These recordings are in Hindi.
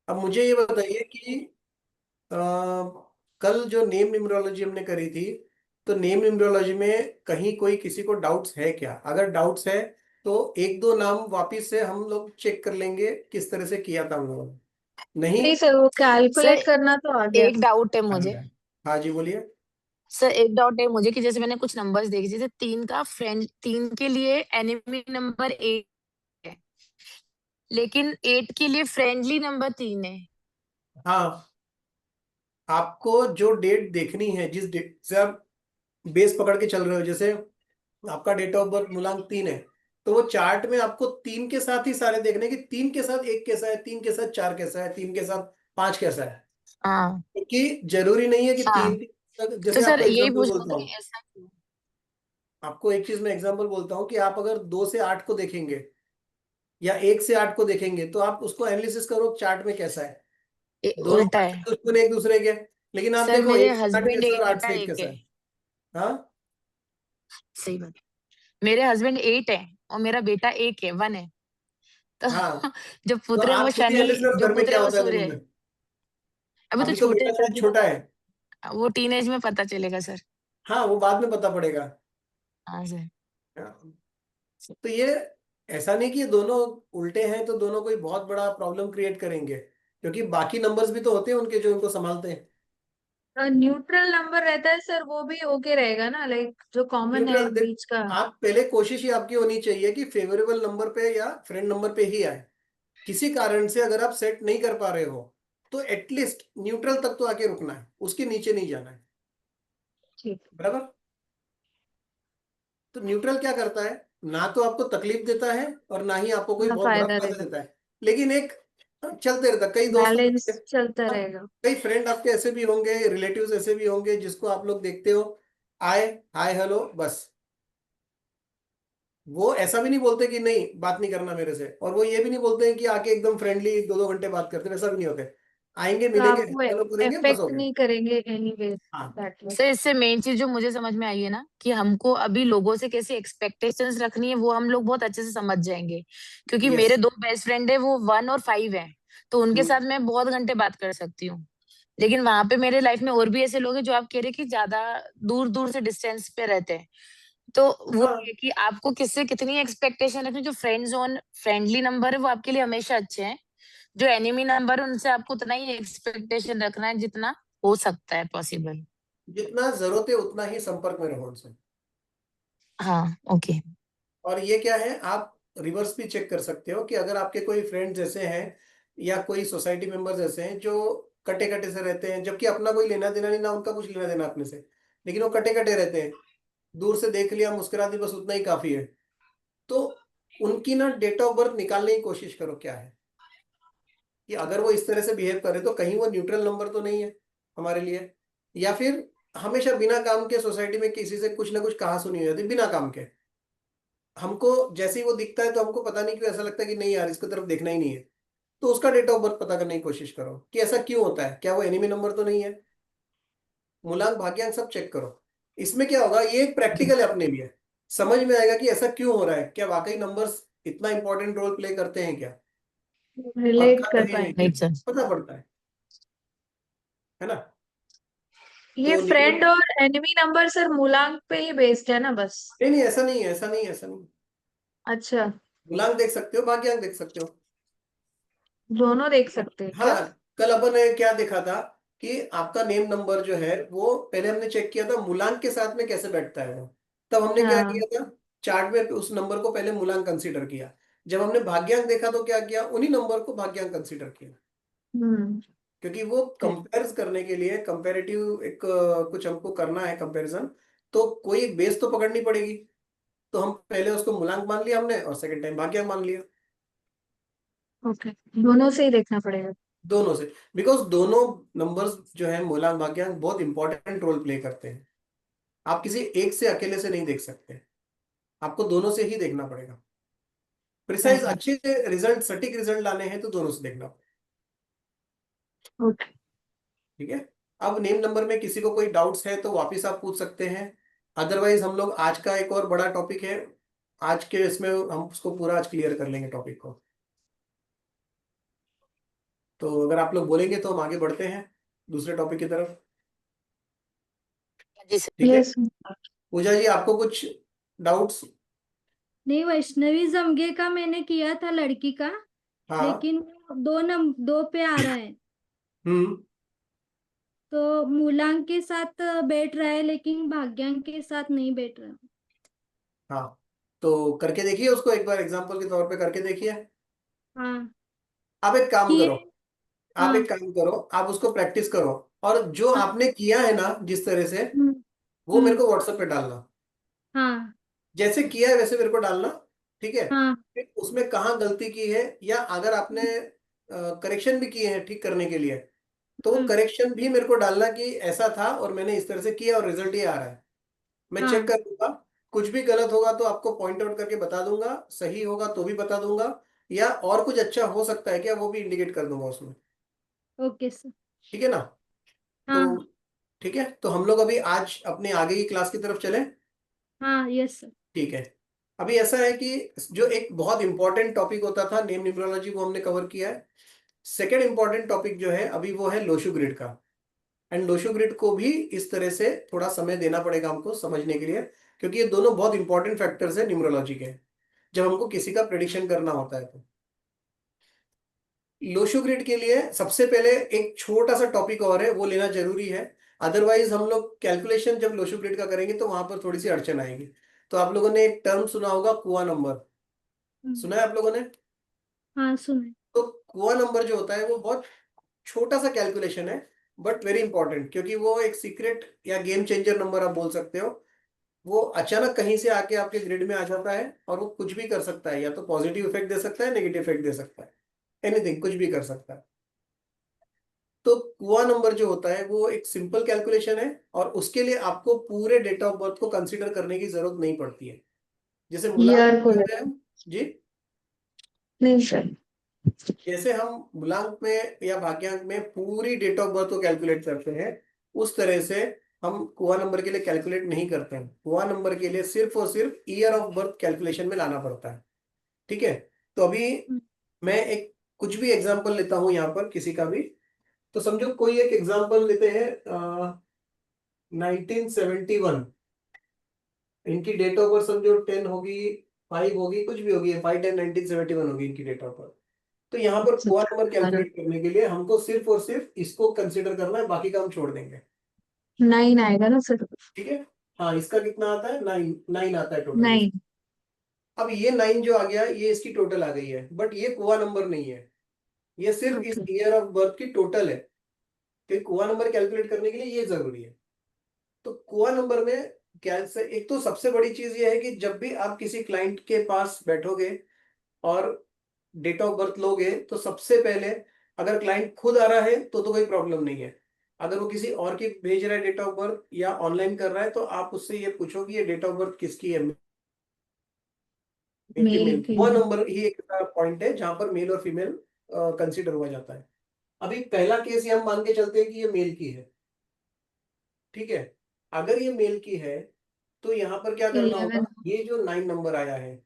अब मुझे ये बताइए कि अ, कल जो नेम न्यूमरोलॉजी हमने करी थी, तो नेम न्यूमरोलॉजी में कहीं कोई किसी को डाउट्स है क्या? अगर डाउट्स है तो एक दो नाम वापिस से हम लोग चेक कर लेंगे किस तरह से किया था हम लोगों ने। नहीं नहीं सर, वो सर कैलकुलेट करना तो आ गया। एक डाउट है आ मुझे। गया। हाँ जी बोलिए। सर एक डाउट है मुझे कि जैसे मैंने कुछ नंबर्स देखे, जैसे 3 के लिए एनिमी नंबर 8 है, लेकिन 8 के लिए फ्रेंडली नंबर 3 है। हाँ, आपको जो डेट देखनी है, जिस डेट से आप बेस पकड़ के चल रहे हो, जैसे आपका डेट ऑफ बर्थ मूलांक 3 है, तो वो चार्ट में आपको 3 के साथ ही सारे देखने कि 3 के साथ 1 कैसा है, 3 के साथ 4 कैसा है, 3 के साथ 5 कैसा है। हाँ क्योंकि जरूरी नहीं है कि हाँ। 3, तो जैसे सर आपको यही एग्जांपल पूछ रहा बोलता था हूँ, कि ऐसा क्यों। आपको एक चीज मैं एग्जांपल बोलता हूँ कि आप अगर 2 से 8 को देखेंगे या 1 से 8 को देखेंगे, तो आप उसको एनालिसिस करो चार्ट में कैसा है। दोनों उल्टा है। दुश्मन एक दूसरे के, लेकिन आप सर देखो मेरे 1 से 8 हस्बैंड कैसा है 8 और 8 बेटा से 1 एक कैसा है। है। हाँ, सही बात। मेरे हस्बैंड 8 है और मेरा बेटा एक है, 1 है। तो हाँ, जो तो पुत्र है वो आप खुद ही शनि, एनालिसिस करो जो घर में पुत्र क्या है वो होता है सूर्य दोनों है। में। अभी तो अभी तो छोटे बेटा हैं सर, शायद छोटा है। वो टीनेज में पता चलेगा सर। हाँ, वो बाद में पता पड़ेगा। हाँ सर। हाँ, तो ये ऐसा नहीं कि ये दोनों उल्टे हैं तो दोनों कोई बहुत बड़ा प्रॉब्लम क्रिएट करेंगे, क्योंकि बाकी नंबर्स भी तो होते हैं उनके जो उनको संभालते हैं। न्यूट्रल नंबर रहता है सर, वो भी ओके रहेगा ना, लाइक जो कॉमन है न्यूट्रल देख, बीच का। आप पहले कोशिश ही आपकी होनी चाहिए कि फेवरेबल नंबर पे या फ्रेंड नंबर पे ही आए। किसी कारण से अगर आप सेट नहीं कर पा रहे हो, तो एटलीस्ट न्यूट्रल तक तो आके रुकना है, उसके नीचे नहीं जाना है। ठीक। बराबर। तो न्यूट्रल क्या करता है? ना तो आपको तकलीफ देता है और ना ही आपको कोई ना बहुत बड़ा फायदा फायदा देगा। देता है, लेकिन एक चलते रहता है। कई दोस्त बैलेंस होंगे, चलता हाँ, रहेगा। कई फ्रेंड आपके ऐसे भी होंगे, रिलेटिव्स ऐसे भी होंगे जिसको आप लोग देखते हो, आए, हाय हेलो बस। वो ऐसा भी नहीं बोलते कि नहीं बात नहीं करना मेरे से, और वो ये भी नहीं बोलते हैं कि आके एकदम फ्रेंडली 2-2 घंटे बात करते, वैसा भी नहीं होते। आएंगे, तो मिलेंगे, आपको हेलो करेंगे, बस हो इफेक्ट गया। नहीं करेंगे एनीवे हाँ, दैट वे। सर इससे मेन चीज जो मुझे समझ में आई है ना, कि हमको अभी लोगों से कैसी एक्सपेक्टेशंस रखनी है वो हम लोग बहुत अच्छे से समझ जाएंगे। क्योंकि यस। मेरे 2 बेस्ट फ्रेंड है, वो 1 और 5 है। तो उनके साथ मैं बहुत घंटे बात कर सकती हूँ। लेकिन वहां पे मेरे लाइफ में और भी ऐसे लोग हैं जो आप कह रहे हैं कि ज्यादा दूर दूर से डिस्टेंस पे रहते हैं। तो वो हाँ ये कि आपको किससे कितनी एक्सपेक्टेशन रखनी। जो फ्रेंड जोन फ्रेंडली नंबर है वो आपके लिए हमेशा अच्छे हैं। जो एनिमी नंबर है उनसे आपको उतना ही एक्सपेक्टेशन रखना है जितना हो सकता है पॉसिबल। जितना जरूरत है उतना ही संपर्क में रहो उनसे। हाँ ओके। और ये क्या है, आप रिवर्स भी चेक कर सकते हो कि अगर आपके कोई फ्रेंड्स ऐसे हैं या कोई सोसाइटी मेंबर्स ऐसे हैं जो कटे कटे से रहते हैं, जबकि अपना कोई लेना देना नहीं, ना उनका कुछ लेना देना अपने से, लेकिन वो कटे कटे रहते हैं, दूर से देख लिया, मुस्कुरा दी, बस उतना ही काफी है। तो उनकी ना डेट ऑफ बर्थ निकालने की कोशिश करो क्या है, कि अगर वो इस तरह से बिहेव करे तो कहीं वो न्यूट्रल नंबर तो नहीं है हमारे लिए। या फिर हमेशा बिना काम के सोसाइटी में किसी से कुछ ना कुछ कहा सुनी हो जाती बिना काम के, हमको जैसे ही वो दिखता है तो हमको पता नहीं क्यों ऐसा लगता है कि नहीं यार इसकी तरफ देखना ही नहीं है। तो उसका डेट ऑफ बर्थ पता करने की कोशिश करो कि ऐसा क्यों होता है, क्या वो एनिमी नंबर तो नहीं है। मूलांक भाग्यांक सब चेक करो। इसमें क्या होगा, ये एक प्रैक्टिकल है अपने लिए, समझ में आएगा कि ऐसा क्यों हो रहा है, क्या वाकई नंबर्स इतना इंपॉर्टेंट रोल प्ले करते हैं क्या, और रिलेट कर कर रहे हैं क्या, पाएंगे। Right sir. पता पड़ता है ना। ये तो फ्रेंड और एनिमी नंबर सर मूलांक पे ही बेस्ड है ना बस। नहीं नहीं, ऐसा नहीं है, ऐसा नहीं है, ऐसा नहीं। अच्छा। मूलांक देख सकते हो, भाग्यांक देख सकते हो। दोनों देख सकते हैं क्या? हाँ, कल अपन ने क्या देखा था कि आपका नेम नंबर जो है वो पहले हमने चेक किया था मूलांक के साथ में कैसे बैठता है वो। तब हमने क्या हाँ। किया था, चार्ट में उस नंबर को पहले मूलांक कंसीडर किया। जब हमने भाग्यांक देखा तो क्या किया, उन्हीं नंबर को भाग्यांक कंसीडर किया। हम्म। क्योंकि वो ठीक। कंपेयर करने के लिए कंपेरेटिव एक कुछ हमको करना है कंपैरिजन, तो कोई एक बेस तो पकड़नी पड़ेगी। तो हम पहले उसको मूलांक मान लिया हमने और सेकंड टाइम भाग्यांक मान लिया। ओके। दोनों से ही देखना पड़ेगा। दोनों से, बिकॉज दोनों नंबर्स जो है मूलांक भाग्यांक बहुत इंपॉर्टेंट रोल प्ले करते हैं। आप किसी एक से अकेले से नहीं देख सकते, आपको दोनों से ही देखना पड़ेगा। प्रिसाइज ऐसा। अच्छे रिजल्ट, सटीक रिजल्ट लाने हैं तो दोनों से देखना पड़ेगा। ओके। ठीक है। अब नेम नंबर में किसी को कोई डाउट्स है तो वापिस आप पूछ सकते हैं। अदरवाइज हम लोग आज का एक और बड़ा टॉपिक है, आज के इसमें हम उसको पूरा आज क्लियर कर लेंगे टॉपिक को। तो अगर आप लोग बोलेंगे तो हम आगे बढ़ते हैं दूसरे टॉपिक की तरफ। जी सर। ठीक है, यस। पूजा जी आपको कुछ डाउट्स? नहीं, वैष्णवी जमगे का मैंने किया था लड़की का, हाँ। लेकिन वो 2 पे आ रहा है। हम्म। तो मूलांक के साथ बैठ रहा है, लेकिन भाग्यांक के साथ नहीं बैठ रहा। हाँ, तो करके देखिए उसको एक बार, एग्जाम्पल के तौर पे करके देखिए। हाँ आप एक काम किए। करो, आप हाँ। एक काम करो, आप उसको प्रैक्टिस करो, और जो हाँ। आपने किया है ना जिस तरह से, हम्म। वो मेरे को व्हाट्सएप पे डालना। हाँ। जैसे किया है वैसे मेरे को डालना। ठीक है, हाँ। फिर उसमें कहाँ गलती की है, या अगर आपने करेक्शन भी किए हैं ठीक करने के लिए, तो हम्म। करेक्शन भी मेरे को डालना कि ऐसा था और मैंने इस तरह से किया और रिजल्ट ये आ रहा है। मैं चेक हाँ। कर लूंगा। कुछ भी गलत होगा तो आपको पॉइंट आउट करके बता दूंगा, सही होगा तो भी बता दूंगा, या और कुछ अच्छा हो सकता है क्या वो भी इंडिकेट कर दूंगा उसमें। Okay sir. ठीक है ना? तो हाँ। ठीक है, तो हम लोग अभी आज अपने आगे की क्लास की तरफ चलें। हाँ। Yes sir. ठीक है, अभी ऐसा है कि जो एक बहुत इंपॉर्टेंट टॉपिक होता था नेम न्यूमरोलॉजी, वो हमने कवर किया है। सेकेंड इंपॉर्टेंट टॉपिक जो है अभी वो है लोशु ग्रिड का। एंड लोशो ग्रिड को भी इस तरह से थोड़ा समय देना पड़ेगा हमको समझने के लिए, क्योंकि ये दोनों बहुत इंपॉर्टेंट फैक्टर्स है न्यूमरोलॉजी के, जब हमको किसी का प्रेडिक्शन करना होता है। तो लोशो ग्रिड के लिए सबसे पहले एक छोटा सा टॉपिक और है, वो लेना जरूरी है। अदरवाइज हम लोग कैलकुलेशन जब लोशो ग्रिड का करेंगे तो वहां पर थोड़ी सी अड़चन आएगी। तो आप लोगों ने एक टर्म सुना होगा, कुआ नंबर। सुना है आप लोगों ने? हाँ सुने। तो कुआ नंबर जो होता है वो बहुत छोटा सा कैलकुलेशन है, बट वेरी इंपॉर्टेंट, क्योंकि वो एक सीक्रेट या गेम चेंजर नंबर आप बोल सकते हो। वो अचानक कहीं से आके आपके ग्रिड में आ जाता है और वो कुछ भी कर सकता है, या तो पॉजिटिव इफेक्ट दे सकता है, नेगेटिव इफेक्ट दे सकता है, एनीथिंग, कुछ भी कर सकता है। तो कुआ नंबर जो होता है वो एक सिंपल कैलकुलेशन है, और उसके लिए आपको पूरे डेट ऑफ बर्थ को कंसीडर करने की जरूरत नहीं पड़ती है। जैसे मूलांक ईयर को में करते हैं जी, नहीं सर। जैसे हम मूलांक में या भाग्यांक में पूरी डेट ऑफ बर्थ को कैलकुलेट करते हैं, उस तरह से हम कुआ नंबर के लिए कैलकुलेट नहीं करते हैं। कुआ नंबर के लिए सिर्फ और सिर्फ ईयर ऑफ बर्थ कैलकुलेशन में लाना पड़ता है। ठीक है, तो अभी मैं एक कुछ भी एग्जांपल लेता हूं यहाँ पर किसी का भी। तो समझो कोई एक एग्जांपल लेते हैं, 1971। इनकी डेट ऑफ बर्थ समझो 10 होगी, 5 होगी, कुछ भी होगी, 5/10/1971 होगी इनकी डेट ऑफ बर्थ। तो यहाँ पर कुआ नंबर कैलकुलेट करने के लिए हमको सिर्फ और सिर्फ इसको कंसिडर करना है, बाकी का हम छोड़ देंगे। 9 आएगा ना सर? ठीक है, हाँ, इसका कितना आता है? 9, 9 आता है टोटल। 9। अब ये 9 जो आ गया, ये इसकी टोटल आ गई है, बट ये कुआ नंबर नहीं है, ये सिर्फ इस ओके। ईयर ऑफ बर्थ की टोटल है। तो कुआ नंबर कैलकुलेट करने के लिए ये जरूरी है। तो कुआ नंबर में क्या से, एक तो सबसे बड़ी चीज ये है कि जब भी आप किसी क्लाइंट के पास बैठोगे और डेट ऑफ बर्थ लोगे, तो सबसे पहले अगर क्लाइंट खुद आ रहा है तो कोई प्रॉब्लम नहीं है। अगर वो किसी और की भेज रहा है डेट ऑफ बर्थ या ऑनलाइन कर रहा है, तो आप उससे ये पूछो कि ये डेट ऑफ बर्थ किसकी है, मेल की, मेल मेल की। वो फीमेल। नंबर ही एक पॉइंट है जहां पर मेल और फीमेल कंसिडर हुआ जाता है। अभी पहला केस ये हम मान के चलते हैं कि ये मेल की है। ठीक है, अगर ये मेल की है तो यहाँ पर क्या करना होगा, 11। ये जो 9 नंबर आया है,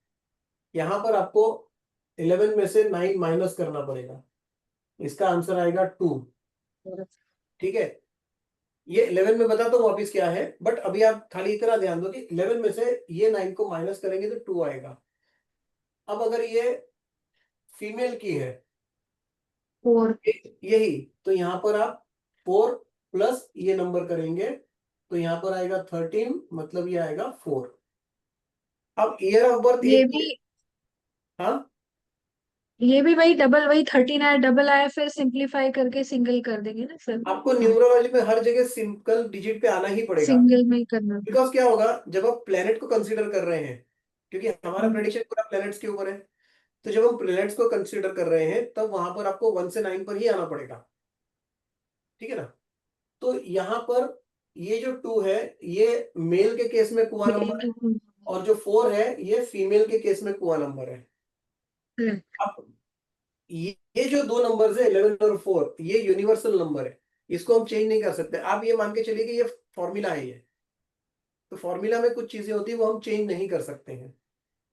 यहाँ पर आपको 11 में से 9 माइनस करना पड़ेगा। इसका आंसर आएगा 2। ठीक है, ये 11 में बताता हूँ वापिस क्या है, बट अभी आप खाली इतना ध्यान दो कि 11 में से ये 9 को माइनस करेंगे तो 2 आएगा। अब अगर ये फीमेल की है, 4। यही, तो यहाँ पर आप 4 प्लस ये नंबर करेंगे, तो यहाँ पर आएगा 13, मतलब ये आएगा 4। अब ईयर ऑफ बर्थ ये एक भी ही है। हाँ, ये भी वही डबल, वही 13 आया, डबल आया, फिर सिंपलीफाई करके सिंगल कर देंगे ना सर? आपको हाँ, न्यूमरोलॉजी में हर जगह सिंगल डिजिट पे आना ही पड़ेगा। सिंगल में ही करना था। बिकॉज क्या होगा, जब आप प्लेनेट को कंसीडर कर रहे हैं, क्योंकि हमारा हम्म। प्रेडिक्शन पूरा प्लैनेट्स के ऊपर है, तो जब हम प्लैनेट्स को कंसीडर कर रहे हैं तब वहां पर आपको 1 से 9 पर ही आना पड़ेगा। ठीक है ना? तो यहाँ पर ये जो 2 है, ये मेल के केस में कुआ नंबर है, मेल। और जो 4 है ये फीमेल के केस में कुआ नंबर है। अब ये जो दो नंबर है 11 और 4, ये यूनिवर्सल नंबर है, इसको हम चेंज नहीं कर सकते। आप ये मान के चलिए कि ये फॉर्मूला है ये, तो फॉर्मूला में कुछ चीजें होती है वो हम चेंज नहीं कर सकते हैं।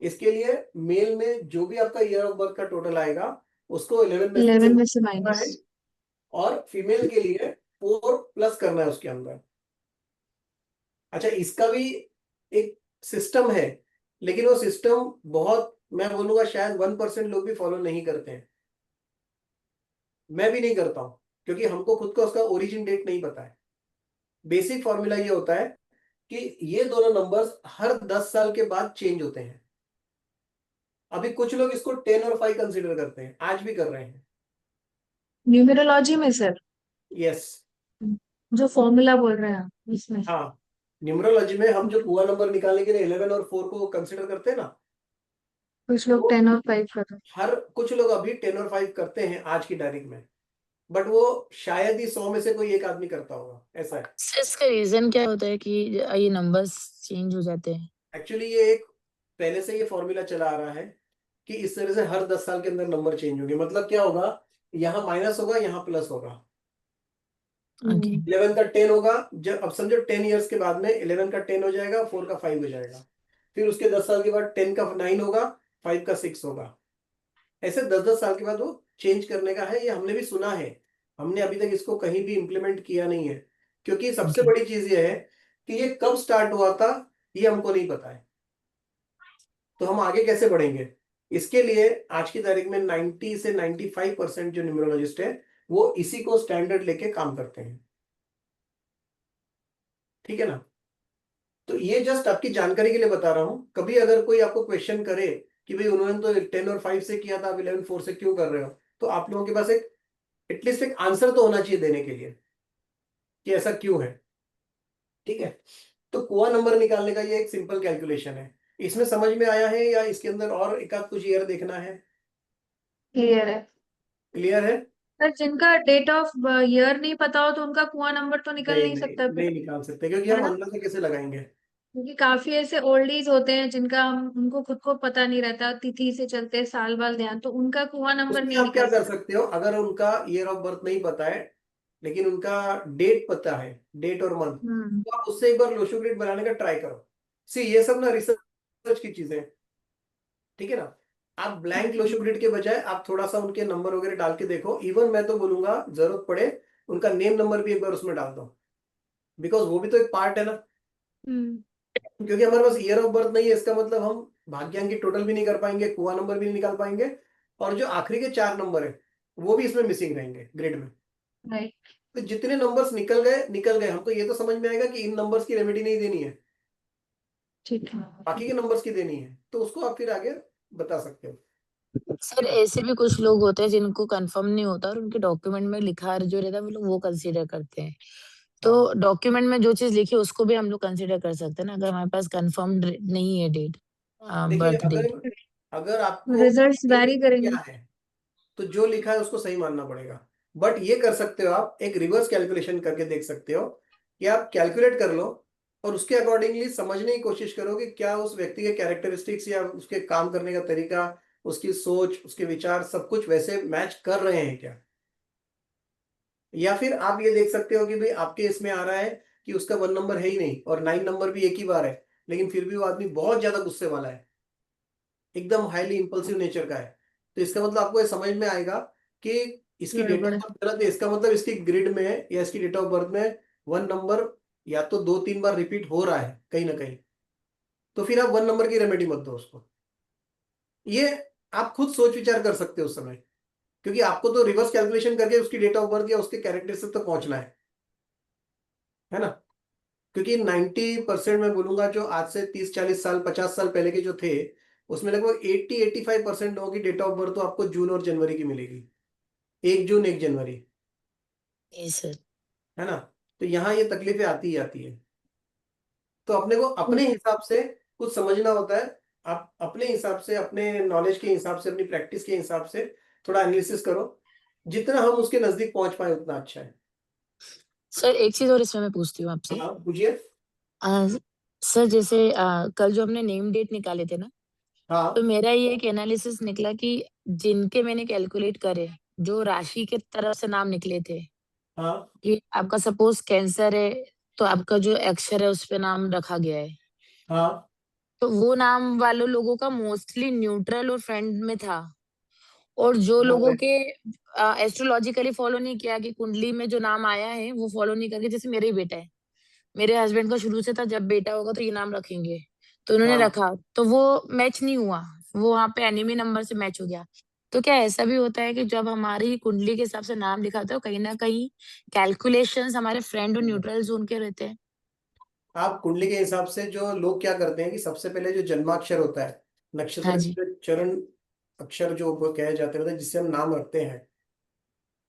इसके लिए मेल में जो भी आपका ईयर ऑफ बर्थ का टोटल आएगा, उसको 11 में से 11 में से करना माइनस। है, और फीमेल के लिए 4 प्लस करना है उसके अंदर। अच्छा, इसका भी एक सिस्टम है, लेकिन वो सिस्टम बहुत, मैं बोलूंगा शायद 1% लोग भी फॉलो नहीं करते हैं। मैं भी नहीं करता हूं, क्योंकि हमको खुद को उसका ओरिजिन डेट नहीं पता है। बेसिक फॉर्मूला ये होता है कि ये दोनों नंबर्स हर 10 साल के बाद चेंज होते हैं। अभी कुछ लोग इसको 10 और 5 कंसीडर करते हैं, आज भी कर रहे हैं। न्यूमेरोलॉजी में सर, यस। जो फॉर्मूला बोल रहे हैं आप, इसमें हाँ, न्यूमरोलॉजी में हम जो पूरा नंबर निकालने के लिए 11 और 4 को कंसीडर करते हैं ना, कुछ लोग वो 10 और 5 कर रहे हैं। हर कुछ लोग अभी 10 और 5 करते हैं आज की तारीख में, बट वो शायद ही 100 में से कोई एक आदमी करता होगा, ऐसा है। सर इसका रीजन क्या होता है कि ये नंबर्स चेंज हो जाते हैं? एक्चुअली ये एक पहले से ये फॉर्मूला चला आ रहा है कि इस तरह से हर 10 साल के अंदर नंबर चेंज होंगे। मतलब क्या होगा, यहाँ माइनस होगा, यहाँ प्लस होगा। ओके। 11 का 10 होगा, जब अब समझो 10 ईयर्स के बाद में 11 का 10 हो जाएगा, 4 का 5 हो जाएगा। फिर उसके 10 साल के बाद 10 का 9 होगा, 5 का 6 होगा। ऐसे 10-10 साल के बाद वो चेंज करने का है। ये हमने भी सुना है, हमने अभी तक इसको कहीं भी इम्प्लीमेंट किया नहीं है, क्योंकि सबसे ओके। बड़ी चीज ये है कि ये कब स्टार्ट हुआ था, ये हमको नहीं पता है। तो हम आगे कैसे बढ़ेंगे? इसके लिए आज की तारीख में 90 से 95% जो न्यूमरोलॉजिस्ट है वो इसी को स्टैंडर्ड लेके काम करते हैं। ठीक है ना? तो ये जस्ट आपकी जानकारी के लिए बता रहा हूं। कभी अगर कोई आपको क्वेश्चन करे कि भाई उन्होंने तो 10 और 5 से किया था, आप 11 4 से क्यों कर रहे हो, तो आप लोगों के पास एक एटलीस्ट एक आंसर तो होना चाहिए देने के लिए कि ऐसा क्यों है। ठीक है? तो कुआ नंबर निकालने का ये एक सिंपल कैलकुलेशन है। इसमें समझ में आया है या इसके अंदर और एक आध कुछ ईयर देखना है? क्लियर है क्लियर है? सर। जिनका डेट ऑफ ईयर नहीं पता हो तो उनका कुआं नंबर तो निकल नहीं नहीं नहीं सकता फिर, नहीं निकाल सकते, क्योंकि है हम ना? अंदाजा कैसे लगाएंगे? क्योंकि काफी ऐसे ओल्डीज होते हैं जिनका उनको खुद को पता नहीं रहता, तिथि से चलते साल बाल ध्यान, तो उनका कुआं नंबर उसमें नहीं आप क्या निकल कर सकता। सकते हो, अगर उनका ईयर ऑफ बर्थ नहीं पता है लेकिन उनका डेट पता है, डेट और मंथ, हम्म। तो आप उससे एक बार लोशो ग्रिड बनाने का ट्राई करो। सी, ये सब ना रिसर्च की चीजें हैं। ठीक है ना? आप ब्लैंक लोशो ग्रिड के बजाय आप थोड़ा सा उनके नंबर वगैरह डाल के देखो। इवन मैं तो बोलूंगा जरूरत पड़े उनका नेम नंबर भी एक बार उसमें डाल दो, बिकॉज वो भी तो एक पार्ट है ना। हम्म। क्योंकि हमारे पास ईयर ऑफ बर्थ नहीं है, इसका मतलब हम भाग्यांक की टोटल भी नहीं कर पाएंगे, कुआ नंबर भी नहीं निकाल पाएंगे, और जो आखिरी के 4 नंबर है वो भी इसमें मिसिंग रहेंगे ग्रिड में। राइट। तो जितने नंबर्स निकल गए, हमको ये तो समझ में आएगा कि इन नंबर्स की रेमेडी नहीं देनी है, ठीक है। बाकी के नंबर्स की देनी है। तो उसको आप फिर आगे बता सकते हो। सर ऐसे भी कुछ लोग होते हैं जिनको कंफर्म नहीं होता और उनके डॉक्यूमेंट में लिखा जो रहता है वो लोग वो कंसीडर करते हैं। तो हाँ, डॉक्यूमेंट में जो चीज लिखी है उसको भी हम लोग कंसीडर कर सकते हैं ना, अगर हमारे पास कंफर्म नहीं है डेट, देखिए, बर्थ डेट। अगर अगर आपको रिजल्ट्स ये वैरी करेंगे। क्या है, तो जो लिखा है उसको सही मानना पड़ेगा। बट ये कर सकते हो, आप एक रिवर्स कैलकुलेशन करके देख सकते हो कि आप कैलकुलेट कर लो और उसके अकॉर्डिंगली समझने की कोशिश करो कि क्या उस व्यक्ति के कैरेक्टरिस्टिक्स या उसके काम करने का तरीका, उसकी सोच, उसके विचार सब कुछ वैसे मैच कर रहे हैं क्या। या फिर आप ये देख सकते हो कि भाई आपके इसमें आ रहा है कि उसका 1 नंबर है ही नहीं और 9 नंबर भी एक ही बार है, लेकिन फिर भी वो आदमी बहुत ज्यादा गुस्से वाला है, एकदम हाईली इंपल्सिव नेचर का है। तो इसका मतलब आपको ये समझ में आएगा कि इसकी डेट ऑफ गड़बड़ है। बर्थ गलत है। इसका मतलब इसकी ग्रिड में या इसकी डेट ऑफ बर्थ में 1 नंबर या तो 2-3 बार रिपीट हो रहा है कहीं ना कहीं। तो फिर आप 1 नंबर की रेमेडी मत दो उसको। ये आप खुद सोच विचार कर सकते हो उस समय, क्योंकि आपको तो रिवर्स कैलकुलेशन करके उसकी डेट ऑफ बर्थ या उसके कैरेक्टरिस्टिक तक पहुंचना है ना? क्योंकि 90% मैं बोलूंगा जो आज से 30-40 साल 50 साल पहले के जो थे, उसमें लगभग 80-85% लोगों की डेट ऑफ बर्थ तो आपको जून और जनवरी की मिलेगी, 1 जून 1 जनवरी, ये सर। है ना? तो यहाँ ये तकलीफें आती ही आती है। तो अपने को अपने हिसाब से कुछ समझना होता है। आप अपने हिसाब से, अपने नॉलेज के हिसाब से, अपनी प्रैक्टिस के हिसाब से थोड़ा एनालिसिस करो। जितना हम उसके नजदीक पहुंच पाए उतना अच्छा है। सर एक चीज और इसमें मैं पूछती हूँ आपसे। हाँ, पूछिए। अ, सर जैसे कल जो हमने नेम डेट निकाले थे ना, तो हाँ, मेरा ये एक एनालिसिस निकला कि जिनके मैंने कैलकुलेट करे, जो राशि के तरफ से नाम निकले थे, हाँ, कि आपका सपोज कैंसर है तो आपका जो अक्षर है उस पे नाम रखा गया है, हाँ, तो वो नाम वालों लोगों का मोस्टली न्यूट्रल और फ्रेंड में था। और जो बात लोगों है। के एस्ट्रोलॉजिकली फॉलो नहीं किया कि कुंडली में जो नाम आया है वो फॉलो नहीं करके, जैसे मेरा ही बेटा है, मेरे हस्बैंड का शुरू से था जब बेटा होगा तो ये नाम रखेंगे, तो उन्होंने हाँ, रखा, तो वो मैच नहीं हुआ, वो वहां पे एनिमी नंबर से मैच हो गया। तो क्या ऐसा भी होता है कि जब हमारी कुंडली के हिसाब से नाम लिखा था, तो कहीं ना कहीं कैलकुलेशंस हमारे फ्रेंड और न्यूट्रल जोन के रहते हैं? आप कुंडली के हिसाब से जो लोग क्या करते हैं कि सबसे पहले जो जन्माक्षर होता है, हाँ नक्षत्र जी। के चरण अक्षर जो वो कहे जाते हैं, मतलब जिससे हम नाम रखते हैं,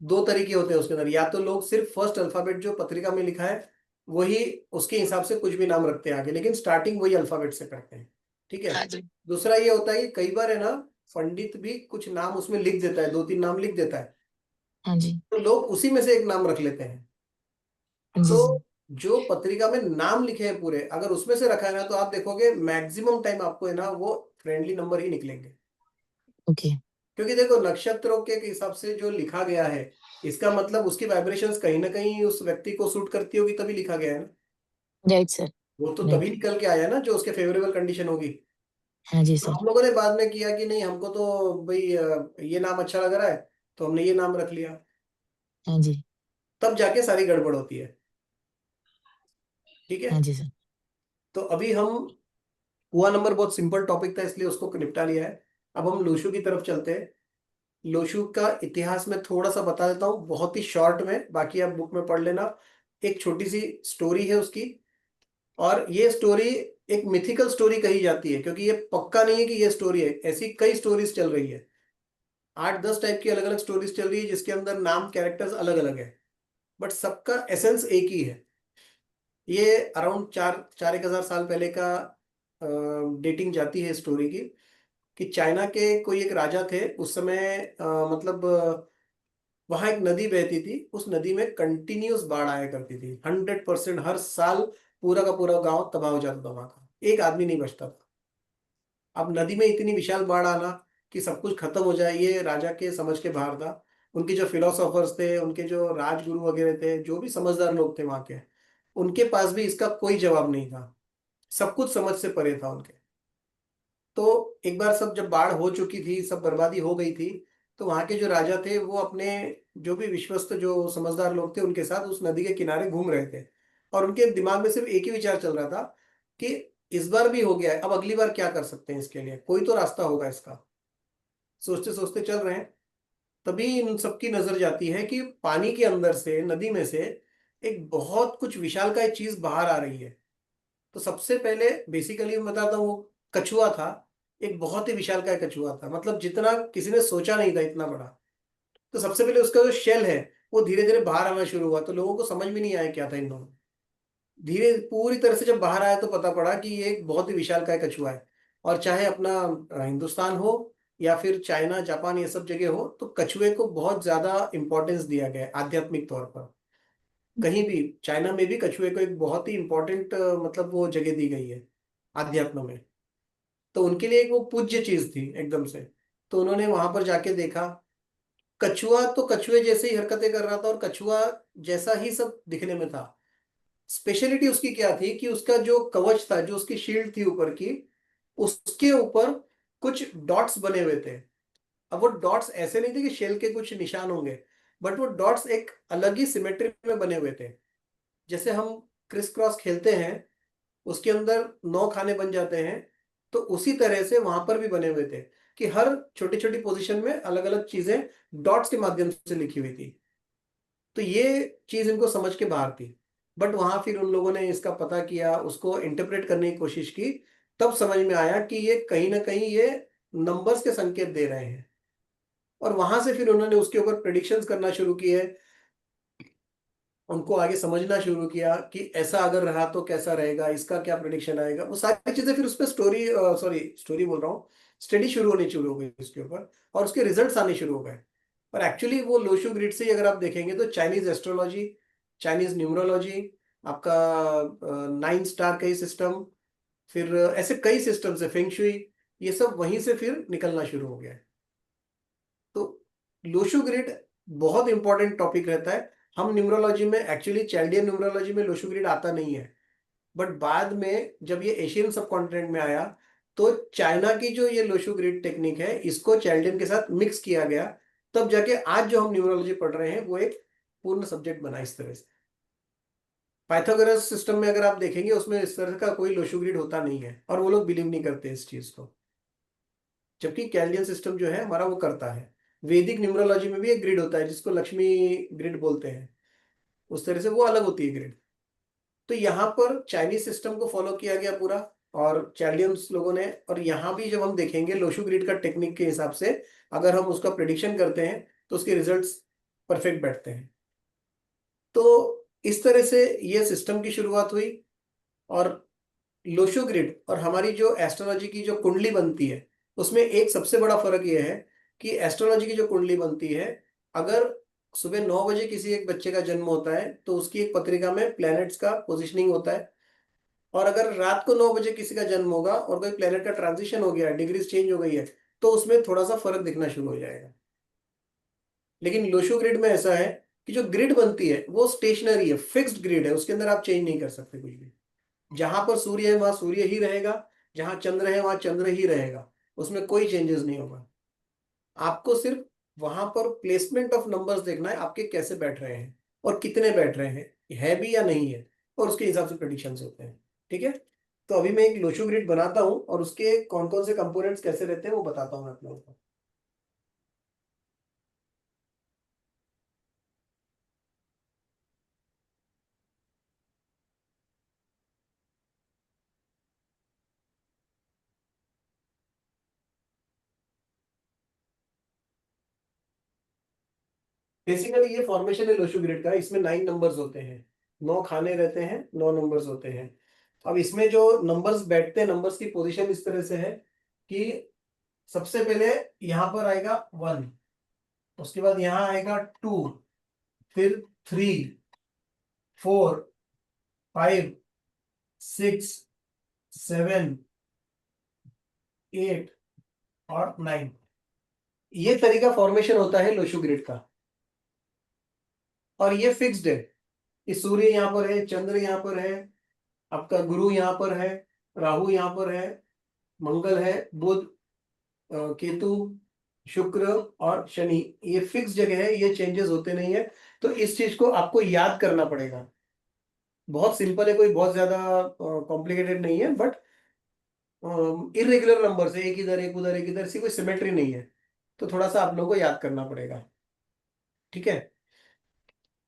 दो तरीके होते हैं उसके अंदर। या तो लोग सिर्फ फर्स्ट अल्फाबेट जो पत्रिका में लिखा है वही, उसके हिसाब से कुछ भी नाम रखते हैं आगे, लेकिन स्टार्टिंग वही अल्फाबेट से करते हैं। ठीक है। हाँ जी। दूसरा ये होता है कि कई बार है ना, पंडित भी कुछ नाम उसमें लिख देता है, दो तीन नाम लिख देता है, हाँ जी। तो लोग उसी में से एक नाम रख लेते हैं। जी तो जी। जो पत्रिका में नाम लिखे हैं पूरे, अगर उसमें से रखा है ना, तो आप देखोगे मैक्सिमम टाइम आपको है ना वो फ्रेंडली नंबर ही निकलेंगे। ओके। क्योंकि देखो नक्षत्रों के हिसाब से जो लिखा गया है, इसका मतलब उसकी वाइब्रेशंस कहीं ना कहीं उस व्यक्ति को सूट करती होगी, तभी लिखा गया है ना। Right sir. वो तो तभी राइट। निकल के आया ना जो उसके फेवरेबल कंडीशन होगी। हाँ जी तो सर। हम लोगों ने बाद में किया कि नहीं, हमको तो भाई ये नाम अच्छा लग रहा है, तो हमने ये नाम रख लिया। हाँ जी। तब जाके सारी गड़बड़ होती है। ठीक है। हाँ जी सर। तो अभी हम, हुआ नंबर बहुत सिंपल टॉपिक था इसलिए उसको निपटा लिया है। अब हम लोशु की तरफ चलते हैं। लोशु का इतिहास में थोड़ा सा बता देता हूँ बहुत ही शॉर्ट में, बाकी आप बुक में पढ़ लेना। एक छोटी सी स्टोरी है उसकी, और ये स्टोरी एक मिथिकल स्टोरी कही जाती है, क्योंकि ये पक्का नहीं है कि ये स्टोरी है, ऐसी कई स्टोरीज चल रही है। 8-10 टाइप की अलग अलग स्टोरीज चल रही है जिसके अंदर नाम कैरेक्टर्स अलग अलग है, बट सबका एसेंस एक ही है। ये अराउंड 4-1 हजार साल पहले का डेटिंग जाती है स्टोरी की। कि चाइना के कोई एक राजा थे उस समय, मतलब वहां एक नदी बहती थी, उस नदी में कंटिन्यूस बाढ़ आया करती थी, 100% हर साल पूरा का पूरा गांव तबाह हो जाता था, वहां का एक आदमी नहीं बचता था। अब नदी में इतनी विशाल बाढ़ आना कि सब कुछ खत्म हो जाए, ये राजा के समझ के बाहर था। उनके जो फिलोसोफर्स थे, उनके जो राजगुरु वगैरह थे, जो भी समझदार लोग थे वहां के, उनके पास भी इसका कोई जवाब नहीं था। सब कुछ समझ से परे था उनके। तो एक बार सब जब बाढ़ हो चुकी थी, सब बर्बादी हो गई थी, तो वहां के जो राजा थे वो अपने जो भी विश्वस्त जो समझदार लोग थे उनके साथ उस नदी के किनारे घूम रहे थे। और उनके दिमाग में सिर्फ एक ही विचार चल रहा था कि इस बार भी हो गया है, अब अगली बार क्या कर सकते हैं, इसके लिए कोई तो रास्ता होगा इसका। सोचते सोचते चल रहे हैं, तभी इन सबकी नजर जाती है कि पानी के अंदर से, नदी में से एक बहुत कुछ विशालकाय चीज बाहर आ रही है। तो सबसे पहले बेसिकली मैं बताता हूँ, वो कछुआ था। एक बहुत ही विशालकाय कछुआ था, मतलब जितना किसी ने सोचा नहीं था इतना बड़ा। तो सबसे पहले उसका जो शेल है वो धीरे धीरे बाहर आना शुरू हुआ, तो लोगों को समझ में नहीं आया क्या था इन दोनों। धीरे पूरी तरह से जब बाहर आया तो पता पड़ा कि ये एक बहुत ही विशालकाय कछुआ है। और चाहे अपना हिंदुस्तान हो या फिर चाइना जापान ये सब जगह हो, तो कछुए को बहुत ज्यादा इंपॉर्टेंस दिया गया है आध्यात्मिक तौर पर। कहीं भी चाइना में भी कछुए को एक बहुत ही इंपॉर्टेंट, मतलब वो जगह दी गई है आध्यात्म में। तो उनके लिए एक वो पूज्य चीज थी एकदम से। तो उन्होंने वहां पर जाके देखा, कछुआ तो कछुए जैसे ही हरकतें कर रहा था और कछुआ जैसा ही सब दिखने में था। स्पेशलिटी उसकी क्या थी कि उसका जो कवच था, जो उसकी शील्ड थी ऊपर की, उसके ऊपर कुछ डॉट्स बने हुए थे। अब वो डॉट्स ऐसे नहीं थे कि शेल के कुछ निशान होंगे, बट वो डॉट्स एक अलग ही सिमेट्री में बने हुए थे। जैसे हम क्रिस क्रॉस खेलते हैं, उसके अंदर 9 खाने बन जाते हैं, तो उसी तरह से वहां पर भी बने हुए थे कि हर छोटी छोटी पोजीशन में अलग अलग चीजें डॉट्स के माध्यम से लिखी हुई थी। तो ये चीज इनको समझ के बाहर थी। बट वहां फिर उन लोगों ने इसका पता किया, उसको इंटरप्रेट करने की कोशिश की, तब समझ में आया कि ये कहीं ना कहीं ये नंबर्स के संकेत दे रहे हैं। और वहां से फिर उन्होंने उसके ऊपर प्रेडिक्शंस करना शुरू किए, उनको आगे समझना शुरू किया कि ऐसा अगर रहा तो कैसा रहेगा, इसका क्या प्रेडिक्शन आएगा, वो सारी चीजें फिर उस पर स्टोरी बोल रहा हूँ, स्टडी शुरू हो गई उसके ऊपर, और उसके रिजल्ट्स आने शुरू हो गए। पर एक्चुअली वो लोशु ग्रिड से ही अगर आप देखेंगे तो चाइनीज एस्ट्रोलॉजी, चाइनीज न्यूमरोलॉजी, आपका 9 स्टार का ही सिस्टम, फिर ऐसे कई सिस्टम्स है, फेंगशुई, ये सब वहीं से फिर निकलना शुरू हो गया है। तो लोशु ग्रिड बहुत इंपॉर्टेंट टॉपिक रहता है। हम न्यूमरोलॉजी में, एक्चुअली चाइल्डियन न्यूमरोलॉजी में लोशु ग्रिड आता नहीं है, बट बाद में जब ये एशियन सब कॉन्टिनेंट में आया, तो चाइना की जो ये लोशू ग्रिड टेक्निक है, इसको चैल्डियन के साथ मिक्स किया गया, तब जाके आज जो हम न्यूमरोलॉजी पढ़ रहे हैं वो एक पूर्ण सब्जेक्ट बना इस तरह से। पाइथागोरस सिस्टम में अगर आप देखेंगे उसमें इस तरह का कोई लोशू ग्रिड होता नहीं है, और वो लोग बिलीव नहीं करते इस चीज को, जबकि कैल्डियन सिस्टम जो है हमारा वो करता है। वैदिक न्यूमरोलॉजी में भी एक ग्रिड होता है जिसको लक्ष्मी ग्रिड बोलते हैं, उस तरह से वो अलग होती है ग्रिड। तो यहाँ पर चाइनीज सिस्टम को फॉलो किया गया पूरा, और चैल्डियंस लोगों ने। और यहाँ भी जब हम देखेंगे लोशू ग्रिड का टेक्निक के हिसाब से, अगर हम उसका प्रिडिक्शन करते हैं तो उसके रिजल्ट्स परफेक्ट बैठते हैं। तो इस तरह से ये सिस्टम की शुरुआत हुई। और लोशो ग्रिड और हमारी जो एस्ट्रोलॉजी की जो कुंडली बनती है, उसमें एक सबसे बड़ा फर्क यह है कि एस्ट्रोलॉजी की जो कुंडली बनती है, अगर सुबह 9 बजे किसी एक बच्चे का जन्म होता है तो उसकी एक पत्रिका में प्लैनेट्स का पोजिशनिंग होता है। और अगर रात को 9 बजे किसी का जन्म होगा और कोई प्लैनेट का ट्रांजिशन हो गया, डिग्रीज चेंज हो गई है, तो उसमें थोड़ा सा फर्क दिखना शुरू हो जाएगा। लेकिन लोशो ग्रिड में ऐसा है कि जो ग्रिड बनती है वो स्टेशनरी है, फिक्स्ड ग्रिड है, उसके अंदर आप चेंज नहीं कर सकते कुछ भी। जहां पर सूर्य है वहां सूर्य ही रहेगा, जहां चंद्र है वहां चंद्र ही रहेगा, उसमें कोई चेंजेस नहीं होगा। आपको सिर्फ वहां पर प्लेसमेंट ऑफ नंबर्स देखना है, आपके कैसे बैठ रहे हैं और कितने बैठ रहे हैं, है भी या नहीं है, और उसके हिसाब से प्रेडिक्शंस होते हैं। ठीक है, तो अभी मैं एक लोशो ग्रिड बनाता हूँ और उसके कौन कौन से कंपोनेंट्स कैसे रहते हैं वो बताता हूँ मैं आप लोगों को। बेसिकली ये फॉर्मेशन है लोशो ग्रिड का, इसमें 9 नंबर्स होते हैं, 9 खाने रहते हैं, 9 नंबर्स होते हैं। अब इसमें जो नंबर्स बैठते हैं, नंबर्स की पोजीशन इस तरह से है कि सबसे पहले यहाँ पर आएगा 1, उसके बाद यहाँ आएगा 2, फिर 3, 4, 5, 6, 7, 8 और 9। ये तरीका फॉर्मेशन होता है लोशो ग्रिड का, और ये फिक्स्ड है। ये सूर्य यहाँ पर है, चंद्र यहाँ पर है, आपका गुरु यहाँ पर है, राहु यहाँ पर है, मंगल है, बुध, केतु, शुक्र और शनि, ये फिक्स जगह है, ये चेंजेस होते नहीं है। तो इस चीज को आपको याद करना पड़ेगा। बहुत सिंपल है, कोई बहुत ज्यादा कॉम्प्लिकेटेड नहीं है, बट इरेगुलर नंबर से एक इधर एक उधर एक इधर से कोई सिमेट्री नहीं है, तो थोड़ा सा आप लोगों को याद करना पड़ेगा। ठीक है,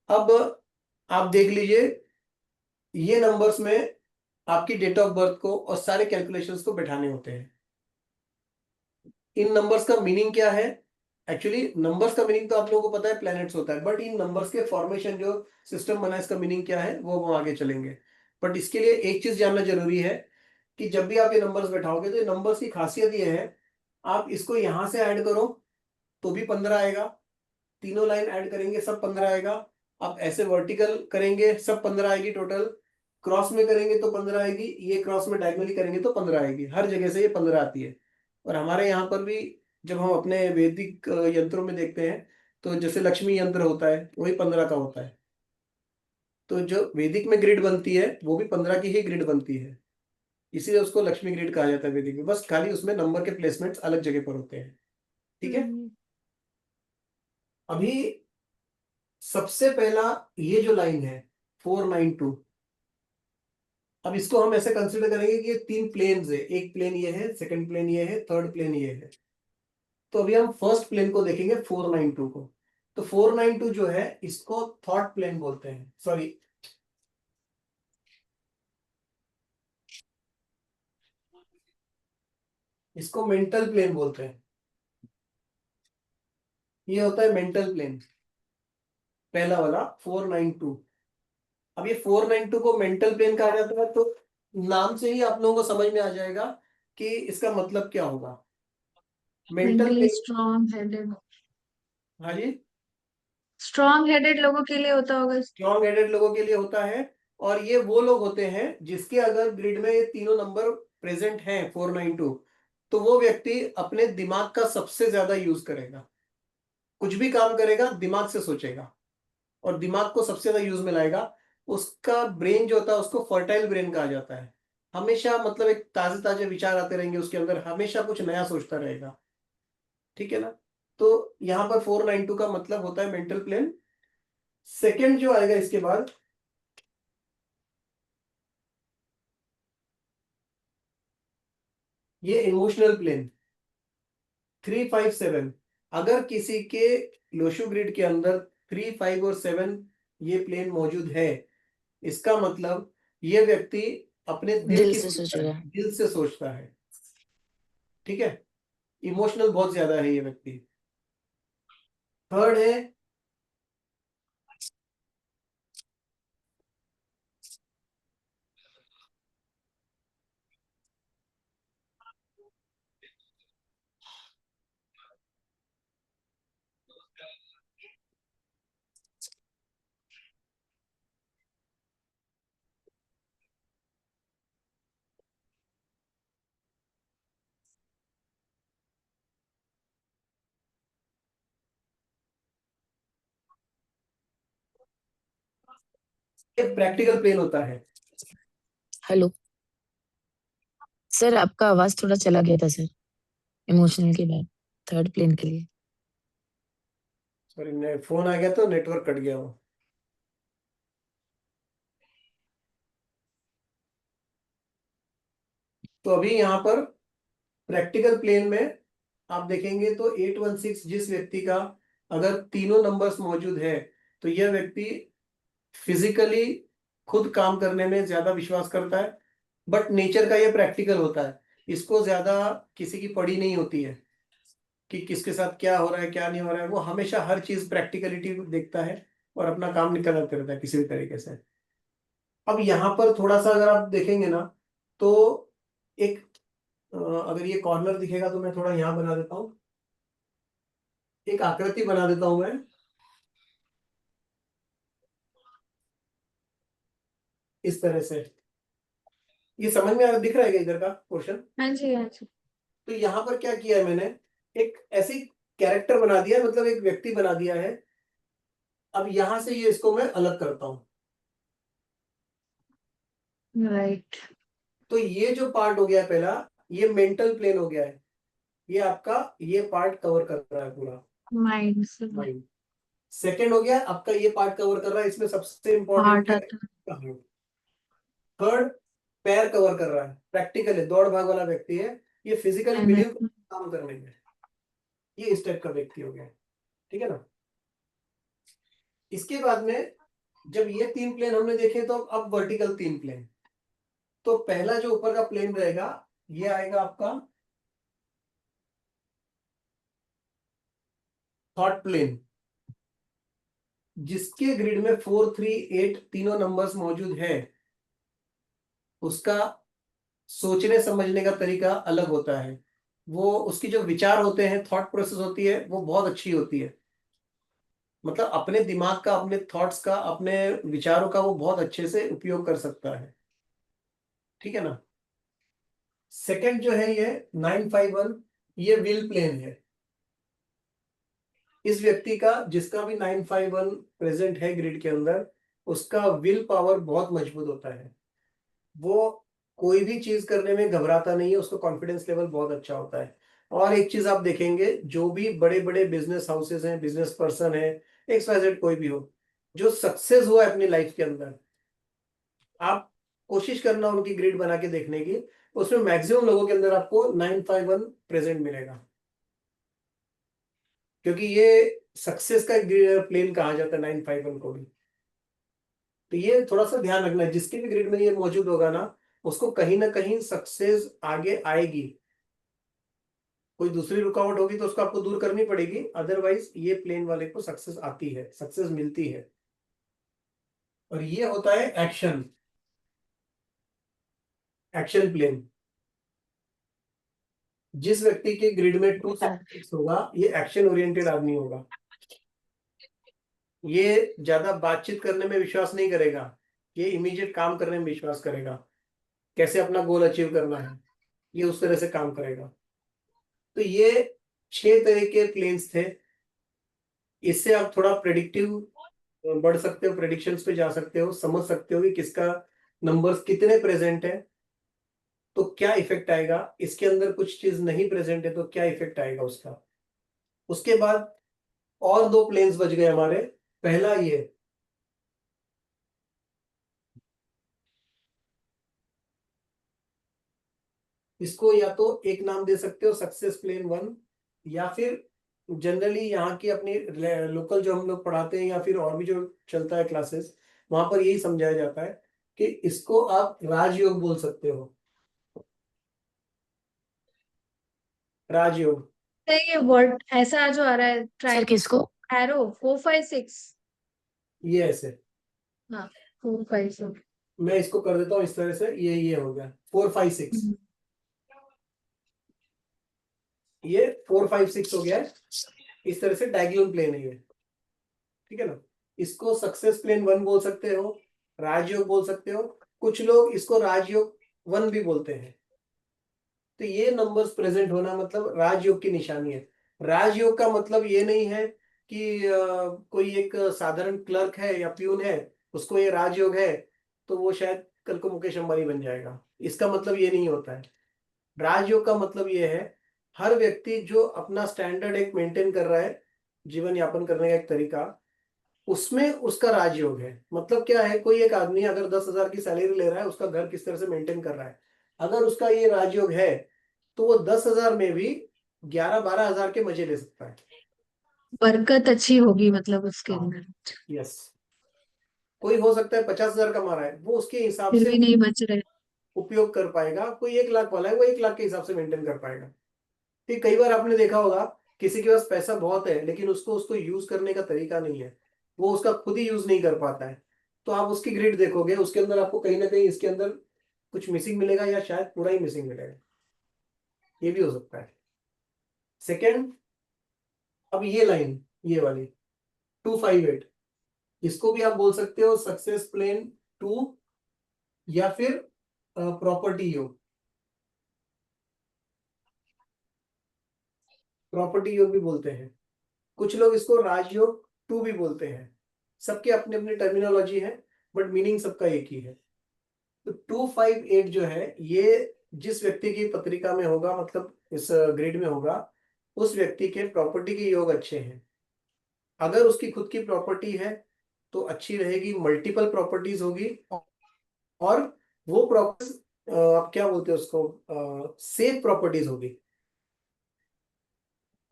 अब आप देख लीजिए, ये नंबर्स में आपकी डेट ऑफ बर्थ को और सारे कैलकुलेशंस को बैठाने होते हैं। इन नंबर्स का मीनिंग क्या है? एक्चुअली नंबर्स का मीनिंग तो आप लोगों को पता है, प्लैनेट्स होता है, बट इन नंबर्स के फॉर्मेशन जो सिस्टम बना है इसका मीनिंग क्या है वो हम आगे चलेंगे। बट इसके लिए एक चीज जानना जरूरी है कि जब भी आप ये नंबर्स बैठाओगे तो ये नंबर्स की खासियत ये है, आप इसको यहां से ऐड करो तो भी 15 आएगा, तीनों लाइन ऐड करेंगे सब 15 आएगा, आप ऐसे वर्टिकल करेंगे सब 15 आएगी टोटल, क्रॉस में करेंगे तो 15 आएगी, ये क्रॉस में डायगोनली करेंगे तो 15 आएगी, हर जगह से ये 15 आती है। और हमारे यहाँ पर भी जब हम अपने वैदिक यंत्रों में देखते हैं तो जैसे लक्ष्मी यंत्र होता है वही 15 का होता है। तो जो वैदिक में ग्रिड बनती है वो भी 15 की ही ग्रिड बनती है, इसीलिए उसको लक्ष्मी ग्रिड कहा जाता है वैदिक में, बस खाली उसमें नंबर के प्लेसमेंट्स अलग जगह पर होते हैं। ठीक है, अभी सबसे पहला ये जो लाइन है 492, अब इसको हम ऐसे कंसिडर करेंगे कि ये 3 प्लेन्स है, एक प्लेन ये है, सेकंड प्लेन ये है, थर्ड प्लेन ये है। तो अभी हम फर्स्ट प्लेन को देखेंगे 492 को। तो 492 जो है इसको थॉट प्लेन बोलते हैं, सॉरी इसको मेंटल प्लेन बोलते हैं। ये होता है मेंटल प्लेन, पहला वाला 492। अब ये 492 को मेंटल प्लेन कहा जाता है, तो नाम से ही आप लोगों को समझ में आ जाएगा कि इसका मतलब क्या होगा। Mental mentally plain, strong headed, हाँ जी, स्ट्रॉन्ग हेडेड लोगों के लिए होता होगा। स्ट्रॉन्ग हेडेड लोगों के लिए होता है। और ये वो लोग होते हैं जिसके अगर ग्रिड में ये तीनों नंबर प्रेजेंट हैं 492, तो वो व्यक्ति अपने दिमाग का सबसे ज्यादा यूज करेगा, कुछ भी काम करेगा दिमाग से सोचेगा और दिमाग को सबसे ज्यादा यूज में लाएगा। उसका ब्रेन जो होता है उसको फर्टाइल ब्रेन कहा जाता है। हमेशा मतलब एक ताजे ताजे विचार आते रहेंगे उसके अंदर, हमेशा कुछ नया सोचता रहेगा, ठीक है ना। तो यहाँ पर 492 का मतलब होता है मेंटल प्लेन। सेकंड जो आएगा इसके बाद, ये इमोशनल प्लेन 357। अगर किसी के लोशो ग्रिड के अंदर 3, 5 और 7 ये प्लेन मौजूद है, इसका मतलब ये व्यक्ति अपने दिल दिल की से सोचता है, सोचेगा। दिल से सोचता है, ठीक है। इमोशनल बहुत ज्यादा है ये व्यक्ति। थर्ड है प्रैक्टिकल प्लेन होता है। हेलो सर, आपका आवाज थोड़ा चला गया था सर, इमोशनल के बाद थर्ड प्लेन के लिए। सॉरी, फोन आ गया तो नेटवर्क कट गया वो। तो अभी यहाँ पर प्रैक्टिकल प्लेन में आप देखेंगे तो 816 जिस व्यक्ति का अगर तीनों नंबर्स मौजूद है, तो यह व्यक्ति फिजिकली खुद काम करने में ज्यादा विश्वास करता है, बट नेचर का ये प्रैक्टिकल होता है। इसको ज्यादा किसी की पड़ी नहीं होती है कि किसके साथ क्या हो रहा है क्या नहीं हो रहा है, वो हमेशा हर चीज प्रैक्टिकलिटी देखता है और अपना काम निकालते रहता है किसी भी तरीके से। अब यहाँ पर थोड़ा सा अगर आप देखेंगे ना, तो एक अगर ये कॉर्नर दिखेगा तो मैं थोड़ा यहाँ बना देता हूँ, एक आकृति बना देता हूं मैं इस तरह से। ये समझ में आ दिख रहा है क्या इधर का पोर्शन? हाँ जी, हाँ जी। तो यहाँ पर क्या किया है मैंने, एक ऐसी कैरेक्टर बना दिया है, मतलब एक व्यक्ति बना दिया है। अब यहां से ये इसको मैं अलग करता हूं। राइट। तो ये जो पार्ट हो गया पहला, ये मेंटल प्लेन हो गया है। ये आपका ये पार्ट कवर कर रहा है पूरा माइंड से माइंड। सेकंड हो गया आपका ये पार्ट कवर कर रहा है, इसमें सबसे इंपॉर्टेंट हार्ट क्या आता है। है? थर्ड, पैर कवर कर रहा है, प्रैक्टिकल है, दौड़ भाग वाला व्यक्ति है, ये फिजिकली बिलीव एनर्जी। काम करने में। ये इस टाइप का व्यक्ति हो गया, ठीक है ना। इसके बाद में जब ये तीन प्लेन हमने देखे, तो अब वर्टिकल तीन प्लेन। तो पहला जो ऊपर का प्लेन रहेगा, ये आएगा आपका थॉट प्लेन, जिसके ग्रिड में 4, 3, 8 तीनों नंबर्स मौजूद है। उसका सोचने समझने का तरीका अलग होता है, वो उसकी जो विचार होते हैं, थॉट प्रोसेस होती है, वो बहुत अच्छी होती है। मतलब अपने दिमाग का, अपने थॉट्स का, अपने विचारों का वो बहुत अच्छे से उपयोग कर सकता है, ठीक है ना। सेकंड जो है ये 951, ये विल प्लेन है। इस व्यक्ति का, जिसका भी 951 प्रेजेंट है ग्रिड के अंदर, उसका विल पावर बहुत मजबूत होता है। वो कोई भी चीज करने में घबराता नहीं है, उसका कॉन्फिडेंस लेवल बहुत अच्छा होता है। और एक चीज आप देखेंगे, जो भी बड़े बड़े बिजनेस हाउसेस हैं, बिजनेस पर्सन है, XYZ कोई भी हो, जो सक्सेस हुआ है अपनी लाइफ के अंदर, आप कोशिश करना उनकी ग्रिड बना के देखने की, उसमें मैक्सिमम लोगों के अंदर आपको 951 प्रेजेंट मिलेगा। क्योंकि ये सक्सेस का प्लेन कहा जाता है 951 को भी। तो ये थोड़ा सा ध्यान रखना है, जिसके भी ग्रिड में ये मौजूद होगा ना, उसको कहीं ना कहीं सक्सेस आगे आएगी। कोई दूसरी रुकावट होगी तो उसको आपको दूर करनी पड़ेगी, अदरवाइज ये प्लेन वाले को सक्सेस आती है, सक्सेस मिलती है। और ये होता है एक्शन, एक्शन प्लेन। जिस व्यक्ति के ग्रिड में 276 होगा, ये एक्शन ओरिएंटेड आदमी होगा। ये ज्यादा बातचीत करने में विश्वास नहीं करेगा, ये इमीडिएट काम करने में विश्वास करेगा, कैसे अपना गोल अचीव करना है, ये उस तरह से काम करेगा। तो ये 6 तरह के प्लेन्स थे। इससे आप थोड़ा प्रेडिक्टिव बढ़ सकते हो, प्रेडिक्शंस पे जा सकते हो, समझ सकते हो कि किसका नंबर्स कितने प्रेजेंट है। तो क्या इफेक्ट आएगा, इसके अंदर कुछ चीज नहीं प्रेजेंट है तो क्या इफेक्ट आएगा उसका। उसके बाद और दो प्लेन्स बच गए हमारे। पहला ये, इसको या तो एक नाम दे सकते हो सक्सेस प्लेन 1, या फिर जनरली यहाँ की अपनी लोकल जो हम लोग पढ़ाते हैं या फिर और भी जो चलता है क्लासेस, वहां पर यही समझाया जाता है कि इसको आप राजयोग बोल सकते हो। राजयोग, ये वर्ड ऐसा जो आ रहा है सर ट्राई किसको? एरो 4 5 6। ये ऐसे हाँ 4 5 6। मैं इसको कर देता हूँ इस तरह से, ये हो गया 4 5 6। ये 4 5 6 हो गया है। इस तरह से डायगोनल प्लेन है ये, ठीक है ना। इसको सक्सेस प्लेन 1 बोल सकते हो, राजयोग बोल सकते हो, कुछ लोग इसको राजयोग 1 भी बोलते हैं। तो ये नंबर्स प्रेजेंट होना मतलब राजयोग की निशानी है। राजयोग का मतलब ये नहीं है कि कोई एक साधारण क्लर्क है या प्यून है, उसको ये राजयोग है तो वो शायद कल को मुकेश अंबानी बन जाएगा, इसका मतलब ये नहीं होता है। राजयोग का मतलब ये है, हर व्यक्ति जो अपना स्टैंडर्ड एक मेंटेन कर रहा है, जीवन यापन करने का एक तरीका, उसमें उसका राजयोग है। मतलब क्या है, कोई एक आदमी अगर 10,000 की सैलरी ले रहा है, उसका घर किस तरह से मेंटेन कर रहा है, अगर उसका ये राजयोग है तो वो 10,000 में भी 11-12 हजार के मजे ले सकता है। बरकत अच्छी होगी मतलब उसके हाँ, अंदर, यस। कोई हो सकता है 50,000 कमा रहा है, वो उसके हिसाब फिर से भी नहीं बच रहे। उपयोग कर पाएगा। कोई 1 लाख वाला है, वो 1 लाख के हिसाब से मेंटेन कर पाएगा। ठीक, कई बार आपने देखा होगा किसी के पास पैसा बहुत है लेकिन उसको उसको यूज करने का तरीका नहीं है, वो उसका खुद ही यूज नहीं कर पाता है। तो आप उसकी ग्रिड देखोगे, उसके अंदर आपको कहीं ना कहीं इसके अंदर कुछ मिसिंग मिलेगा या शायद पूरा ही मिसिंग मिलेगा, ये भी हो सकता है। सेकेंड, अब ये लाइन, ये वाली 258, इसको भी आप बोल सकते हो सक्सेस प्लेन 2, या फिर प्रॉपर्टी योग। प्रॉपर्टी योग भी बोलते हैं, कुछ लोग इसको राजयोग 2 भी बोलते हैं। सबके अपने अपने टर्मिनोलॉजी है, बट मीनिंग सबका एक ही है। तो 258 जो है, ये जिस व्यक्ति की पत्रिका में होगा, मतलब इस ग्रिड में होगा, उस व्यक्ति के प्रॉपर्टी के योग अच्छे हैं। अगर उसकी खुद की प्रॉपर्टी है तो अच्छी रहेगी, मल्टीपल प्रॉपर्टीज होगी, और वो प्रॉपर्टीज आप क्या बोलते हैं उसको, सेफ प्रॉपर्टीज होगी।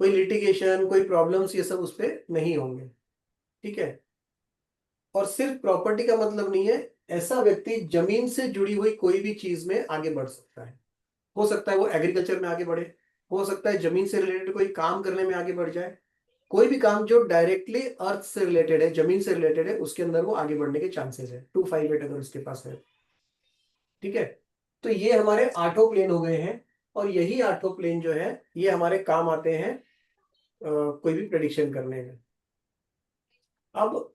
कोई लिटिगेशन, कोई प्रॉब्लम्स, ये सब उस पर नहीं होंगे, ठीक है। और सिर्फ प्रॉपर्टी का मतलब नहीं है, ऐसा व्यक्ति जमीन से जुड़ी हुई कोई भी चीज में आगे बढ़ सकता है। हो सकता है वो एग्रीकल्चर में आगे बढ़े, हो सकता है जमीन से रिलेटेड कोई काम करने में आगे बढ़ जाए। कोई भी काम जो डायरेक्टली अर्थ से रिलेटेड है, जमीन से रिलेटेड है, उसके अंदर वो आगे बढ़ने के चांसेस है। 258 अगर उसके पास है, ठीक है। तो ये हमारे 8 प्लेन हो गए हैं, और यही 8 प्लेन जो है ये हमारे काम आते हैं कोई भी प्रेडिक्शन करने में। अब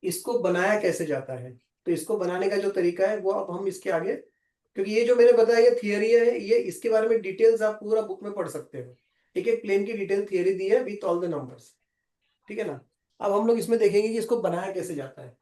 इसको बनाया कैसे जाता है, तो इसको बनाने का जो तरीका है वो अब हम इसके आगे, क्योंकि ये जो मैंने बताया ये थियरी है, ये इसके बारे में डिटेल्स आप पूरा बुक में पढ़ सकते हो। एक एक प्लेन की डिटेल थियरी दी है विथ ऑल द नंबर्स, ठीक है ना। अब हम लोग इसमें देखेंगे कि इसको बनाया कैसे जाता है।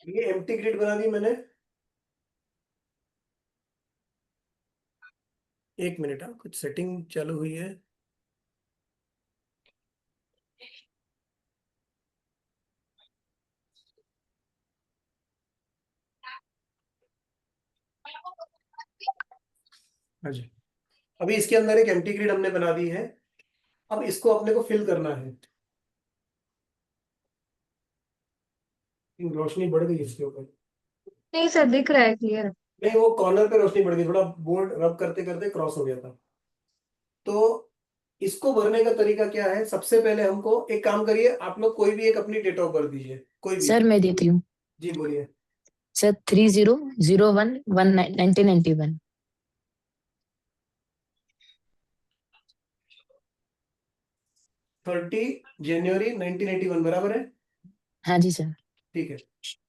ये एम्प्टी ग्रिड बना दी मैंने। एक मिनट, कुछ सेटिंग चालू हुई है। हाँ जी। अभी इसके अंदर एक एम्प्टी ग्रिड हमने बना दी है। अब इसको अपने को फिल करना है। रोशनी बढ़ गई इसके ऊपर। नहीं सर, दिख रहा है क्लियर। नहीं, वो कॉर्नर पे रोशनी बढ़ गई, थोड़ा बोर्ड रब करते करते क्रॉस हो गया था। तो इसको भरने का तरीका क्या है? सबसे पहले हमको एक काम करिए, आप लोग कोई भी एक अपनी डेट ऑफ बर्थ दीजिए, कोई भी। सर मैं देती हूँ। जी बोलिए। सर 30011991। 30 जनवरी 1981 बराबर है। हाँ जी सर। ठीक है।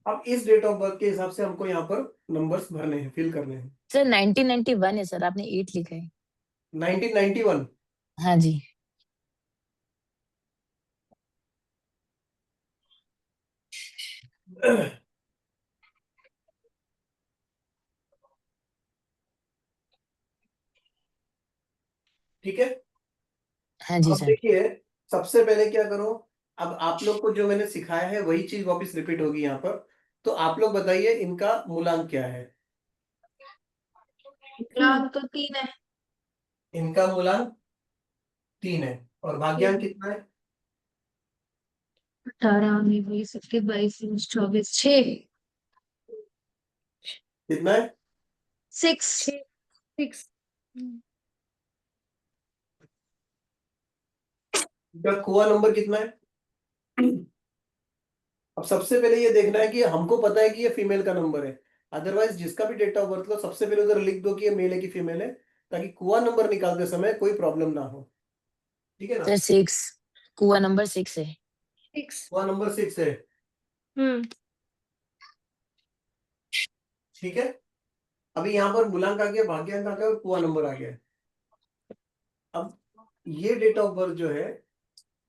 अब इस डेट ऑफ बर्थ के हिसाब से हमको यहाँ पर नंबर्स भरने हैं, फिल करने हैं। सर 1991 है सर, आपने 8 लिखा है। 1991। हाँ जी। ठीक है। हाँ जी अब सर। देखिए, सबसे पहले क्या करो, अब आप लोग को जो मैंने सिखाया है वही चीज वापस रिपीट होगी यहाँ पर। तो आप लोग बताइए इनका मूलांक क्या है। ग्राम तो 3 है। इनका मूलांक 3 है। और भाग्यांक कितना है? 18, 19, 20, 21, 22, 23, 24, 6। कितना है? 6। 6। इनका कुआ नंबर कितना है? अब सबसे पहले ये देखना है कि हमको पता है कि ये फीमेल का नंबर है। अदरवाइज जिसका भी डेट ऑफ बर्थ लो, सबसे पहले उधर लिख दो कि ये मेल है कि फीमेल है, ताकि कुआ नंबर निकालते समय कोई प्रॉब्लम ना हो। ठीक है ना? सर 6, कुआ नंबर 6 है। 6। कुआ नंबर 6 है। हम्म। ठीक है। अभी यहाँ पर मूलांक आ गया, भाग्यांक आ गया और कुआ नंबर आ गया। अब ये डेट ऑफ बर्थ जो है,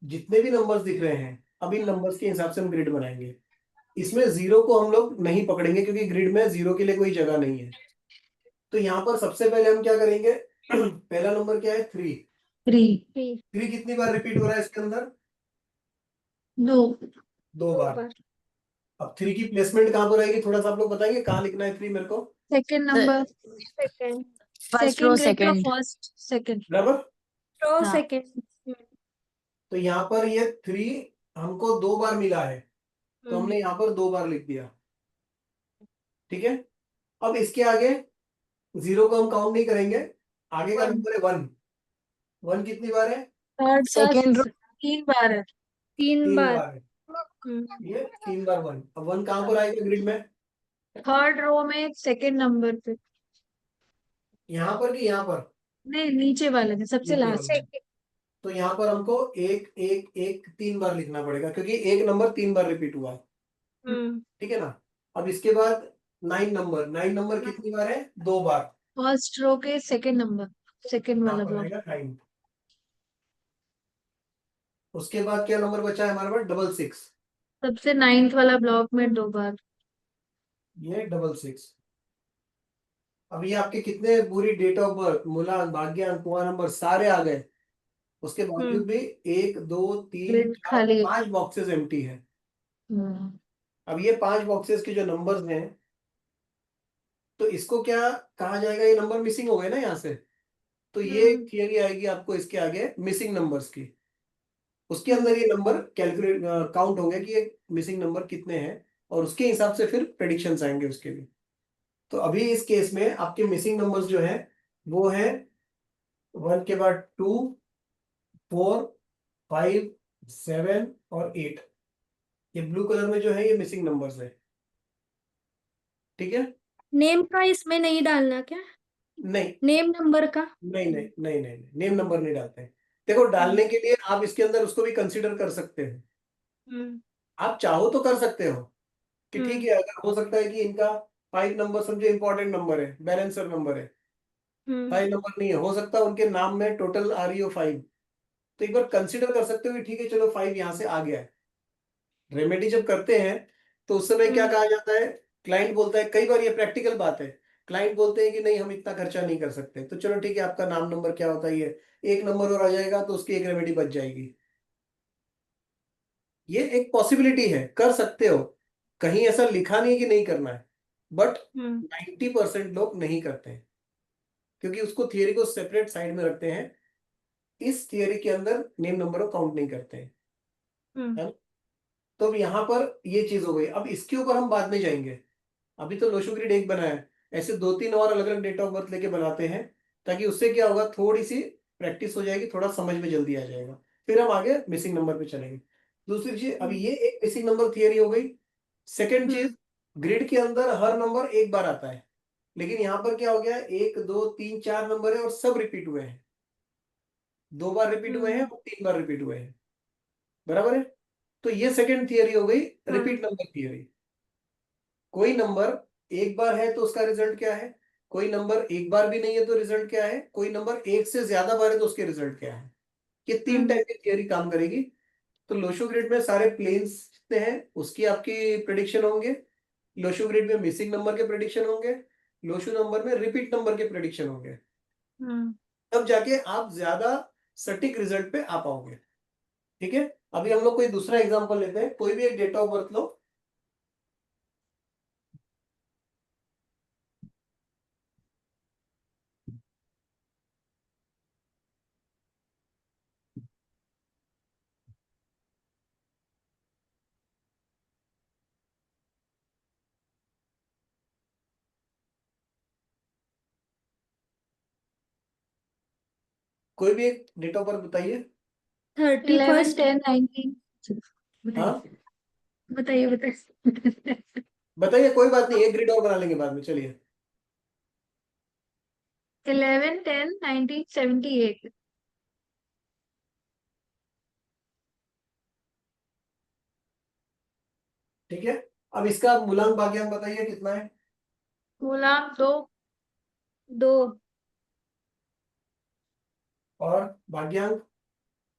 जितने भी नंबर्स दिख रहे हैं, अब इन नंबर्स के हिसाब से हम ग्रिड बनाएंगे। इसमें जीरो को हम लोग नहीं पकड़ेंगे, क्योंकि ग्रिड में जीरो के लिए कोई जगह नहीं है। तो यहाँ पर सबसे पहले हम क्या करेंगे? पहला नंबर क्या है? 3। 3। 3 कितनी बार रिपीट हो रहा है इसके अंदर? 2। 2 बार। अब 3 की प्लेसमेंट कहाँ पर आएगी, थोड़ा सा आप लोग बताएंगे कहाँ लिखना है 3 मेरे को? Second sir number. Second. First row second grade का सेकंड। First, second. बराबर। रो हाँ। सेकंड। तो यहाँ पर ये 3 हमको 2 बार मिला है, तो हमने यहाँ पर 2 बार लिख दिया। ठीक है। अब इसके आगे जीरो को हम काउंट नहीं करेंगे। आगे का 1। नंबर है 1। 1 कितनी बार है? थर्ड का सेकंड रो 3 बार है। 3 3 बार। बार है। ये 3 बार 1। अब 1 कहाँ पर आएगा ग्रिड में? थर्ड रो में सेकंड नंबर पे। यहाँ पर कि यहाँ पर? नहीं, नीचे वाले में सबसे नीचे वाले लास्ट। में। तो यहाँ पर हमको एक एक एक 3 बार लिखना पड़ेगा, क्योंकि एक नंबर 3 बार रिपीट हुआ है। ठीक है ना? अब इसके बाद 9 नंबर कितनी बार है? 2 बार। फर्स्ट रो के सेकंड नंबर, सेकंड यहाँ वाला पर ब्लॉक। आएगा 9। उसके बाद क्या नंबर बचा है हमारे पास? 666। सबसे 9th वाला ब्लॉक में 2 बार। ये 666। अब ये आपके कितने पूरी डेट ऑफ बर्थ, मूलांक, भाग्यांक, कुआ नंबर सारे आ गए। उसके बावजूद भी 1 2 3 ग्रिड 4 खाली है। 5 बॉक्सेस एम्प्टी है। हम्म। अब ये 5 बॉक्सेस के जो नंबर्स हैं, तो इसको क्या कहा जाएगा? ये नंबर मिसिंग हो गए ना यहाँ से। तो ये थियरी आएगी आपको इसके आगे मिसिंग नंबर्स की। उसके अंदर ये नंबर कैलकुलेट काउंट होंगे कि ये मिसिंग नंबर कितने हैं, और उसके हिसाब से फिर प्रेडिक्शंस आएंगे उसके भी। तो अभी इस केस में आपके मिसिंग नंबर्स जो है वो है 1 के बाद 2, 4, 5, 7 और 8। ये ब्लू कलर में जो है ये मिसिंग नंबर्स है। ठीक है। नेम का इसमें नहीं डालना क्या? नहीं नेम नंबर का? नहीं नहीं नहीं नहीं, नेम नंबर नहीं डालते हैं। देखो, डालने के लिए आप इसके अंदर उसको भी कंसीडर कर सकते हैं। आप चाहो तो कर सकते हो कि ठीक है, अगर हो सकता है कि इनका 5 नंबर समझो इंपॉर्टेंट नंबर है, बैलेंसर नंबर है, 5 नंबर नहीं है, हो सकता है उनके नाम में टोटल आ रही हो 5। तो एक बार कंसीडर कर सकते हो कि ठीक है चलो 5 यहाँ से आ गया है। रेमेडी जब करते हैं तो उस समय क्या कहा जाता है? क्लाइंट बोलता है, कई बार ये प्रैक्टिकल बात है, क्लाइंट बोलते हैं कि नहीं हम इतना खर्चा नहीं कर सकते, तो चलो ठीक है, आपका नाम नंबर क्या होता है, ये एक नंबर और आ जाएगा तो उसकी एक रेमेडी बच जाएगी। ये एक पॉसिबिलिटी है, कर सकते हो। कहीं ऐसा लिखा नहीं कि नहीं करना है, बट 90% लोग नहीं करते हैं। क्योंकि उसको थियरी को सेपरेट साइड में रखते हैं, इस थियरी के अंदर नेम नंबर को काउंट नहीं करते हैं, है ना? तो अब यहाँ पर ये चीज हो गई। अब इसके ऊपर हम बाद में जाएंगे, अभी तो लोशो ग्रिड एक बना है, ऐसे 2-3 और अलग अलग डेट ऑफ बर्थ लेके बनाते हैं, ताकि उससे क्या होगा, थोड़ी सी प्रैक्टिस हो जाएगी, थोड़ा समझ में जल्दी आ जाएगा, फिर हम आगे मिसिंग नंबर पे चलेंगे। दूसरी चीज, अभी ये एक मिसिंग नंबर थियरी हो गई। सेकेंड चीज, ग्रिड के अंदर हर नंबर एक बार आता है, लेकिन यहाँ पर क्या हो गया, 1 2 3 4 नंबर है और सब रिपीट हुए हैं, 2 बार रिपीट हुए हैं और 3 बार रिपीट हुए हैं, बराबर है? तो ये सेकेंड थियरी हो गई, रिपीट नंबर थियरी। कोई नंबर एक बार है तो उसका रिजल्ट क्या है, कोई नंबर एक बार भी नहीं है तो रिजल्ट क्या है, कोई नंबर एक से ज्यादा बार है तो उसके रिजल्ट क्या है। ये 3 टाइप की थियरी काम करेगी। तो लोशो ग्रिड में सारे प्लेन्स जितने हैं उसकी आपकी प्रिडिक्शन होंगे, लोशो ग्रिड में मिसिंग नंबर के प्रिडिक्शन होंगे, लोशो नंबर में रिपीट नंबर के प्रिडिक्शन होंगे, तब जाके आप ज्यादा सटीक रिजल्ट पे आ पाओगे। ठीक है, अभी हम लोग कोई दूसरा एग्जांपल लेते हैं, कोई भी एक डेट ऑफ बर्थ लो। कोई भी एक डेट ऑफ बर्थ बताइए। 11 31st 10 19। हाँ बताइए बताइए बताइए। बताइए, कोई बात नहीं, एक ग्रिड और बना लेंगे बाद में, चलिए। 11 10 1978। ठीक है, अब इसका मूलांक भाग्यांक बताइए कितना है। गुलाब दो। 2 और भाग्यांक,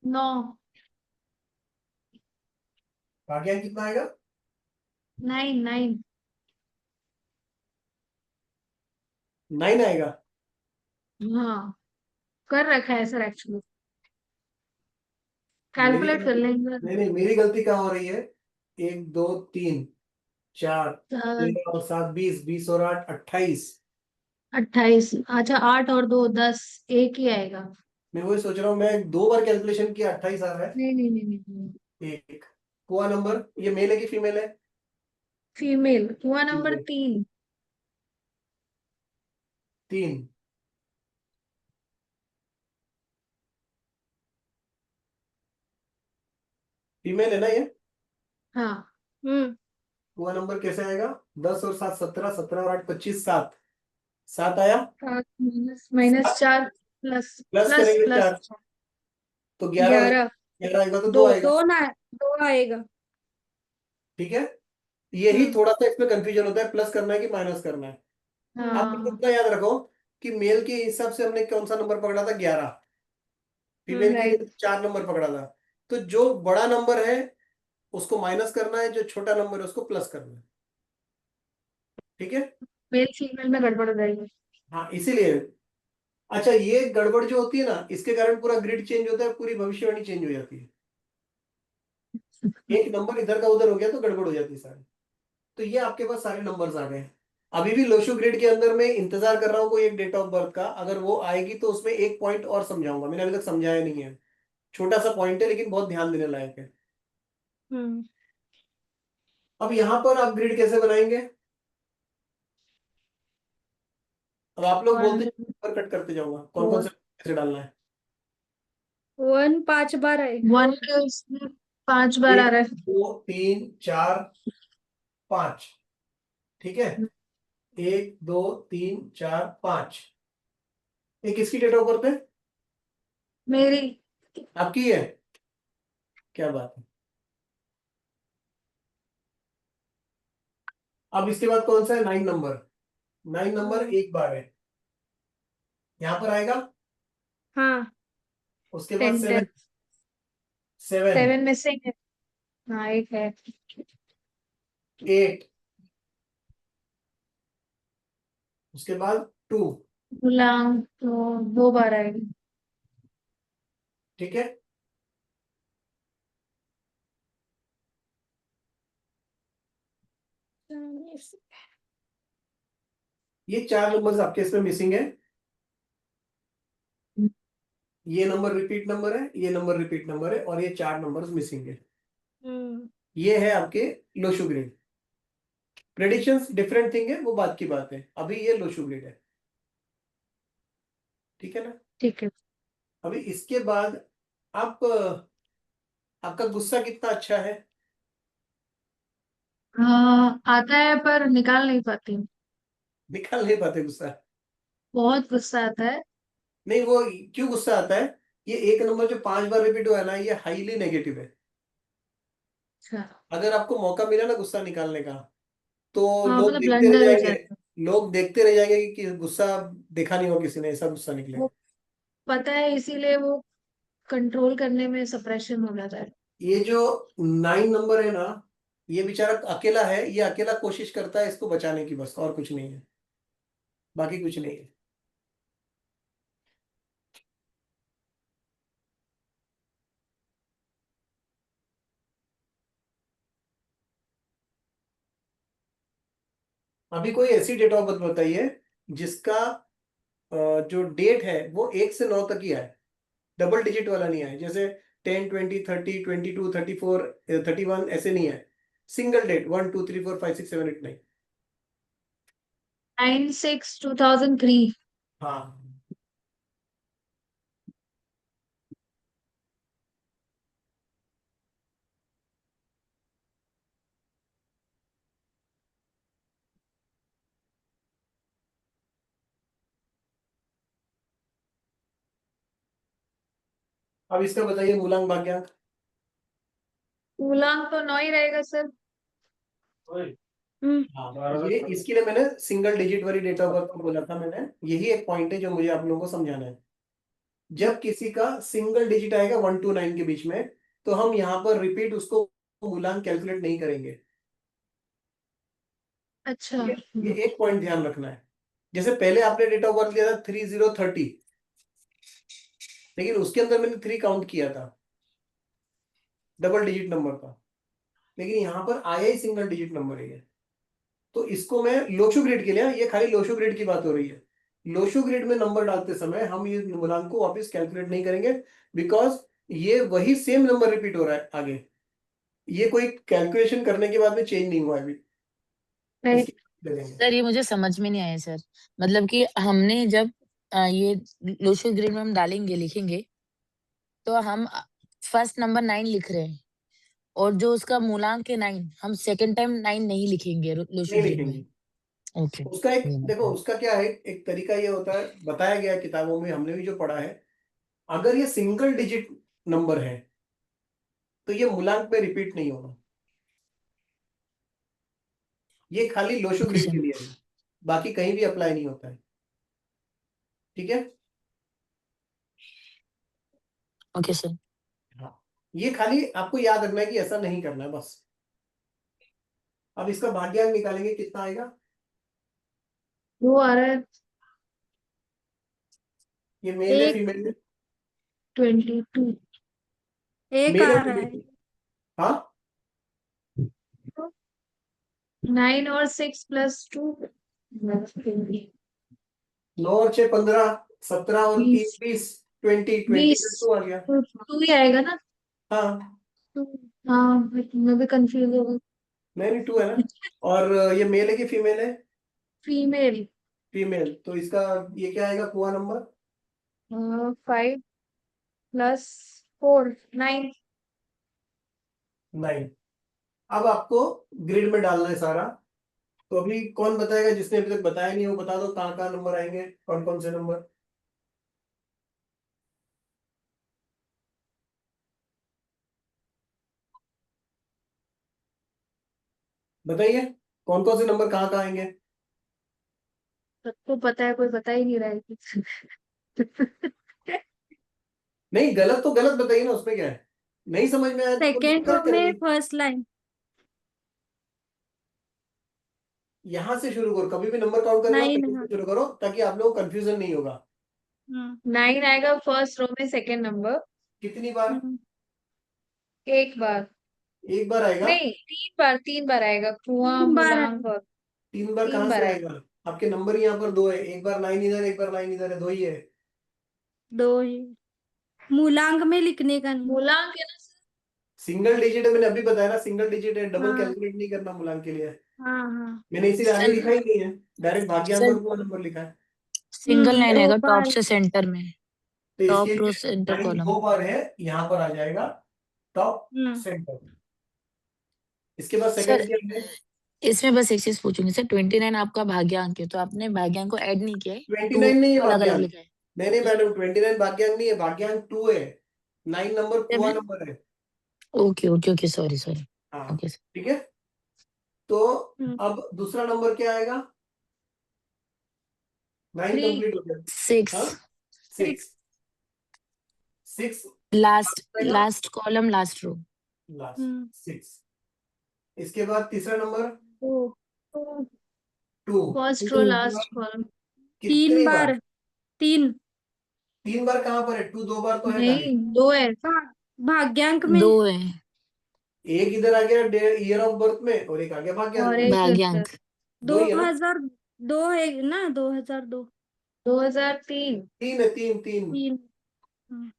9। भाग्यांक कितना आएगा, 9 9। 9 आएगा। हाँ, कर रखा है सर एक्चुअली, मेरी कैलकुलेट कर गलती, लेंगे। नहीं नहीं, मेरी गलती कहाँ हो रही है, 1 2 3 4 चार, 13 और 7 20, 20 और 8 28। 28। अच्छा, 8 और 2 10, एक ही आएगा। मैं वही सोच रहा हूँ, मैं 2 बार कैलकुलेशन किया, 28 आ रहा है। नहीं नहीं नहीं नहीं, नहीं। एक हुआ नंबर, ये मेल है कि फीमेल है? फीमेल हुआ नंबर फीमेल। 3। 3। फीमेल है ना ये? हाँ, हुआ नंबर कैसे आएगा, 10 और 7 17, 17 और 8 25, 7। 7 आया। 7 minus minus 4 plus plus plus करेंगे प्लस 4, तो 11 हो जाएगा। 11 11 आएगा तो 2 दो आएगा। दो ना 2 आएगा। ठीक है, यही हम्म थोड़ा सा इसमें कंफ्यूजन होता है, प्लस करना है कि माइनस करना है। आप बस हाँ इतना याद रखो कि मेल के हिसाब से हमने कौन सा नंबर पकड़ा था, 11। फीमेल के राइट। लिए 4 नंबर पकड़ा था। तो जो बड़ा नंबर है उसको माइनस करना है, जो छोटा नंबर है उसको प्लस करना है। ठीक है, मेल फीमेल में गड़बड़ हो जाएगी। हाँ इसीलिए। अच्छा, ये गड़बड़ जो होती है ना, इसके कारण पूरा ग्रिड चेंज होता है, पूरी भविष्यवाणी चेंज हो जाती है। एक नंबर इधर का उधर हो गया तो गड़बड़ हो जाती है सारी। तो ये आपके पास सारे नंबर्स आ गए। अभी भी लोशो ग्रिड के अंदर मैं इंतजार कर रहा हूँ कोई एक डेट ऑफ बर्थ का, अगर वो आएगी तो उसमें एक पॉइंट और समझाऊंगा, मैंने अभी तक समझाया नहीं है। छोटा सा पॉइंट है लेकिन बहुत ध्यान देने लायक है। हम्म अब यहाँ पर आप ग्रिड कैसे बनाएंगे, अब आप लोग बोलते 1 हैं पर कट करते जाऊंगा, कौन कौन 4 से कैसे डालना है। 1 5 बार है। 1 के उसमें 5 बार आ एक रहा है। 2 3 4 5। ठीक है, 1 2 3 4 5। ये किसकी डेट ऑफ बर्थ है, मेरी। आपकी है? क्या बात है। अब इसके बाद कौन सा है, 9 नंबर। 9 नंबर एक बार है, यहाँ पर आएगा। हाँ उसके बाद 10 7। 10 7। 7 मिसिंग है। हाँ, एक है। 8। उसके बाद 2। गुलाम तो 2 बार आएगी। ठीक है, ये 4 नंबर्स आपके इसमें मिसिंग है। ये नंबर रिपीट नंबर है, ये नंबर रिपीट नंबर है, और ये 4 नंबर्स मिसिंग है। ये है आपके Lo Shu grid. Predictions different thing है, वो बात की बात है। अभी ये लोशो ग्रिड है, ठीक है ना। ठीक है। अभी इसके बाद आप आपका गुस्सा कितना अच्छा है? आता है पर निकाल नहीं पाती हूँ। निकाल नहीं पाते गुस्सा? बहुत गुस्सा आता है। नहीं, वो क्यों गुस्सा आता है? ये एक नंबर जो 5 बार रिपीट हुआ है ना, ये हाईली नेगेटिव है। अच्छा। अगर आपको मौका मिला ना गुस्सा निकालने का, तो हाँ लोग मतलब देखते रह ब्लंडर हो जाएंगे। जाता है। लोग देखते रह जाएंगे कि गुस्सा देखा नहीं हो किसी ने, ऐसा गुस्सा निकले। वो पता है, इसीलिए वो कंट्रोल करने में सप्रेशन हो जाता है। ये जो 9 नंबर है ना, ये बेचारा अकेला है, ये अकेला कोशिश करता है इसको बचाने की, बस और कुछ नहीं है, बाकी कुछ नहीं है। अभी कोई ऐसी डेट ऑफ बर्थ बताइए जिसका जो डेट है वो 1 से 9 तक ही आए, डबल डिजिट वाला नहीं आए। जैसे 10, 20, 30, 22, 34, 31 ऐसे नहीं है। Single date 1, 2, 3, 4, 5, 6, 7, 8, 9। 9/6/2003। हाँ, अब इसका बताइए मूलांक भाग्यांक। मूलांक तो 9 ही रहेगा सर। हम्म हाँ, ये इसके लिए मैंने सिंगल डिजिट वाली डेट ऑफ बर्थ को बोला था। मैंने यही एक पॉइंट है जो मुझे आप लोगों को समझाना है। जब किसी का सिंगल डिजिट आएगा 1 to 9 के बीच में, तो हम यहाँ पर रिपीट उसको मूलांक कैलकुलेट नहीं करेंगे। अच्छा। ये एक पॉइंट ध्यान रखना है। जैसे पहले आपने डेट ऑफ बर्थ लिया था 3030, लेकिन उसके अंदर मैंने 3 काउंट किया था, डबल डिजिट नंबर था। लेकिन यहाँ पर आया ही सिंगल डिजिट नंबर है ये। तो इसको मैं लोशो ग्रिड के लिए, ये खाली लोशो ग्रिड की बात हो रही है। लोशो ग्रिड में नंबर डालते समय हम ये मूलांक को वापस कैलकुलेट नहीं करेंगे, बिकॉज ये वही सेम नंबर रिपीट हो रहा है आगे। ये कोई कैलकुलेशन करने के बाद में चेंज नहीं हुआ है अभी। राइट। इसकी करेंगे। सर ये मुझे समझ में नहीं आया सर। मतलब कि हमने जब ये लोशो ग्रिड में हम डालेंगे लिखेंगे, तो हम फर्स्ट नंबर 9 लिख रहे हैं, और जो उसका मूलांक है 9, हम सेकंड टाइम 9 नहीं लिखेंगे लोशो नहीं ग्रिड में। लिखेंगे। ओके। उसका एक ये देखो, मतलब उसका क्या है, एक तरीका ये होता है, बताया गया है किताबों में, हमने भी जो पढ़ा है। अगर ये सिंगल डिजिट नंबर है तो ये मूलांक में रिपीट नहीं होगा। ये खाली लोशो ओके ग्रिड के सर। लिए है, बाकी कहीं भी अप्लाई नहीं होता है। ठीक है। Okay sir. हाँ, ये खाली आपको याद रखना है कि ऐसा नहीं करना है बस। अब इसका भाग्यांक निकालेंगे, कितना आएगा? वो आ रहा है ये मेल है एक फीमेल है? 22। एक मेल आ है रहा है। फीमेल? हाँ, 9 और 6+2। 9 और 6 15, 17 और 3 20। 20, 20 20 तो आ गया। तो 2 ही आएगा ना। हाँ, तो हाँ, मैं भी कंफ्यूज हो गई। नहीं नहीं, 2 है ना। और ये मेल है कि फीमेल है? फीमेल। फीमेल, तो इसका ये क्या आएगा कुआ नंबर? 5+4 9। 9। अब आपको ग्रिड में डालना है सारा। तो अभी कौन बताएगा, जिसने अभी तक बताया नहीं, वो बता दो कहाँ कहाँ नंबर आएंगे, कौन कौन से नंबर। बताइए, कौन कौन से नंबर कहाँ कहाँ आएंगे। सबको पता है, कोई बता ही नहीं रहा है कुछ। नहीं, गलत तो गलत बताइए ना, उसमें क्या है। नहीं समझ में आया तो कोई सेकेंड रो गलत में करेंगे। First line. यहां से शुरू करो, कभी भी नंबर काउंट करना हो 9 पहले हाँ। से शुरू करो, ताकि आप लोगों को कंफ्यूजन नहीं होगा। 9 आएगा फर्स्ट रो में, सेकेंड नंबर। कितनी बार? हम्म, एक बार। एक बार आएगा? नहीं, 3 बार, 3 बार आएगा कुआं 3 बार है। मूलांक और। 3 बार तीन कहाँ से बार आएगा। आएगा? आपके नंबर ही यहाँ पर 2 है, एक बार 9 इधर, एक बार 9 इधर है, 2 ही है। 2 ही। मूलांक में लिखने का नहीं। मूलांक है ना सर? सिंगल डिजिट है, मैंने अभी बताया ना, सिंगल डिजिट है, डबल हाँ कैलकुलेट नहीं करना मूलांक के लिए। हाँ हाँ। मैंने इसीलिए आगे सर लिखा ही नहीं है, डायरेक्ट भाग्यांक सर और पूरा नंबर लिखा है। सिंगल लाइन दो आएगा टॉप बार। से सेंटर में, तो इसके टॉप रो लिए सेंटर लाइन कॉलम। 2 बार है, यहाँ पर आ जाएगा टॉप हम्म सेंटर। इसके बाद सर सेकंड क्या है? इसमें बस एक चीज पूछूंगी सर, 29 आपका भाग्यांक है तो आपने भाग्यांक को ऐड नहीं किया है, 29 टू नहीं है अलग अलग भाग्यांक। लिखा है? नहीं नहीं मैडम, 29 भाग्यांक नहीं है, भाग्यांक 2 है। 9 नंबर क्या कुआ मैं, नंबर है। Okay okay okay, sorry sorry. हाँ, ओके सर। ठीक है। तो हम्म। अब दूसरा नंबर क्या आएगा? 9 3। कंप्लीट हो गया। सिक्स, हाँ, सिक्स। 6। 6 लास्ट आएगा last column last row. Last 6। इसके बाद तीसरा नंबर दो। 2। First row 2 last column. तीन कितनी बार? बार। तीन। 3 बार कहाँ पर है? 2 2 बार तो है खाली। नहीं, 2 है। भाग्यांक में। दो है एक इधर आ गया ईयर ऑफ बर्थ में, और एक आ गया भाग्यांक और में। एक इधर। भाग्यांक। दो दो ही है ना? हजार दो है ना, 2002। 2003। 3 है, 3 3। तीन। हाँ।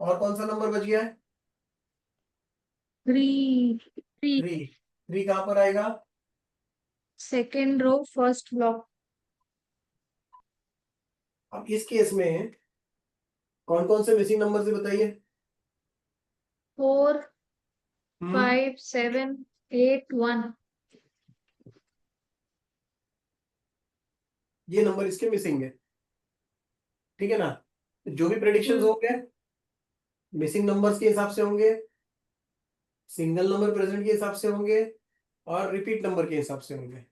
और कौन सा नंबर बच गया है? 3। 3। 3। 3 कहाँ पर आएगा? Second row first block. अब इस केस में कौन कौन से मिसिंग नंबर से बताइए। 4, हम्म 5, 7, 8, 1। ये नंबर इसके मिसिंग है, ठीक है ना? जो भी प्रेडिक्शंस हम्म। होंगे मिसिंग नंबर्स के हिसाब से होंगे, सिंगल नंबर प्रेजेंट के हिसाब से होंगे, और रिपीट नंबर के हिसाब से होंगे,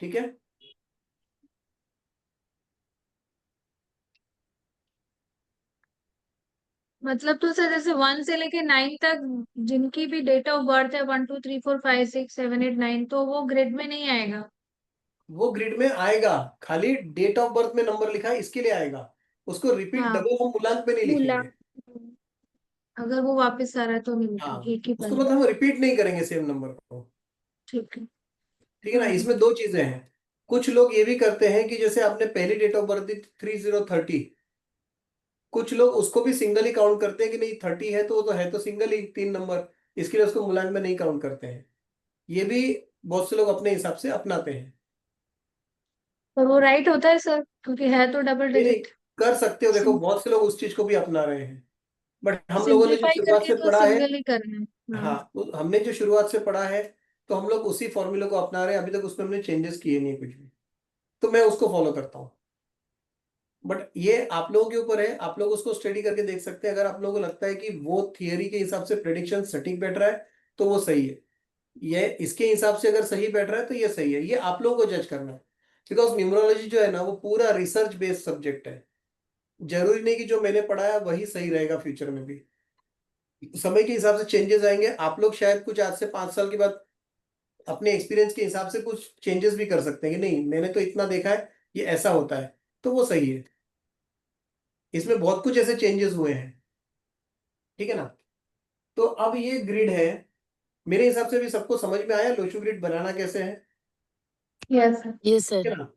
ठीक है। मतलब तो सर जैसे 1 से लेके 9 तक जिनकी भी डेट ऑफ बर्थ है, 1 2 3 4 5 6 7 8 9, तो वो ग्रिड में नहीं आएगा। वो ग्रिड में आएगा, खाली डेट ऑफ बर्थ में नंबर लिखा है इसके लिए आएगा। उसको रिपीट हाँ, डबल हम मूलांक में नहीं लिखेंगे। मूलांक। अगर वो वापस आ रहा है तो नहीं हाँ, मिलेगा, एक ही उसको बार। मतलब हम रिपीट नहीं करेंगे सेम नंबर को, ठीक है। ठीक है ना। हम्म। इसमें दो चीजें हैं। कुछ लोग ये भी करते हैं कि जैसे आपने पहली डेट ऑफ बर्थ दी 3030, कुछ लोग उसको भी सिंगल ही काउंट करते हैं कि नहीं 30 है तो वो तो है तो सिंगल ही 3 नंबर, इसके लिए उसको मूलांक में नहीं काउंट करते हैं। ये भी बहुत से लोग अपने हिसाब से अपनाते हैं। पर वो राइट होता है सर, क्योंकि है तो डबल नहीं नहीं, डिजिट। कर सकते हो, देखो बहुत से लोग उस चीज को भी अपना रहे हैं, बट हम लोगों ने जो सिंप्लीफाई शुरुआत करके से तो पढ़ा है, सिंगल ही करना है। हाँ, हाँ। तो हमने जो शुरुआत से पढ़ा है, तो हम लोग उसी फॉर्मूले को अपना रहे हैं, अभी तक उसमें हमने चेंजेस किए नहीं कुछ भी, तो मैं उसको फॉलो करता हूँ। बट ये आप लोगों के ऊपर है, आप लोग उसको स्टडी करके देख सकते हैं। अगर आप लोगों को लगता है कि वो थियरी के हिसाब से प्रेडिक्शन सटीक बैठ रहा है तो वो सही है, ये इसके हिसाब से अगर सही बैठ रहा है तो ये सही है, ये आप लोगों को जज करना है। बिकॉज न्यूमरोलॉजी जो है ना, वो पूरा रिसर्च बेस्ड सब्जेक्ट है। जरूरी नहीं कि जो मैंने पढ़ा है वही सही रहेगा फ्यूचर में भी, समय के हिसाब से चेंजेस आएंगे। आप लोग शायद कुछ आज से 5 साल के बाद अपने एक्सपीरियंस के हिसाब से कुछ चेंजेस भी कर सकते हैं कि नहीं मैंने तो इतना देखा है, ये ऐसा होता है, तो वो सही है। इसमें बहुत कुछ ऐसे चेंजेस हुए हैं, ठीक है ना। तो अब ये ग्रिड है, मेरे हिसाब से भी सबको समझ में आया लोशू ग्रिड बनाना कैसे है, यस सर। ये ठीक सर। है ना।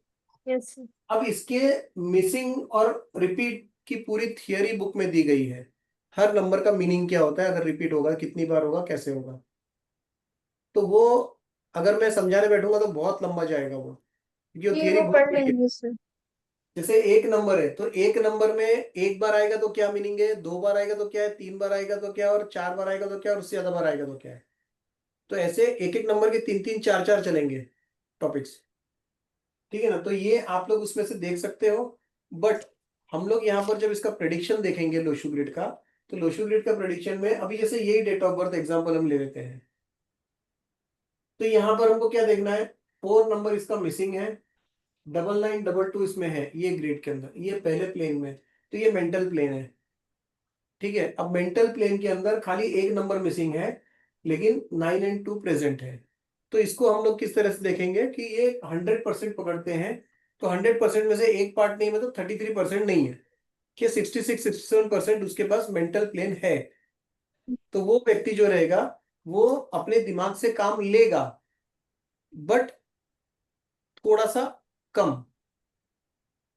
यस। अब इसके मिसिंग और रिपीट की पूरी थियरी बुक में दी गई है। हर नंबर का मीनिंग क्या होता है, अगर रिपीट होगा कितनी बार होगा कैसे होगा, तो वो अगर मैं समझाने बैठूंगा तो बहुत लंबा जाएगा वो, क्योंकि वो ये थियरी वो बहुत पढ़ बड़ी है। लेंगे सर। जैसे एक नंबर है, तो एक नंबर में एक बार आएगा तो क्या मीनिंग है, 2 बार आएगा तो क्या है, 3 बार आएगा तो क्या है, और 4 बार आएगा तो क्या है, और उससे ज्यादा बार आएगा तो क्या है। तो ऐसे एक एक नंबर के 3 3 4 4 चलेंगे टॉपिक्स, ठीक है ना। तो ये आप लोग उसमें से देख सकते हो। बट हम लोग यहाँ पर जब इसका प्रेडिक्शन देखेंगे लोशू ग्रिड का, तो लोशू ग्रिड का प्रेडिक्शन में अभी जैसे यही डेट ऑफ बर्थ एग्जांपल हम ले लेते हैं, तो यहाँ पर हमको क्या देखना है, 4 नंबर इसका मिसिंग है, 9922 इसमें है, ये ग्रिड के अंदर, ये पहले प्लेन में, तो ये मेंटल प्लेन है, ठीक है। अब मेंटल प्लेन के अंदर खाली एक नंबर मिसिंग है, लेकिन 9 और 2 प्रेजेंट है। तो इसको हम लोग किस तरह से देखेंगे कि ये 100% पकड़ते हैं, तो 100% में से एक पार्ट नहीं, मतलब 33% नहीं है, कि 66 67% उसके पास मेंटल प्लेन है। तो वो व्यक्ति जो रहेगा वो अपने दिमाग से काम लेगा, बट थोड़ा सा कम,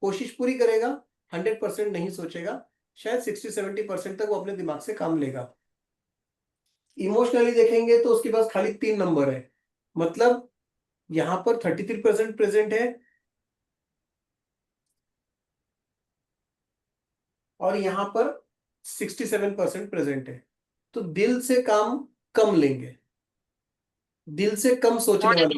कोशिश पूरी करेगा, 100% नहीं सोचेगा, शायद 60-70% तक वो अपने दिमाग से काम लेगा। इमोशनली देखेंगे तो उसके पास खाली 3 नंबर है, मतलब यहां पर 33% प्रेजेंट है और यहां पर 67% प्रेजेंट है। तो दिल से काम कम लेंगे, दिल से कम सोचने वाले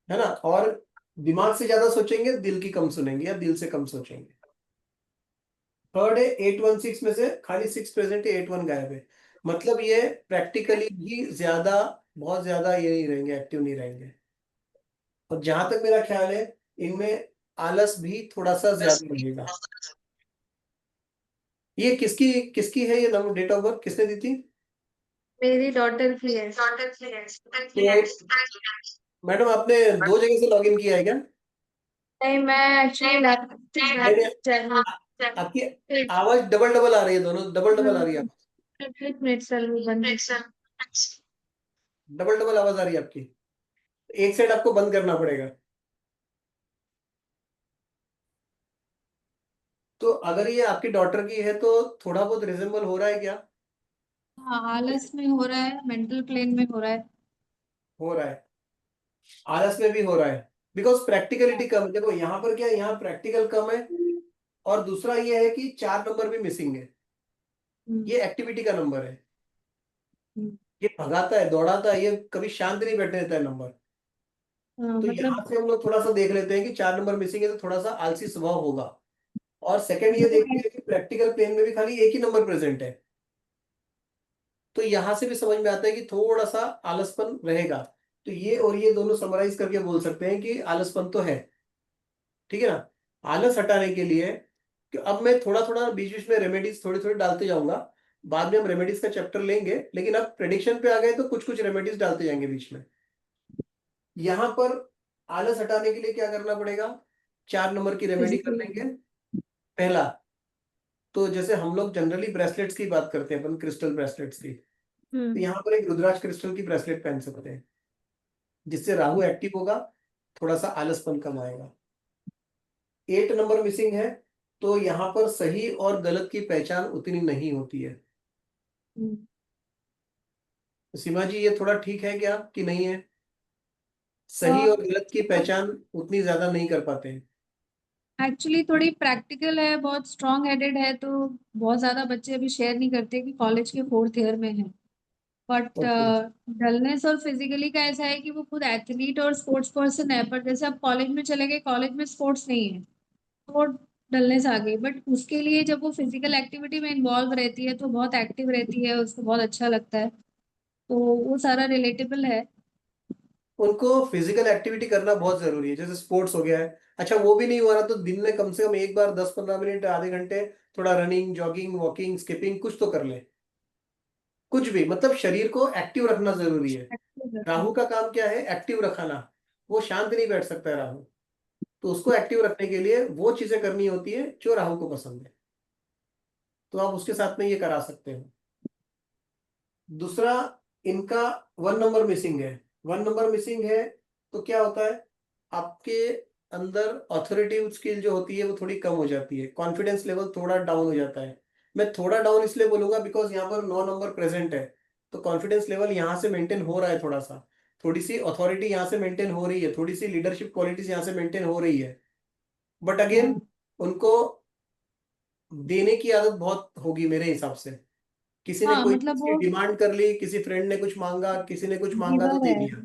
है ना, और दिमाग से ज्यादा सोचेंगे, दिल की कम सुनेंगे या दिल से कम सोचेंगे। थर्ड है 816 में से खाली 6 प्रेजेंट है, 81 गायब है। मतलब ये प्रैक्टिकली भी ज्यादा, बहुत ज्यादा ये नहीं रहेंगे, एक्टिव नहीं रहेंगे। और जहां तक मेरा ख्याल है इनमें आलस भी थोड़ा सा ज्यादा रहेगा। ये किसकी किसकी है, ये डेट ऑफ बर्थ किसने दी थी? मेरी डॉटर की है। तो मैडम आपने 2 जगह से लॉगिन किया है क्या? नहीं, मैं एक्चुअली नहीं नहीं, आपकी आवाज डबल डबल आ रही है, दोनों डबल डबल आ रही है, एक मिनट सर, वो बंद डबल डबल आवाज आ रही है आपकी। एक साइड आपको बंद करना पड़ेगा। तो अगर ये आपकी डॉटर की है तो थोड़ा बहुत रिजेंबल हो रहा है क्या? हाँ, आलस में हो रहा है, मेंटल प्लेन में हो रहा है। हो रहा है, आलस में भी हो रहा है, बिकॉज प्रैक्टिकलिटी कम है। देखो यहाँ पर क्या है, यहाँ प्रैक्टिकल कम है, और दूसरा ये है कि 4 नंबर भी मिसिंग है। हम्म, ये एक्टिविटी का नंबर है, हम्म। ये भगाता है, दौड़ाता है, ये कभी शांत नहीं बैठने देता है नंबर। हाँ, तो मतलब यहाँ से हम लोग थोड़ा सा देख लेते हैं कि 4 नंबर मिसिंग है तो थोड़ा सा आलसी स्वभाव होगा। और सेकंड ये देखते हैं कि प्रैक्टिकल प्लेन में भी खाली एक ही नंबर प्रेजेंट है, तो यहां से भी समझ में आता है कि थोड़ा सा आलसपन रहेगा। तो ये और ये दोनों समराइज करके बोल सकते हैं कि आलसपन तो है। ठीक है ना? आलस हटाने के लिए कि अब मैं थोड़ा थोड़ा बीच बीच में रेमेडीज थोड़ी थोड़ी डालते जाऊंगा। बाद में हम रेमेडीज का चैप्टर लेंगे, लेकिन अब प्रेडिक्शन पे आ गए तो कुछ कुछ रेमेडीज डालते जाएंगे बीच में। यहां पर आलस हटाने के लिए क्या करना पड़ेगा? 4 नंबर की रेमेडी कर फिजिकली। लेंगे। पहला, तो जैसे हम लोग जनरली ब्रेसलेट्स की बात करते हैं, अपन क्रिस्टल ब्रेसलेट्स की, तो यहाँ पर एक रुद्राक्ष क्रिस्टल की ब्रेसलेट पहन सकते हैं, जिससे राहु एक्टिव होगा, थोड़ा सा आलसपन कम आएगा। 8 नंबर मिसिंग है, तो यहाँ पर सही और गलत की पहचान उतनी नहीं होती है। तो सीमा जी ये थोड़ा ठीक है क्या कि नहीं है? सही और गलत की पहचान उतनी ज्यादा नहीं कर पाते हैं। एक्चुअली थोड़ी प्रैक्टिकल है, बहुत स्ट्रॉन्ग हेडेड है, तो बहुत ज्यादा बच्चे अभी शेयर नहीं करते कि कॉलेज के 4th ईयर में है। But okay. डलनेस और फिजिकली का ऐसा है कि वो खुद एथलीट और स्पोर्ट्स पर्सन है, पर जैसे आप कॉलेज में चले गए, कॉलेज में स्पोर्ट्स नहीं है, तो वो डलनेस आ गई। बट उसके लिए जब वो फिजिकल एक्टिविटी में इन्वॉल्व रहती है तो बहुत एक्टिव रहती है, उसको बहुत अच्छा लगता है, तो वो सारा रिलेटेबल है। उनको फिजिकल एक्टिविटी करना बहुत जरूरी है, जैसे स्पोर्ट्स हो गया है। अच्छा वो भी नहीं हो रहा तो दिन में कम से कम एक बार 10-15 मिनट, आधे घंटे थोड़ा रनिंग, जॉगिंग, वॉकिंग, स्किपिंग कुछ तो कर ले। कुछ भी, मतलब शरीर को एक्टिव रखना जरूरी है। एक्टिव रहता राहु है। का काम क्या है? एक्टिव रखाना। वो शांत नहीं बैठ सकता है राहु। तो उसको एक्टिव रखने के लिए वो चीजें करनी होती है जो राहु को पसंद है, तो आप उसके साथ में ये करा सकते हो। दूसरा, इनका 1 नंबर मिसिंग है। 1 नंबर मिसिंग है तो क्या होता है, आपके अंदर ऑथोरिटी स्किल जो होती है वो थोड़ी कम हो जाती है, कॉन्फिडेंस लेवल थोड़ा डाउन हो जाता है। मैं थोड़ा डाउन इसलिए बोलूंगा बिकॉज यहाँ पर 9 नंबर प्रेजेंट है, तो कॉन्फिडेंस लेवल यहाँ से मेंटेन हो रहा है थोड़ा सा, थोड़ी सी अथॉरिटी यहाँ से मेंटेन हो रही है, थोड़ी सी लीडरशिप क्वालिटीज यहाँ से मेंटेन हो रही है। बट अगेन हाँ, उनको देने की आदत बहुत होगी मेरे हिसाब से। किसी ने हाँ, कोई मतलब चीज की वो डिमांड कर ली, किसी फ्रेंड ने कुछ मांगा, किसी ने कुछ मांगा तो गिवर दे है, दिया।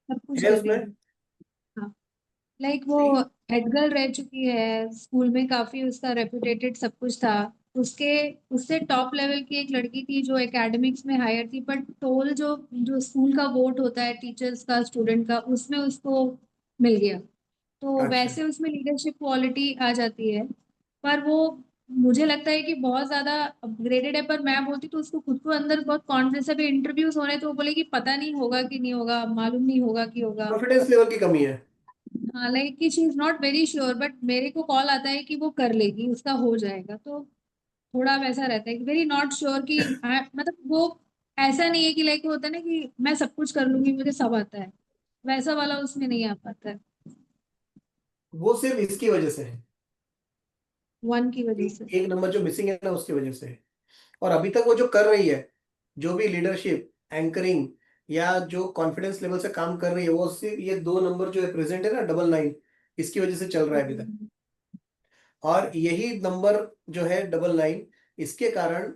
सब कुछ है दे उसमें? दिया। हाँ, लाइक वो सही। हेड गर्ल रह चुकी है स्कूल में, काफी उसका रेपुटेटेड सब कुछ था। उसके उससे टॉप लेवल की एक लड़की थी जो एकेडमिक्स में हायर थी, बट टोल जो जो स्कूल का वोट होता है टीचर्स का स्टूडेंट का, उसमें उसको मिल गया। तो अच्छा। वैसे उसमें लीडरशिप क्वालिटी आ जाती है। पर वो, मुझे लगता है कि बहुत ज्यादा अपग्रेडेड है, पर मैं बोलती तो उसको खुद को अंदर बहुत कॉन्फिडेंस है। अभी इंटरव्यूज हो रहे हैं तो वो बोले कि पता नहीं होगा कि नहीं होगा, मालूम नहीं होगा कि होगा। कॉन्फिडेंस लेवल की कमी है। हाँ, लाइक कि she is not very sure, but मेरे को कॉल आता है कि वो कर लेगी, उसका हो जाएगा। तो थोड़ा वैसा रहता है कि वेरी नॉट श्योर कि मतलब वो ऐसा नहीं है कि लाइक होता है ना कि मैं सब कुछ कर लूंगी, मुझे सब आता है, वैसा वाला उसमें नहीं आ पाता है। वो सिर्फ इसकी वजह से है, 1 की वजह से। एक नंबर जो मिसिंग है ना उसकी वजह से है। और अभी तक वो जो कर रही है, जो भी लीडरशिप, एंकरिंग या जो कॉन्फिडेंस लेवल से काम कर रही है, वो सिर्फ ये 2 नंबर जो है प्रेजेंट है ना, 99, इसकी वजह से चल रहा है अभी तक। और यही नंबर जो है 99, इसके कारण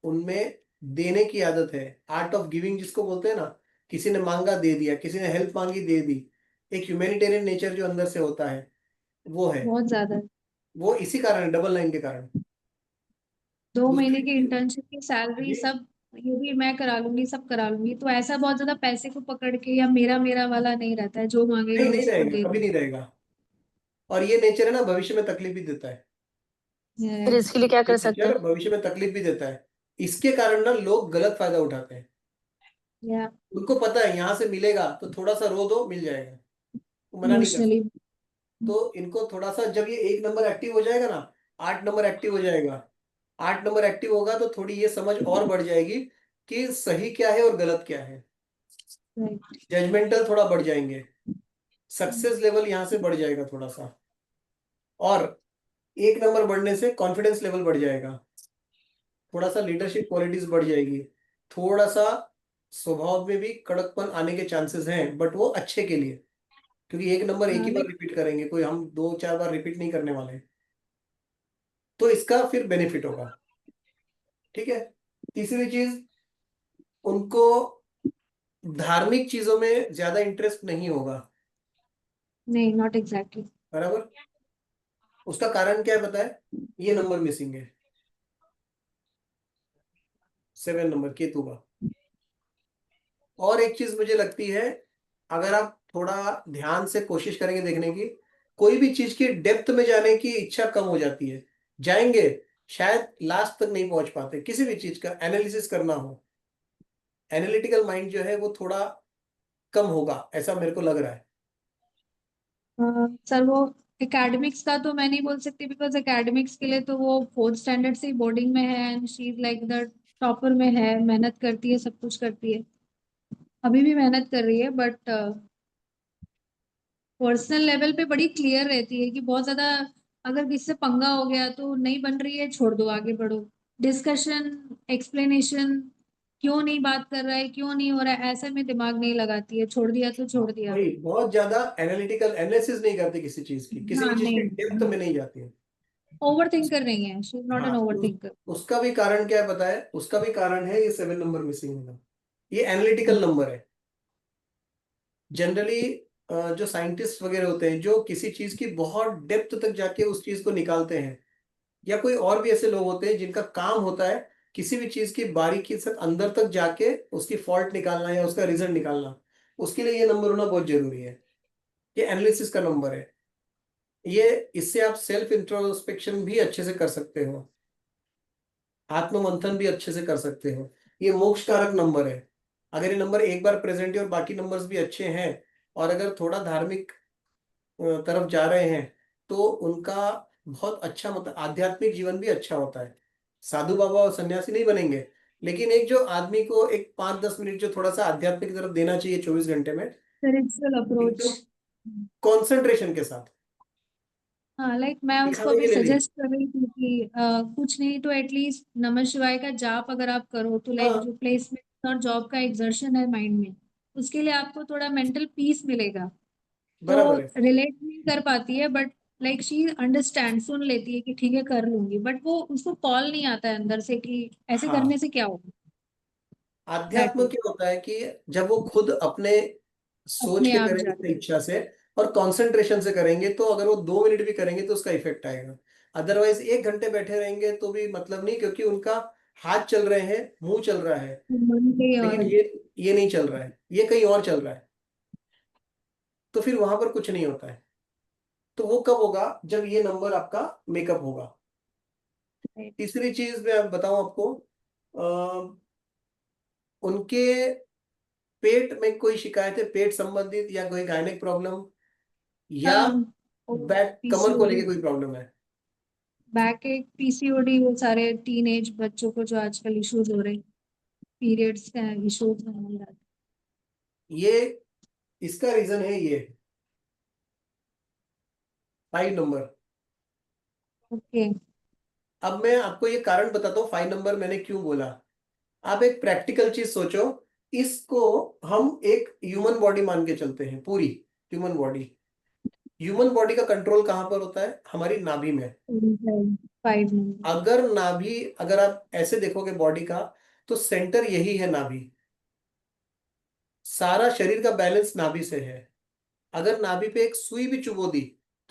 उनमें देने की आदत है, आर्ट ऑफ गिविंग जिसको बोलते हैं ना, किसी ने मांगा दे दिया, किसी ने हेल्प मांगी दे दी, एक ह्यूमैनिटेरियन नेचर जो अंदर से होता है वो है। बहुत ज्यादा है। वो इसी कारण है, 99 के कारण। 2 महीने दूसरी की चीज इंटर्नशिप की सैलरी जी, सब, ये भी मैं करा लूंगी, सब करा लूंगी, तो ऐसा बहुत ज्यादा पैसे को पकड़ के या मेरा मेरा वाला नहीं रहता है, जो नहीं मांगेगा नहीं उसको रहेगा, दे कभी दो। नहीं रहेगा। और ये नेचर है ना, भविष्य में तकलीफ भी देता है। फिर Yes, इसके लिए क्या ये कर सकते नेचर हैं? भविष्य में तकलीफ भी देता है। इसके कारण ना लोग गलत फायदा उठाते हैं। या उनको पता है यहाँ से मिलेगा तो थोड़ा सा रो दो, मिल जाएगा, वो मना नहीं कर सकते। इमोशनली। तो इनको थोड़ा सा, जब ये 1 नंबर एक्टिव हो जाएगा ना, 8 नंबर एक्टिव हो जाएगा, 8 नंबर एक्टिव होगा तो थोड़ी ये समझ और बढ़ जाएगी कि सही क्या है और गलत क्या है। राइट। जजमेंटल थोड़ा बढ़ जाएंगे, सक्सेस लेवल यहाँ से बढ़ जाएगा थोड़ा सा। और 1 नंबर बढ़ने से कॉन्फिडेंस लेवल बढ़ जाएगा, थोड़ा सा लीडरशिप क्वालिटीज बढ़ जाएगी, थोड़ा सा स्वभाव में भी कड़कपन आने के चांसेस हैं, बट वो अच्छे के लिए। क्योंकि 1 नंबर एक हाँ ही बार लाइक रिपीट करेंगे, कोई हम 2 4 बार रिपीट नहीं करने वाले हैं। तो इसका फिर बेनिफिट होगा। ठीक है। तीसरी चीज, उनको धार्मिक चीजों में ज्यादा इंटरेस्ट नहीं होगा। नहीं, नॉट एग्जैक्टली। बराबर। उसका कारण क्या है पता है? ये नंबर मिसिंग है, 7 नंबर केतु का। और एक चीज मुझे लगती है, अगर आप थोड़ा ध्यान से कोशिश करेंगे देखने की, कोई भी चीज की डेप्थ में जाने की इच्छा कम हो जाती है। जाएंगे, शायद लास्ट तक नहीं पहुंच पाते। किसी भी चीज का एनालिसिस करना हो, एनालिटिकल माइंड जो है वो थोड़ा कम होगा, ऐसा मेरे को लग रहा है। सर वो एकेडमिक्स का तो मैं नहीं बोल सकती, बिकॉज एकेडमिक्स के लिए तो वो 4th स्टैंडर्ड से ही बोर्डिंग में है, and she is like the topper में है, मेहनत करती है, सब कुछ करती है, अभी भी मेहनत कर रही है, बट पर्सनल लेवल पे बड़ी क्लियर रहती है कि बहुत ज्यादा अगर किसी से पंगा हो गया तो नहीं बन रही है, छोड़ दो, आगे बढ़ो। डिस्कशन, एक्सप्लेनेशन, क्यों नहीं बात कर रहा है, क्यों नहीं हो रहा है, ऐसे में दिमाग नहीं लगाती है, छोड़ दिया तो छोड़ दिया। वही, बहुत ज्यादा एनालिटिकल एनालिसिस नहीं करते किसी चीज की, किसी हाँ भी चीज की डेप्थ नहीं, में नहीं जाती है। ओवर थिंकर नहीं है, शी इज नॉट एन हाँ, ओवर थिंकर। उसका भी कारण क्या है पता है? उसका भी कारण है ये 7 नंबर मिसिंग होना। ये एनालिटिकल नंबर है। जनरली जो साइंटिस्ट वगैरह होते हैं, जो किसी चीज की बहुत डेप्थ तक जाके उस चीज को निकालते हैं, या कोई और भी ऐसे लोग होते हैं जिनका काम होता है किसी भी चीज की बारीकी से अंदर तक जाके उसकी फॉल्ट निकालना या उसका रीजन निकालना, उसके लिए ये नंबर होना बहुत जरूरी है। ये एनालिसिस का नंबर है। ये, इससे आप सेल्फ इंट्रोस्पेक्शन भी अच्छे से कर सकते हो, आत्ममंथन भी अच्छे से कर सकते हो। ये मोक्ष कारक नंबर है। अगर ये नंबर एक बार प्रेजेंट है और बाकी नंबर्स भी अच्छे हैं, और अगर थोड़ा धार्मिक तरफ जा रहे हैं, तो उनका बहुत अच्छा, मतलब आध्यात्मिक जीवन भी अच्छा होता है। साधु बाबा और सन्यासी नहीं बनेंगे, लेकिन एक जो आदमी को एक 5-10 मिनट जो थोड़ा सा आध्यात्मिक की तरफ देना चाहिए 24 घंटे में, स्पिरिचुअल अप्रोच। एकदम कॉन्सेंट्रेशन के साथ, हाँ लाइक मैं उसको दिखावे अभी के लिए नहीं। सजेस्ट कर रही थी कि कुछ नहीं तो एटलीस्ट नमः शिवाय का जाप अगर आप करो तो लाइक हाँ, जो प्लेसमेंट और जॉब का एक्सर्शन है माइंड में, उसके लिए आपको थोड़ा मेंटल पीस मिलेगा। तो बराबर है। रिलेट नहीं कर पाती है, बट लाइक शी अंडरस्टैंड, सुन लेती है कि ठीक है कर लूंगी, बट वो उसको कॉल नहीं आता है अंदर से कि ऐसे हाँ, करने से क्या होगा। दैट आध्यात्म वे, क्या होता है कि जब वो खुद अपने सोच अपने के आप करेंगे अपनी जाके। इच्छा से और कंसंट्रेशन से करेंगे, तो अगर वो 2 मिनट भी करेंगे तो उसका इफेक्ट आएगा। अदरवाइज 1 घंटे बैठे रहेंगे तो भी मतलब नहीं, क्योंकि उनका हाथ चल रहे हैं, मुंह चल रहा है, मन पे और लेकिन ये नहीं चल रहा है, ये कहीं और चल रहा है। तो फिर वहां पर कुछ नहीं होता है। तो वो कब होगा? जब ये नंबर आपका मेकअप होगा। तीसरी चीज मैं बताऊं आपको, उनके पेट में कोई शिकायत है, पेट संबंधित, या कोई गायनिक प्रॉब्लम, या बैक कमर को पीसीओडी, लेके कोई प्रॉब्लम है? बैक एक, पीसीओडी, वो सारे टीनेज बच्चों को जो आजकल इश्यूज हो रहे हैं, पीरियड्स का इश्यूज होने लगा। ये, इसका रीजन है ये, 5 नंबर। ओके। अब मैं आपको ये कारण बताता हूँ 5 नंबर मैंने क्यों बोला। आप एक प्रैक्टिकल चीज सोचो, इसको हम एक ह्यूमन बॉडी मान के चलते हैं, पूरी ह्यूमन बॉडी। ह्यूमन बॉडी का कंट्रोल कहां पर होता है? हमारी नाभि में। 5 नंबर। अगर नाभि, अगर आप ऐसे देखोगे बॉडी का, तो सेंटर यही है नाभि। सारा शरीर का बैलेंस नाभि से है। अगर नाभि पे एक सुई भी चुभो दी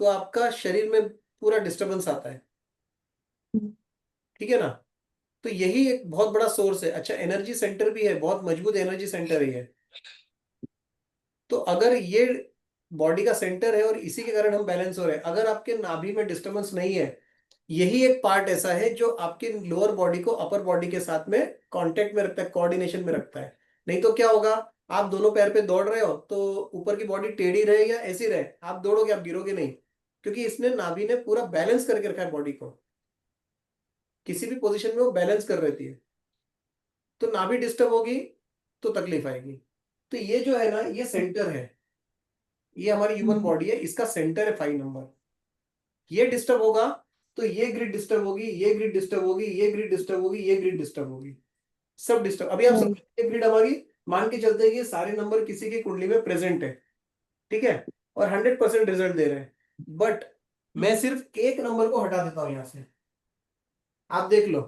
तो आपका शरीर में पूरा डिस्टरबेंस आता है। ठीक है ना? तो यही एक बहुत बड़ा सोर्स है। अच्छा, एनर्जी सेंटर भी है, बहुत मजबूत एनर्जी सेंटर है ये। तो अगर ये बॉडी का सेंटर है और इसी के कारण हम बैलेंस हो रहे हैं, अगर आपके नाभि में डिस्टरबेंस नहीं है, यही एक पार्ट ऐसा है जो आपके लोअर बॉडी को अपर बॉडी के साथ में कांटेक्ट में रखता है, कोऑर्डिनेशन में रखता है। नहीं तो क्या होगा, आप दोनों पैर पे दौड़ रहे हो तो ऊपर की बॉडी टेढ़ी रहे या ऐसी रहे, आप दौड़ोगे, आप गिरोगे नहीं, क्योंकि इसने, नाभि ने पूरा बैलेंस करके रखा है बॉडी को। किसी भी पोजीशन में वो बैलेंस कर रहती है। तो नाभि डिस्टर्ब होगी तो तकलीफ आएगी। तो ये जो है ना, ये सेंटर है, ये हमारी ह्यूमन बॉडी है, इसका सेंटर है 5 नंबर। ये डिस्टर्ब होगा तो ये ग्रिड डिस्टर्ब होगी, ये ग्रिड डिस्टर्ब होगी, ये ग्रिड डिस्टर्ब होगी, ये ग्रिड डिस्टर्ब होगी, सब डिस्टर्ब। अभी आप सब, ये ग्रिड हमारी मान के चलते हैं कि ये सारे नंबर किसी की कुंडली में प्रेजेंट है, ठीक है, और 100% रिजल्ट दे रहे हैं। बट मैं सिर्फ एक नंबर को हटा देता हूं यहां से, आप देख लो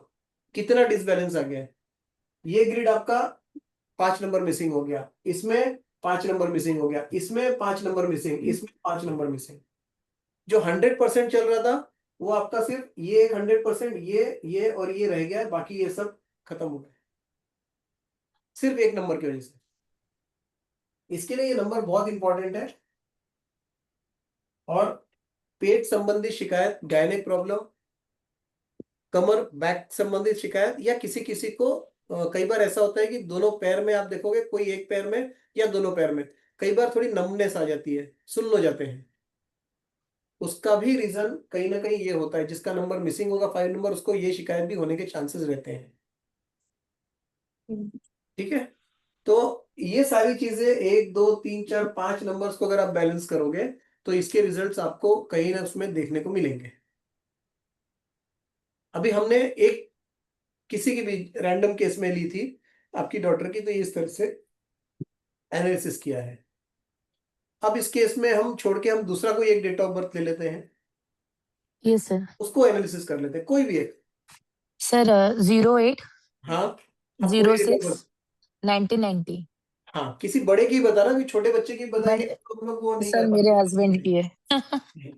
कितना डिसबैलेंस आ गया है। ये ग्रिड आपका 5 नंबर मिसिंग हो गया, इसमें 5 नंबर मिसिंग हो गया, इसमें 5 नंबर मिसिंग, इसमें 5 नंबर मिसिंग। जो 100% चल रहा था वो आपका सिर्फ ये एक 100%, ये और ये रह गया है, बाकी ये सब खत्म हो गया सिर्फ एक नंबर की वजह से। इसके लिए ये नंबर बहुत इंपॉर्टेंट है। और पेट संबंधी शिकायत, गायनेक प्रॉब्लम, कमर बैक संबंधित शिकायत, या किसी किसी को कई बार ऐसा होता है कि दोनों पैर में, आप देखोगे कोई एक पैर में या दोनों पैर में कई बार थोड़ी नमनेस आ जाती है, सुन्न हो जाते हैं। उसका भी रीजन कहीं ना कहीं ये होता है, जिसका नंबर मिसिंग होगा 5 नंबर, उसको ये शिकायत भी होने के चांसेस रहते हैं। ठीक है? तो ये सारी चीजें 1 2 3 4 5 नंबर्स को अगर आप बैलेंस करोगे तो इसके रिजल्ट्स आपको कहीं ना उसमें देखने को मिलेंगे। अभी हमने एक किसी की भी रैंडम केस में ली थी आपकी डॉटर की, तो इस तरह से एनालिसिस किया है। अब इस केस में हम छोड़ के हम दूसरा कोई एक डेट ऑफ बर्थ ले लेते हैं, यस सर। उसको एनालिसिस कर लेते हैं, कोई भी एक। सर 08 हाँ, आप पूरी डेट ऑफ 06 बर्थ। 1990। हाँ, किसी बड़े की बताना, कि छोटे बच्चे की बताएंगे बड़े तो हम लोग वो नहीं सर कर मेरे हस्बैंड की है। पाएंगे।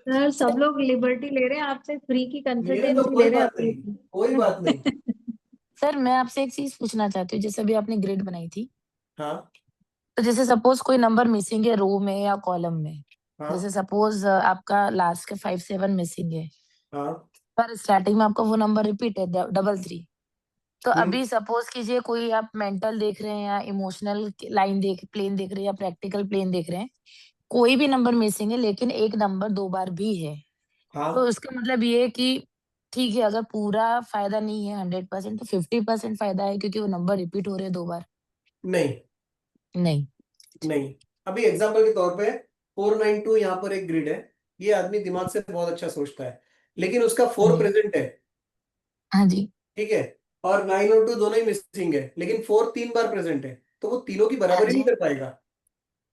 सर सब लोग लिबर्टी ले रहे हैं आपसे, फ्री की मेरे तो कंसल्टेंसी कोई ले रहे हैं बात नहीं, कोई बात नहीं। अपनी। सर मैं आपसे एक चीज पूछना चाहती हूँ, जैसे अभी आपने ग्रिड बनाई थी, हाँ तो जैसे सपोज कोई नंबर मिसिंग है रो में या कॉलम में, हाँ जैसे सपोज आपका लास्ट के 5 7 मिसिंग है, हाँ। पर स्टार्टिंग में आपका वो नंबर रिपीट है 33। तो हम्म। अभी सपोज कीजिए कोई आप मेंटल देख रहे हैं या इमोशनल लाइन प्लेन देख रहे हैं या प्रैक्टिकल प्लेन देख रहे हैं, कोई भी नंबर मिसिंग है लेकिन एक नंबर 2 बार भी है, तो हाँ, इसका मतलब ये है कि ठीक है, अगर पूरा फायदा नहीं है 100%, तो 50% फायदा है क्योंकि वो नंबर रिपीट हो रहे हैं 2 बार। नहीं नहीं। नहीं। अभी एग्जांपल के तौर पे 492 यहाँ पर एक ग्रिड है, ये आदमी दिमाग से बहुत अच्छा सोचता है, लेकिन उसका हाँ 4 जी। प्रेजेंट है, हाँ जी। ठीक है, और 9 और 2 दोनों ही मिसिंग है, लेकिन 4 3 बार प्रेजेंट है, तो वो तीनों की हाँ बराबरी नहीं जी। कर पाएगा।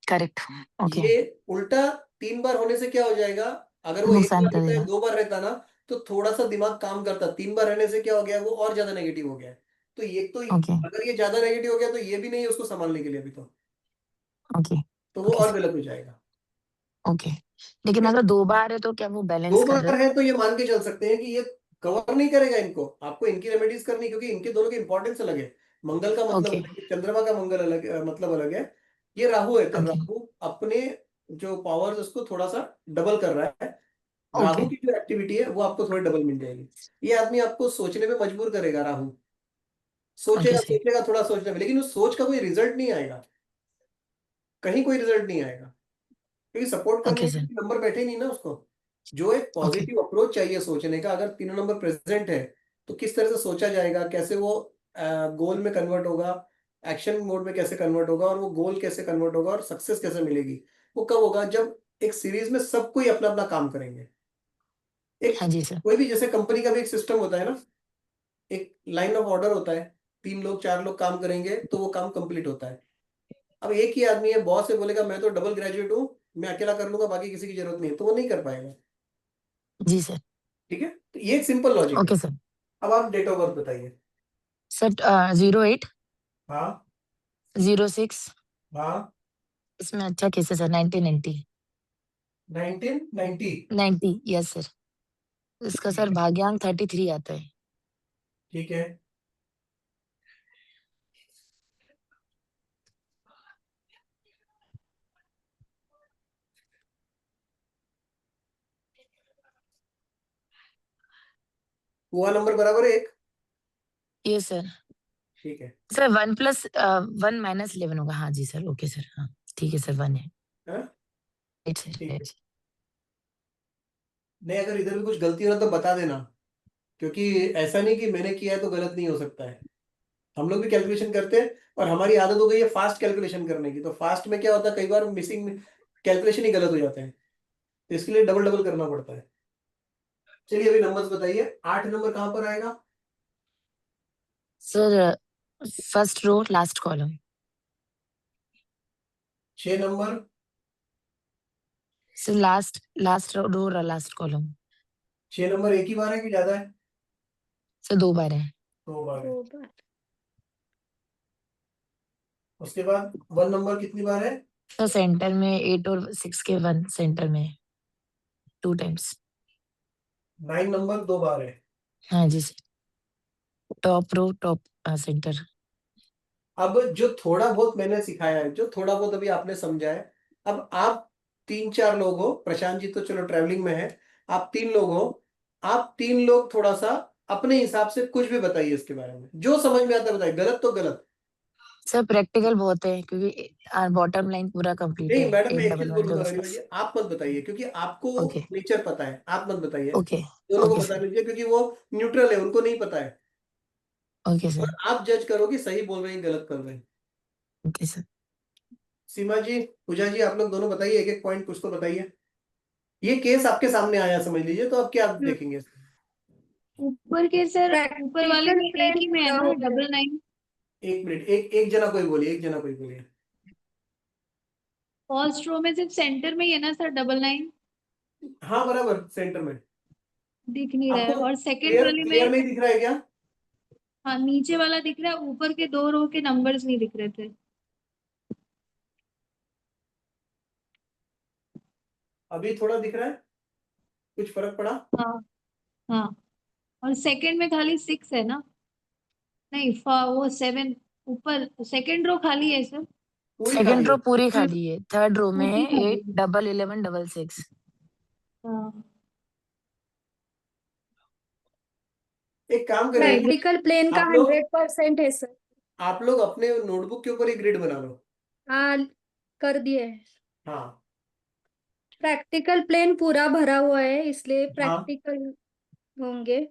करेक्ट। ओके। ये उल्टा 3 बार होने से क्या हो जाएगा, अगर वो एक नुकसान बार रहता है करेगा। 2 बार रहता ना, तो थोड़ा सा दिमाग काम करता। 3 बार रहने से क्या हो गया, वो और ज्यादा नेगेटिव हो गया। तो ये तो, ओके। अगर ये ज्यादा नेगेटिव हो गया तो ये भी नहीं है उसको संभालने के लिए अभी ओके। तो वो ओके और सर। गलत हो जाएगा। ओके। लेकिन अगर 2 बार है तो क्या वो बैलेंस 2 कर रहे बार हैं? है तो ये मान के चल सकते हैं कि ये कवर नहीं करेगा इनको, आपको इनकी रेमेडीज करनी, क्योंकि इनके दोनों के इंपॉर्टेंस अलग है। मंगल का मतलब ओके। अलग है, चंद्रमा का मंगल अलग मतलब अलग है। ये राहु है, तो ओके। राहु अपने जो पावर्स उसको थोड़ा सा डबल कर रहा है। ओके। राहु की जो एक्टिविटी है वो आपको थोड़ी डबल मिल जाएगी। ये आदमी आपको सोचने पे मजबूर करेगा, राहु ओके सोचेगा सर। सोचेगा थोड़ा सोचने में, लेकिन उस सोच का कोई रिजल्ट नहीं आएगा, कहीं कोई रिजल्ट नहीं आएगा, क्योंकि सपोर्ट करने ओके के सर। लिए नंबर बैठे नहीं ना उसको। जो एक ओके। पॉजिटिव अप्रोच चाहिए सोचने का, अगर तीनों नंबर प्रेजेंट है तो किस तरह से सोचा जाएगा, कैसे वो गोल में कन्वर्ट होगा, एक्शन मोड में कैसे कन्वर्ट होगा, और वो गोल कैसे कन्वर्ट होगा और सक्सेस कैसे मिलेगी, वो कब होगा, जब एक सीरीज में सब कोई अपना अपना काम करेंगे। एक हाँ जी सर। कोई भी जैसे कंपनी का भी एक सिस्टम होता है ना, एक लाइन ऑफ ऑर्डर होता है, 3 लोग 4 लोग काम करेंगे तो वो काम कंप्लीट होता है। अब एक ही आदमी है, बॉस से बोलेगा मैं तो डबल ग्रेजुएट हूँ, मैं अकेला कर लूंगा, बाकी किसी की जरूरत नहीं है, तो वो नहीं कर पाएगा। जी सर। ठीक है, तो ये एक सिंपल लॉजिक है। Okay sir. अब आप डेट ऑफ बर्थ बताइए। सर 08 हाँ 06, हाँ। इसमें अच्छा केस है सर, 1990। 1990। 90, yes sir. इसका ठीक सर है। भाग्यांक 33 आता है। ठीक है। हुआ नंबर बराबर है एक। Yes sir. ठीक है। सर 1 + 1 - 11 होगा। हाँ जी सर, ओके सर, हाँ ठीक है सर, 1 है। हाँ राइट सर, ठीक है। राइट। नहीं, अगर इधर भी कुछ गलती हो ना तो बता देना, क्योंकि ऐसा नहीं कि मैंने किया है तो गलत नहीं हो सकता है। हम लोग भी कैलकुलेशन करते हैं, और हमारी आदत हो गई है फास्ट कैलकुलेशन करने की, तो फास्ट में क्या होता है, कई बार मिसिंग कैलकुलेशन ही गलत हो जाते हैं, तो इसके लिए डबल डबल करना पड़ता है। चलिए अभी नंबर्स बताइए, 8 नंबर कहाँ पर आएगा? Sir first row last column. 6 number? Sir last last row last column. 6 number एक ही बार है कि ज्यादा है? सर 2 बार है। 2 बार है। 2 बार। उसके बाद 1 नंबर कितनी बार है? सर सेंटर में 8 और 6 के 1 सेंटर में 2 टाइम्स। 9 नंबर 2 बार है। हाँ जी sir, top row top centre. अब जो थोड़ा बहुत मैंने सिखाया है, जो थोड़ा बहुत अभी आपने समझा है, अब आप 3 4 लोग हो, प्रशांत जी तो चलो ट्रैवलिंग में है, आप 3 लोग हो, आप 3 लोग थोड़ा सा अपने हिसाब से कुछ भी बताइए इसके बारे में, जो समझ में आता है बताइए, गलत तो गलत। सर प्रैक्टिकल बहुत है क्योंकि बॉटम लाइन पूरा कंप्लीट नहीं है, मैडम, मैं एट एक चीज डबल वन बोलूंगा डबल गरिमा जी, सिक्स आप मत बताइए, क्योंकि आपको ओके नेचर पता है, आप मत बताइए। ओके दोनों को ओके बता सर, लीजिए, क्योंकि वो न्यूट्रल है, उनको नहीं पता है, ओके और सर, आप जज करो कि सही बोल रहे हैं गलत कर रहे हैं। Okay sir. सीमा जी, पूजा जी, आप लोग दोनों बताइए, एक एक पॉइंट कुछ तो बताइए। ये केस आपके सामने आया समझ लीजिए, तो अब क्या आप देखेंगे? ऊपर के सर, ऊपर वाले प्रैक्टिकल में एक प्लान ही में है पूरा ना हो गया। 99। एक मिनट, एक एक जना कोई बोलिए, एक जना कोई बोलिए। फर्स्ट रो में सिर्फ सेंटर में ही है ना सर 99। हाँ बराबर, सेंटर में। दिख नहीं रहा है, आपको और सेकंड क्लियर वाले क्लियर में। नहीं दिख रहा है क्या? हाँ नीचे वाला दिख रहा है, ऊपर के 2 रो के नंबर्स नहीं दिख रहे थे। अभी थोड़ा दिख रहा है, कुछ फर्क पड़ा? हाँ हाँ। और सेकंड में खाली 6 है ना? नहीं, वो 7। ऊपर सेकंड रो खाली है सर। पूरी खाली सेकंड रो है। पूरी खाली है, थर्ड रो में है पूरी खाली 8 है। Double 11 double 6। हाँ एक काम करिए, राइट। प्रैक्टिकल प्लेन का आप लोग 100% है सर। आप लोग अपने नोटबुक के ऊपर एक ग्रिड बना लो। हाँ, कर दिए है। हाँ प्रैक्टिकल प्लेन पूरा भरा हुआ है, इसलिए हाँ। प्रैक्टिकल होंगे।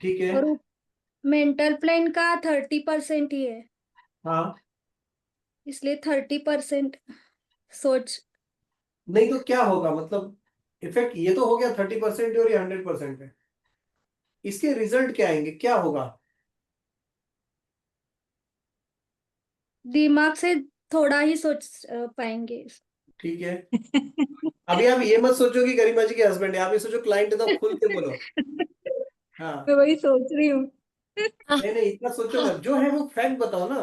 ठीक है। और मेंटल प्लेन का 30% ही है, हाँ। इसलिए 30% सोच। नहीं तो क्या होगा मतलब, इफेक्ट ये तो हो गया 30% और ये 100% है, इसके रिजल्ट क्या आएंगे, क्या होगा? दिमाग से थोड़ा ही सोच पाएंगे। ठीक है। अभी आप ये मत सोचो कि गरिमा जी के हस्बैंड है, आप ये सोचो क्लाइंट है, तो आप खुल के बोलो। हाँ। मैं वही सोच रही हूँ। नहीं नहीं, इतना सोचो मत, जो है वो फैक्ट बताओ ना।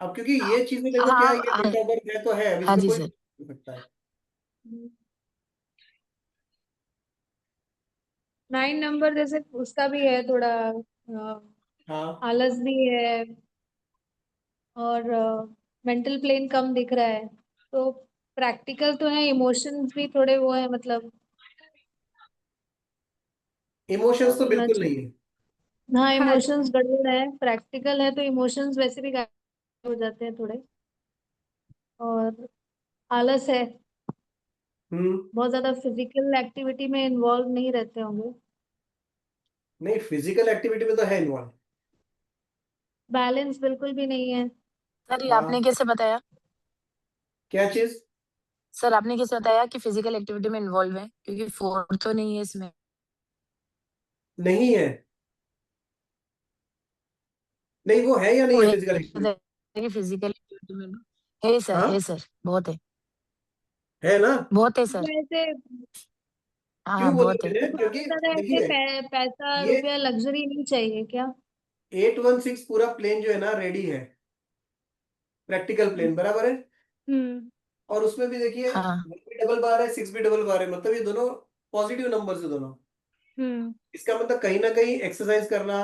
अब क्योंकि ये चीजें देखो, क्या हाँ ये हाँ डेट ऑफ बर्थ है तो है, अब हाँ इसमें जी कोई सर। नहीं हो सकता है। 9 नंबर जैसे उसका भी है थोड़ा, हाँ। आलस भी है, और मेंटल प्लेन कम दिख रहा है, तो प्रैक्टिकल तो है, इमोशंस भी थोड़े वो है मतलब। क्या इमोशंस तो बोलना बिल्कुल नहीं चाहिए। है। हाँ हाँ, इमोशंस गड़बड़ है, प्रैक्टिकल है तो इमोशंस वैसे भी गायब हो जाते हैं थोड़े। और आलस है, हम्म। बहुत ज्यादा फिजिकल एक्टिविटी में इन्वॉल्व नहीं रहते होंगे। नहीं, फिजिकल एक्टिविटी में तो है इन्वॉल्व। बैलेंस बिल्कुल भी नहीं है। सर ये आपने हाँ। कैसे बताया? क्या चीज? सर आपने कैसे बताया कि फिजिकल एक्टिविटी में इन्वॉल्व है, क्योंकि 4 तो नहीं है इसमें। नहीं है? नहीं, वो है या नहीं वो है है फिजिकल एक्टिविटी? कि फिजिकल एक्टिविटी में है सर, हाँ, है सर, बहुत है, है ना? बहुत है सर। वैसे हाँ क्यों हाँ, बोला बहुत है। मैंने? तो बहुत क्योंकि ज्यादा ऐसे देखिए, पैसा ये रुपया लग्जरी नहीं चाहिए क्या? 816 पूरा प्लेन जो है ना रेडी है, प्रैक्टिकल प्लेन बराबर है। हम्म और उसमें भी देखिए हाँ 1 भी डबल बार है, 6 भी डबल बार है, मतलब ये दोनों पॉजिटिव नंबर है दोनों। हम्म इसका मतलब कहीं ना कहीं एक्सरसाइज करना,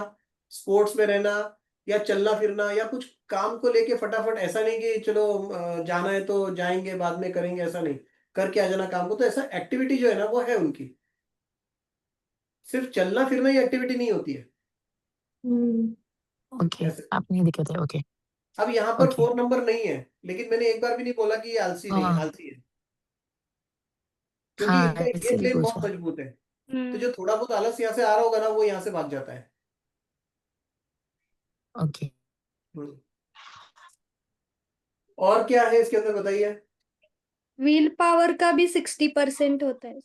स्पोर्ट्स में रहना, या चलना फिरना, या कुछ काम को लेके फटाफट, ऐसा नहीं कि चलो जाना है तो जाएंगे बाद में करेंगे, ऐसा नहीं, करके आ जाना काम को, तो ऐसा एक्टिविटी जो है ना वो है उनकी। सिर्फ चलना फिरना ही एक्टिविटी नहीं होती है हम्म। ओके, ऐसे। आप नहीं दिखे थे, ओके। अब यहाँ पर ओके 4 नंबर नहीं है, लेकिन मैंने एक बार भी नहीं बोला कि ये आलसी नहीं है, हाँ आलसी है, क्योंकि इनका हाँ, ये इसीलिए प्लेन बहुत पूछा। मजबूत है। तो हम्म जो थोड़ा बहुत आलस यहाँ से आ रहा होगा ना वो यहाँ से भाग जाता है। ओके। हम्म। और क्या है इसके अंदर बताइए? व्हील पावर का भी 60% होता है,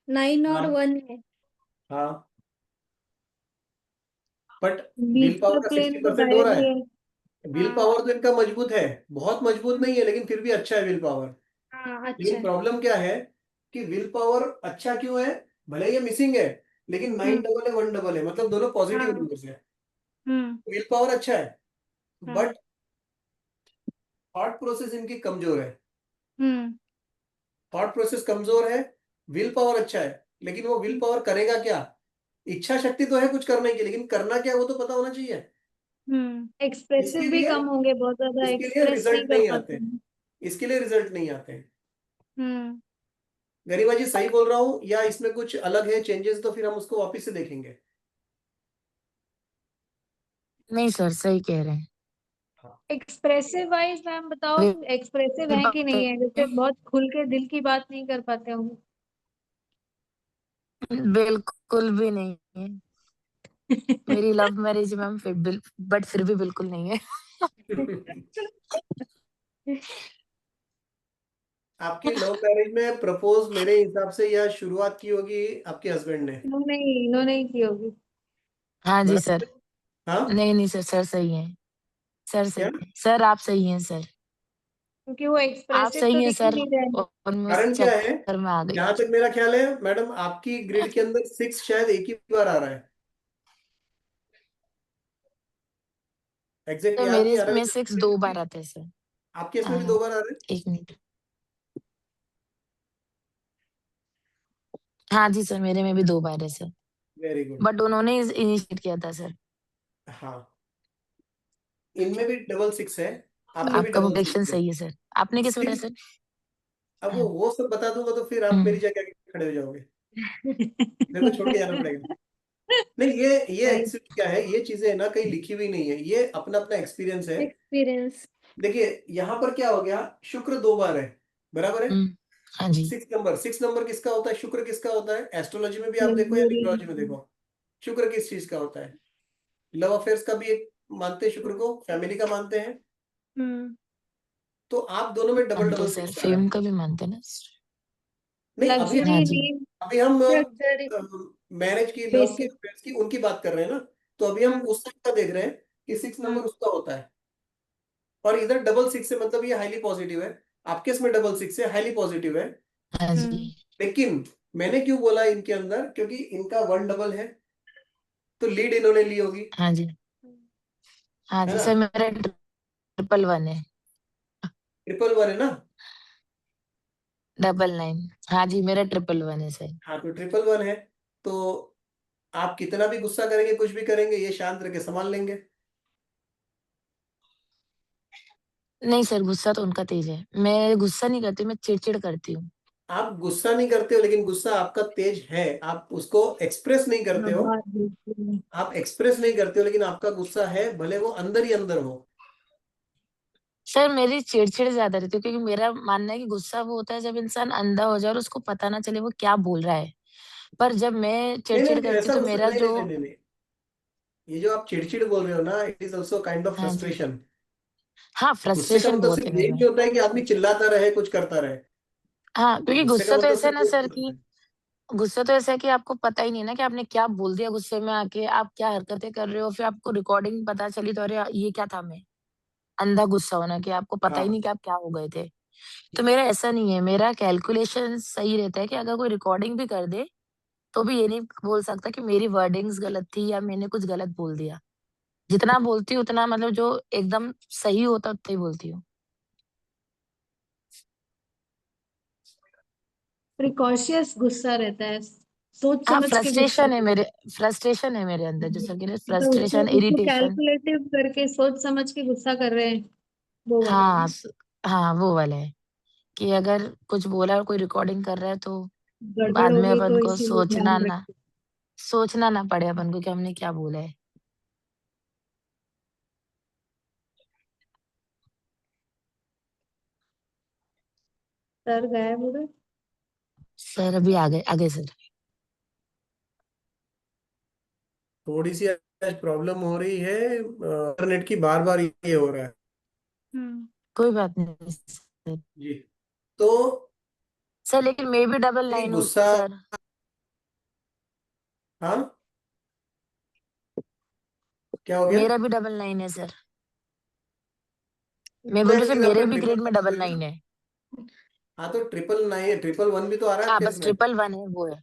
9 और हाँ 1 है। हाँ, बट विल बीच पावर का का प्लेन तो 60% हो रहा गायब ही है। है। विल हाँ पावर तो इनका मजबूत है, बहुत मजबूत हम्म, नहीं है, लेकिन फिर भी अच्छा है विल पावर। हाँ अच्छा लेकिन है। प्रॉब्लम क्या है कि विल पावर अच्छा क्यों है? भले ये मिसिंग है, लेकिन 9 हम्म डबल है, 1 डबल है, मतलब दोनों पॉजिटिव हाँ नंबर है। हम्म विल पावर अच्छा है, हाँ बट थॉट प्रोसेस इनकी कमजोर है। हम्म थॉट प्रोसेस कमजोर है, विल पावर अच्छा है, लेकिन वो विल पावर करेगा क्या? इच्छा शक्ति तो है कुछ करने की, लेकिन करना क्या है वो तो पता होना चाहिए। एक्सप्रेसिव इसके भी लिए कम होंगे, बहुत ज्यादा इसके लिए एक्सप्रेस नहीं रिजल्ट कर नहीं पाते आते, हैं। इसके लिए रिजल्ट नहीं आते हैं। हम्म गरिमा जी सही बोल रहा हूँ या इसमें कुछ अलग है चेंजेस? तो फिर हम उसको वापस से देखेंगे। नहीं सर, सही कह रहे हैं। हाँ। एक्सप्रेसिव वाइज मैम बताओ, विल एक्सप्रेसिव है कि नहीं है? जैसे पावर बहुत खुल के दिल की बात नहीं कर पाते होंगे। बिल्कुल भी नहीं है। मेरी लव मैरिज मैम, बट फिर भी बिल्कुल नहीं है। आपकी लव मैरिज में प्रपोज मेरे हिसाब से या शुरुआत की होगी आपके हस्बैंड ने, इन्होंने ही की होगी। हाँ जी बराबर सर। है? हाँ। नहीं नहीं सर, सर सही है। सर क्या? सही है सर, आप सही हैं सर। क्योंकि वो आप एक्सप्रेसिव तो सही हैं दिख ही सर। नहीं रहे हैं। और मैं उस कारण क्या है? चक्कर में आ गई। जहां तक मेरा ख्याल है मैडम, आपकी ग्रिड के अंदर 6 शायद एक ही बार आ रहा है, एग्जैक्ट तो याद मेरे नहीं आ रहा में 6 2 बार है। आते हैं सर। आपके इसमें भी आ, 2 बार आ रहे हैं? 1 मिनट। हाँ जी सर, मेरे में भी 2 बार है सर। Very good. बट उन्होंने इनिशिएट किया था सर। हाँ, इनमें भी डबल 6 है, आप में भी आपका डबल प्रोटेक्शन 6 है। सही है सर। आपने कैसे बताया सिक्स, सर? अब हाँ, वो सब बता दूंगा तो फिर आप मेरी हम्म, जगह खड़े हो जाओगे, मेरे को छोड़ के जाना पड़ेगा। नहीं, ये नहीं। एक्चुअली क्या है, ये चीजें ना कहीं लिखी हुई नहीं है, ये अपना अपना एक्सपीरियंस है। एक्सपीरियंस। देखिए यहाँ पर क्या हो गया, शुक्र 2 बार है, बराबर है। हम्म, हाँ जी। 6 नंबर किसका होता है? शुक्र किसका होता है? एस्ट्रोलॉजी में भी आप देखो या न्यूमरोलॉजी में देखो, शुक्र किस चीज का होता है? लव अफेयर्स का भी एक मानते हैं शुक्र को, फैमिली का मानते हैं। हम्म तो आप दोनों में डबल मानते डबल हैं सर, 6 आ रहा फेम है। का भी मानते हैं ना सर। नहीं, अभी लग्जरी हाँ हम जी। नीड, अभी हम लग्जरी। मैरिज की, लव की, बेसिक। अफेयर्स की, उनकी बात कर रहे हैं ना। तो अभी हम हाँ उस टाइप का देख रहे हैं कि 6 नंबर हाँ उसका होता है, और इधर डबल 6 से मतलब ये हाईली पॉजिटिव है। आपके इसमें डबल 6 से हाईली पॉजिटिव है। हाँ जी। हम्म लेकिन मैंने क्यों बोला इनके अंदर, क्योंकि इनका 1 डबल है, तो लीड इन्होंने ली होगी, हाँ जी। हाँ है जी ना? सर, मेरा 111 है। 111 है ना? 99। हाँ जी, मेरा 111 है सर। हाँ, तो 111 है, तो आप कितना भी गुस्सा करेंगे, कुछ भी करेंगे, ये शांत रह के संभाल लेंगे। नहीं सर, गुस्सा तो उनका तेज है। मैं गुस्सा नहीं करती, मैं चिड़चिड़ करती हूँ। आप गुस्सा नहीं करते हो, लेकिन गुस्सा आपका तेज है, आप उसको एक्सप्रेस नहीं करते हाँ हो। बात बिल्कुल नहीं। आप एक्सप्रेस नहीं करते हो, लेकिन आपका गुस्सा है, भले वो अंदर ही अंदर हो। सर मेरी चिड़चिड़ ज्यादा रहती है, क्योंकि मेरा मानना है कि गुस्सा वो होता है जब इंसान अंधा हो जाए और उसको पता ना चले वो क्या बोल रहा है। पर जब मैं नहीं नहीं चिड़चिड़ नहीं, करती ऐसा हूँ तो गुस्सा मेरा नहीं नहीं जो। नहीं नहीं नहीं। ये जो आप चिड़चिड़ बोल रहे हो ना, it is also kind of हाँ जी। फ्रस्ट्रेशन। हाँ, गुस्से का फ्रस्ट्रेशन मतलब बहुत है सिर्फ मेरे यही में। नहीं होता है कि आदमी चिल्लाता रहे, कुछ करता रहे। हाँ, क्योंकि गुस्से का गुस्सा तो मतलब ऐसा है सिर्फ ना यही सर होता कि है। गुस्सा तो ऐसा है कि आपको पता ही नहीं ना कि आपने क्या बोल दिया गुस्से में आके, आप क्या हरकतें कर रहे हो, फिर आपको रिकॉर्डिंग पता चली तो अरे ये क्या था मैं? अंधा गुस्सा होना कि आपको पता ही हाँ, नहीं कि आप क्या हो गए थे। तो मेरा ऐसा नहीं है, मेरा कैलकुलेशन सही रहता है कि अगर कोई रिकॉर्डिंग भी कर दे, तो भी ये नहीं बोल सकता कि मेरी वर्डिंग्स गलत थी या मैंने कुछ गलत बोल दिया। जितना बोलती हूँ उतना मतलब जो एकदम सही होता है उतना ही बोलती हूँ। प्रिकॉशियस गुस्सा रहता है, सोच हाँ, समझ के गुस्सा फ्रस्ट्रेशन है मेरे अंदर, जैसे कि मतलब उसको फ्रस्ट्रेशन, उसको इरिटेशन। कैलकुलेटिव करके सोच समझ के गुस्सा कर रहे हैं, वो वाला हाँ, ना। हाँ, वो वाला है कि अगर कुछ बोला और कोई रिकॉर्डिंग कर रहा है तो गड़बड़ बाद हो में गई अपन तो को इसीलिए ध्यान रखते। सोचना ना पड़े अपन को कि हमने क्या बोला है। सर गायब हो गए। सर अभी आगे आगे सर। थोड़ी सी आज प्रॉब्लम हो रही है, इंटरनेट की, बार बार ये हो रहा है। हम्म। कोई बात नहीं सर। जी। तो सर लेकिन मैं भी डबल ये लाइन हूँ गुस्सा, सर। हाँ, क्या हो गया? मेरा भी डबल लाइन है सर। मैं तो बोलूँ सर लेकिन मेरे आपका भी ट्रिपल ग्रेड में वन हो डबल गया लाइन ना। है। हाँ, तो ट्रिपल नाइन, ट्रिपल वन भी तो आ रहा है हाँ, आपके बस इसमें। ट्रिपल वन है वो है।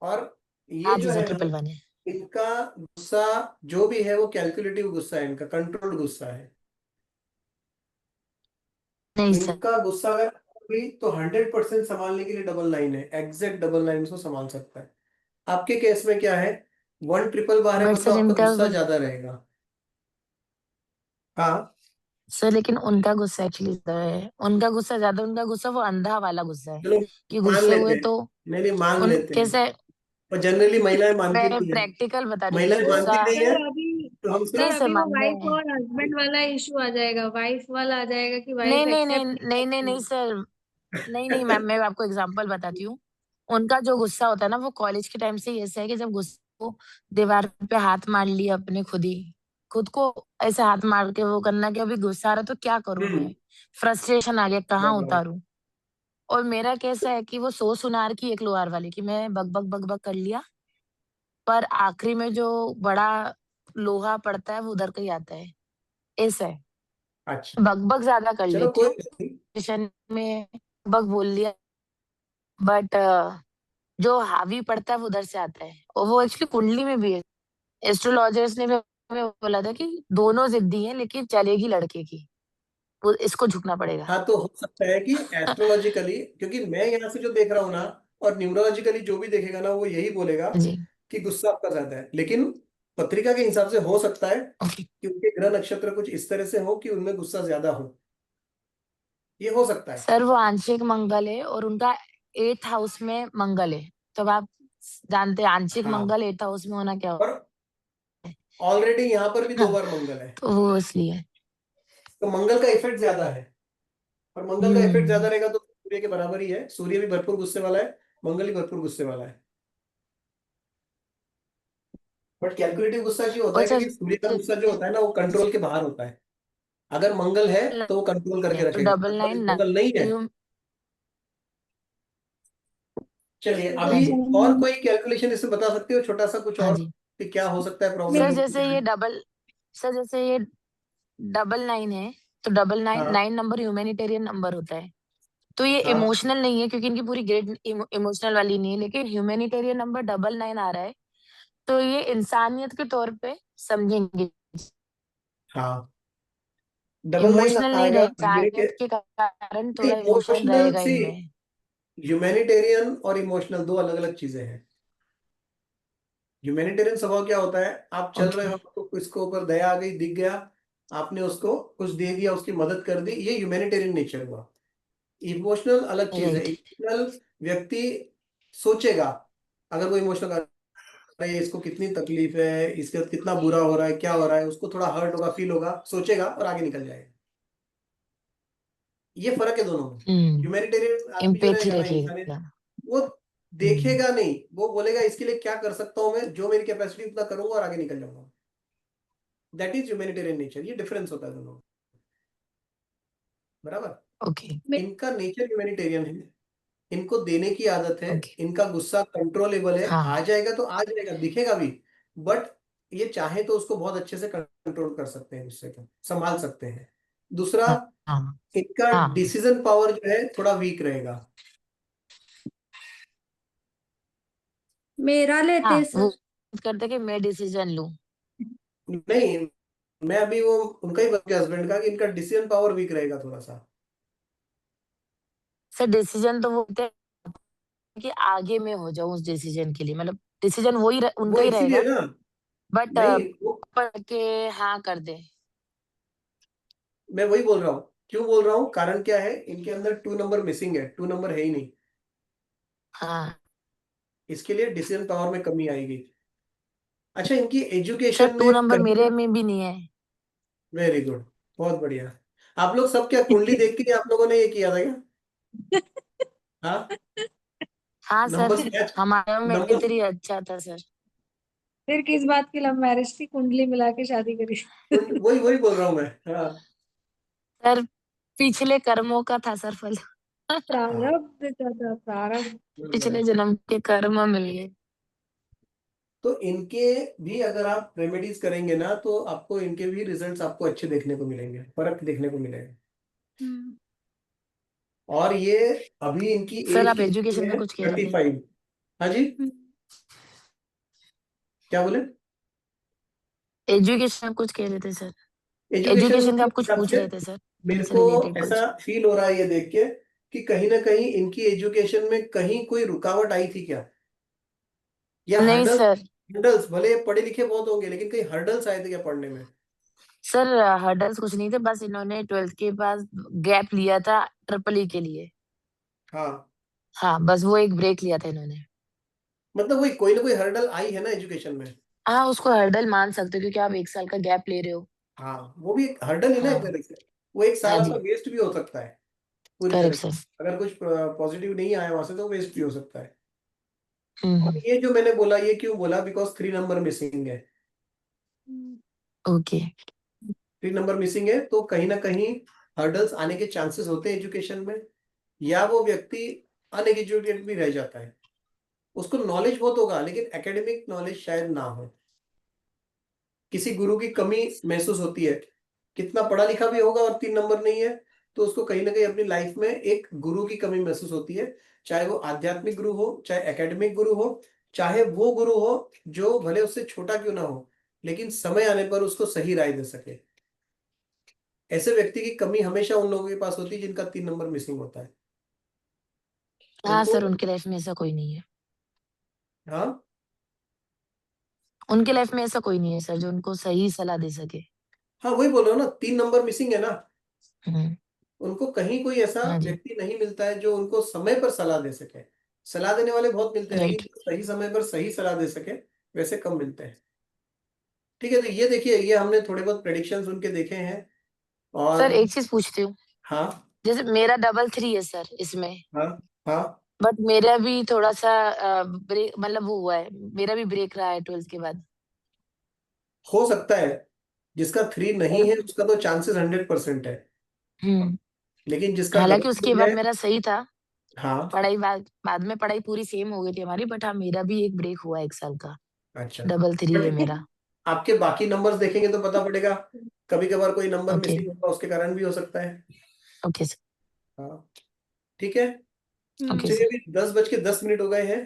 और ये हाँ जो जी सर, है ना, ट्रिपल वन है। इनका गुस्सा जो भी है वो कैलकुलेटिव गुस्सा है, इनका कंट्रोल्ड गुस्सा है। नहीं सर। इनका गुस्सा अगर भी तो 100% संभालने के लिए डबल नाइन है, एग्जैक्ट डबल नाइन उसको संभाल सकता है। आपके केस में क्या है, वन ट्रिपल बार है बट मतलब सर आपका इनका गुस्सा ज्यादा रहेगा। हाँ, सर लेकिन उनका गुस्सा एक्चुअली है, उनका गुस्सा ज्यादा, उनका गुस्सा वो अंधा वाला गुस्सा है चलो कि मान गुस्से लेते हुए हैं। तो नहीं नहीं, मान उन लेते हैं। कैसे। पर जनरली महिलाएं मानती मैं नहीं है। प्रैक्टिकल बता रही हूँ महिलाएं वो गुस्सा। मानती नहीं है। सर अभी तो हम नहीं सर सिर्फ, सर, अभी वो मानते वाइफ हैं। और हस्बैंड वाला इशू आ जाएगा, वाइफ वाला आ जाएगा कि नहीं वाइफ नहीं नहीं एक्सेप्ट नहीं नहीं नहीं नहीं करती। सर। नहीं नहीं मैम, मैं आपको एग्जांपल बताती हूँ। उनका जो गुस्सा होता है ना वो कॉलेज के टाइम से ही ऐसा है कि जब गुस्से को दीवार पे हाथ मार लिया अपने खुद ही, खुद को ऐसे हाथ मार के वो करना कि अभी गुस्सा आ रहा तो क्या करूं मैं, फ्रस्ट्रेशन आ गया कहाँ बताओ। उतारूं। और मेरा कैसा है कि वो सो सुनार की एक लोहार वाली कि मैं बक बक बक बक कर लिया, पर आखिरी में जो बड़ा लोहा पड़ता है वो उधर का ही आता है। ऐसा है। अच्छा, बक बक ज्यादा कर चलो लेती कोई हूँ नहीं। स्टेशन में, बक बोल लिया, बट जो हावी पड़ता है वो उधर से आता है, और वो एक्चुअली कुंडली में भी है। एस्ट्रोलॉजर्स ने भी हमें बोला था कि दोनों जिद्दी हैं लेकिन चलेगी लड़के की, वो इसको झुकना पड़ेगा। हाँ, तो हो सकता है कि एस्ट्रोलॉजिकली, क्योंकि मैं यहाँ से जो देख रहा हूँ ना, और न्यूमरोलॉजिकली जो भी देखेगा ना वो यही बोलेगा जी। कि गुस्सा आपका ज्यादा है, लेकिन पत्रिका के हिसाब से हो सकता है ओके। कि उनके ग्रह नक्षत्र कुछ इस तरह से हो कि उनमें गुस्सा ज्यादा हो। ये हो सकता है। सर वो आंशिक मंगल है और उनका 8th हाउस में मंगल है, तो अब आप जानते हैं आंशिक हाँ, मंगल 8th हाउस में होना क्या और होता है। ऑलरेडी यहाँ पर भी दो हाँ, बार मंगल है, तो वो इसलिए। तो मंगल का इफेक्ट ज्यादा है। और मंगल का इफेक्ट ज्यादा हम्म। रहेगा तो सूर्य के बराबर ही है, सूर्य भी भरपूर गुस्से वाला है, मंगल भी भरपूर गुस्से वाला है। बट कैलकुलेटिव गुस्सा क्यों होता और है, सर क्योंकि सूर्य का गुस्सा जो होता है ना वो कंट्रोल के बाहर होता है। अगर मंगल है तो वो कंट्रोल करके तो रखेगा, डबल अगर नाइन मंगल नहीं है। ह्यूम। चलिए, तो हाँ अभी जी। और कोई कैलकुलेशन इसमें बता सकते हो, छोटा सा कुछ हाँ और, जी कि क्या हो सकता है सर, प्रॉब्लम जैसे इसमें? ये डबल सर जैसे ये डबल नाइन है, तो डबल नाइन हाँ, नाइन नंबर ह्यूमैनिटेरियन नंबर होता है। तो ये हाँ, इमोशनल नहीं है क्योंकि इनकी पूरी ग्रेड इमोशनल वाली नहीं है, लेकिन ह्यूमैनिटेरियन नंबर डबल नाइन आ रहा है, तो ये इंसानियत के तौर पे समझेंगे। हाँ, डबल नाइन इमोशनल नहीं आएगा रहे, ये के, इंसानियत के कारण थोड़ा इमोशन इमोशनल रहेगा सी, इनमें। ह्यूमैनिटेरियन और इमोशनल दो अलग अलग चीजें हैं। ह्यूमैनिटेरियन स्वभाव क्या होता है, आप चल रहे ओके। हो तो किसको ऊपर दया आ गई, दिख गया, आपने उसको कुछ दे दिया, उसकी मदद कर दी, ये ह्यूमैनिटेरियन नेचर हुआ। इमोशनल अलग चीज है। राइट। इमोशनल व्यक्ति सोचेगा, अगर वो इमोशनल, अरे इसको कितनी तकलीफ है, इसके साथ कितना बुरा हो रहा है, क्या हो रहा है, उसको थोड़ा हर्ट होगा, फील होगा, सोचेगा और आगे निकल जाएगा। ये फर्क है दोनों में। ह्यूमैनिटेरियन आदमी जो एम्पैथी रहेगा ना, इंसानियत, रखेगा। वो हम्म। देखेगा नहीं, वो बोलेगा इसके लिए क्या कर सकता हूं मैं, जो मेरी कैपेसिटी उतना करूंगा और आगे निकल जाऊंगा। दैट इज ह्यूमैनिटेरियन नेचर, ये डिफरेंस होता है दोनों में। बराबर। ओके इनका नेचर ह्यूमैनिटेरियन है, इनको देने की आदत है, ओके इनका गुस्सा कंट्रोलेबल है, आ हाँ जाएगा तो आ जाएगा, दिखेगा भी, बट ये चाहे तो उसको बहुत अच्छे से कंट्रोल कर सकते हैं, गुस्से को संभाल सकते हैं। दूसरा, हाँ हाँ इनका हाँ डिसीजन पावर जो है थोड़ा वीक रहेगा। मेरा लेते हाँ वो सर। करते कि मैं डिसीजन लूं। नहीं, मैं अभी वो उनका ही बता हस्बैंड का कि इनका डिसीजन पावर वीक रहेगा थोड़ा सा। सर डिसीजन तो वो होते हैं कि आगे मैं हो जाऊं उस डिसीजन के लिए, मतलब डिसीजन वही वो उनका ही इसीलिए रहेगा, ना, बट नहीं वो पर के हाँ कर दे। मैं वही बोल रहा हूँ, क्यों बोल रहा हूँ, कारण क्या है, इनके अंदर 2 नंबर मिसिंग है, 2 नंबर है ही नहीं, हाँ इसके लिए डिसीजन पावर में कमी आएगी। अच्छा, इनकी सर एजुकेशन टू में नंबर कहीं, मेरे में भी नहीं है। वेरी गुड, बहुत बढ़िया। आप लोग सब क्या कुंडली देख के ही आप लोगों ने ये किया था क्या? हाँ, हाँ सर नंबर्स मैच, हमारा में नंबर्स, ही अच्छा था सर। फिर किस बात की लव मैरिज थी, कुंडली मिला के शादी करी? वही वही बोल रहा हूँ मैं। हाँ सर पिछले कर्मों का था सर फल। हाँ, प्रारब्ध का था, प्रारब्ध। मिल गए। पिछले जन्म के कर्म मिल गए। तो इनके भी अगर आप रेमेडीज करेंगे ना, तो आपको इनके भी रिजल्ट्स आपको अच्छे देखने को मिलेंगे, फर्क देखने को मिलेगा। हम्म, और ये अभी इनकी सर एज आप कितनी एजुकेशन का है, कुछ कह रहे थर्टी थे। फाइव हाँ जी, हम्म। क्या बोले? एजुकेशन कुछ कह रहे थे सर। एजुकेशन एजुकेशन का के आप कुछ हिसाब पूछ से रहे थे सर, मेरे उनसे को रिलेटेड ऐसा कुछ। फील हो रहा है ये देख के कि कहीं ना कहीं इनकी एजुकेशन में कहीं कोई रुकावट आई थी क्या, या नहीं हर्डल्स, सर। हर्डल्स भले पढ़े लिखे बहुत होंगे लेकिन कहीं हर्डल्स आए थे क्या पढ़ने में? सर हर्डल्स कुछ नहीं थे, बस इन्होंने 12th के बाद गैप लिया था ट्रिपल ई के लिए। हाँ, हाँ बस वो एक ब्रेक लिया था इन्होंने। मतलब वही कोई ना कोई हर्डल आई है ना एजुकेशन में। हाँ उसको हर्डल मान सकते हो क्योंकि आप 1 साल का गैप ले रहे हो। हाँ, वो भी एक हर्डल ही ना एक हाँ तरह से, वो एक हाँ साल आपका जी वेस्ट भी हो सकता है पूरी तरह करेक्ट से, सर। अगर कुछ पॉजिटिव नहीं आया वहां से तो वेस्ट भी हो सकता है। और हम्म ये जो मैंने बोला, ये क्यों बोला, बिकॉज 3 नंबर मिसिंग है। ओके 3 नंबर मिसिंग है तो कहीं ना कहीं हर्डल्स आने के चांसेस होते हैं एजुकेशन में, या वो व्यक्ति अनएजुकेटेड भी रह जाता है, उसको नॉलेज बहुत होगा लेकिन एकेडमिक नॉलेज शायद ना हो, किसी गुरु की कमी महसूस होती है, कितना पढ़ा लिखा भी होगा और 3 नंबर नहीं है, तो उसको कहीं ना कहीं अपनी लाइफ में एक गुरु की कमी महसूस होती है, चाहे वो आध्यात्मिक गुरु हो, चाहे एकेडमिक गुरु हो, चाहे वो गुरु हो जो भले उससे छोटा क्यों ना हो, लेकिन समय आने पर उसको सही राय दे सके। ऐसे व्यक्ति की कमी हमेशा उन लोगों के पास होती है जिनका 3 नंबर मिसिंग होता है। हाँ उनको, सर उनके लाइफ में ऐसा कोई नहीं है। हाँ उनके लाइफ में ऐसा कोई नहीं है सर जो उनको सही सलाह दे सके। हाँ, वही बोल रहा हूँ ना, 3 नंबर मिसिंग है ना, हम्म उनको कहीं कोई ऐसा हाँ जी व्यक्ति नहीं मिलता है जो उनको समय पर सलाह दे सके। सलाह देने वाले बहुत मिलते हैं लेकिन राइट। जो सही समय पर सही सलाह दे सके वैसे कम मिलते हैं। ठीक है, तो ये देखिए, ये हमने थोड़े बहुत प्रेडिक्शंस उनके देखे हैं। सर और एक चीज पूछती हूँ, हाँ जैसे मेरा डबल 3 है सर इसमें, हाँ हाँ, बट मेरा भी थोड़ा सा ब्रेक मतलब वो हुआ है, मेरा भी ब्रेक रहा है 12th के बाद। हो सकता है, जिसका 3 नहीं और है उसका तो चांसेस 100% है, हम्म लेकिन जिसका हालांकि डबल उसके 3 बाद है, मेरा सही था। हाँ, पढ़ाई बाद में पढ़ाई पूरी सेम हो गई थी हमारी, बट हाँ मेरा भी एक ब्रेक हुआ 1 साल का। अच्छा, डबल 3 है बट मेरा। आपके बाकी नंबर्स देखेंगे तो पता पड़ेगा, कभी कभार कोई नंबर ओके मिसिंग होगा उसके कारण भी हो सकता है। Okay sir. हाँ, ठीक है, ओके चलिए सर। अभी 10:10 हो गए हैं,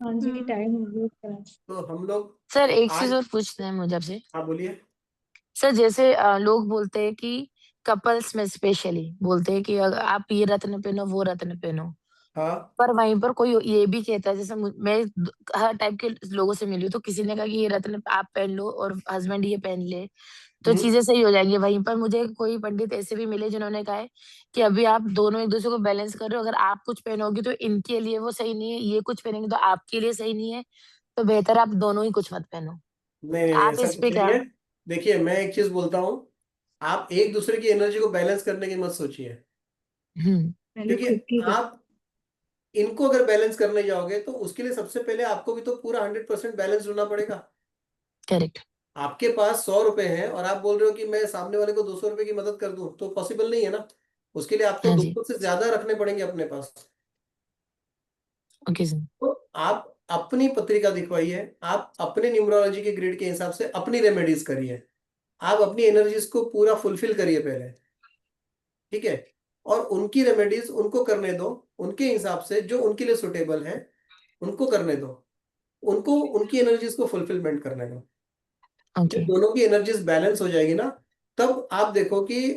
हाँ जी, हम्म। टाइम हो गया। तो हम लोग सर एक चीज आज, और पूछना है मुझे आपसे। हाँ बोलिए। सर जैसे लोग बोलते हैं कि कपल्स में स्पेशली बोलते हैं कि अगर आप ये रत्न पहनो वो रत्न पहनो, हाँ, पर वहीं पर कोई ये भी कहता है, जैसे मैं हर टाइप के लोगों से मिली हूँ, तो किसी ने कहा कि ये रत्न आप पहन लो और हस्बैंड ये पहन ले तो हम्म, चीजें सही हो जाएंगी। वहीं पर मुझे कोई पंडित ऐसे भी मिले जिन्होंने कहा है कि अभी आप दोनों एक दूसरे को बैलेंस कर रहे हो, अगर आप कुछ पहनोगी तो इनके लिए वो सही नहीं है, ये कुछ पहनेंगे तो आपके लिए सही नहीं है, तो बेहतर आप दोनों ही कुछ मत पहनो। नहीं नहीं नहीं, आप ऐसा इस पे कुछ नहीं क्या। है। देखिए, मैं एक चीज बोलता हूँ, आप एक दूसरे की एनर्जी को बैलेंस करने की मत सोचिए, हम्म पहले क्योंकि खुद की कर। आप इनको अगर बैलेंस करने जाओगे तो उसके लिए सबसे पहले आपको भी तो पूरा 100% बैलेंस होना पड़ेगा। करेक्ट। आपके पास 100 रुपए हैं और आप बोल रहे हो कि मैं सामने वाले को 200 रुपए की मदद कर दूं, तो पॉसिबल नहीं है ना। उसके लिए आपको हाँ दो जी। से ज्यादा रखने पड़ेंगे अपने पास। Okay sir. तो आप अपनी पत्रिका दिखवाइए, आप अपने न्यूमरोलॉजी के ग्रिड के हिसाब से अपनी रेमेडीज करिए, आप अपनी एनर्जीज को पूरा फुलफिल करिए पहले, ठीक है। और उनकी रेमेडीज उनको करने दो, उनके हिसाब से जो उनके लिए सुटेबल है उनको करने दो, उनको उनकी एनर्जीज को फुलफिलमेंट करने दो। जब ओके। दोनों की एनर्जीज बैलेंस हो जाएगी ना, तब आप देखो कि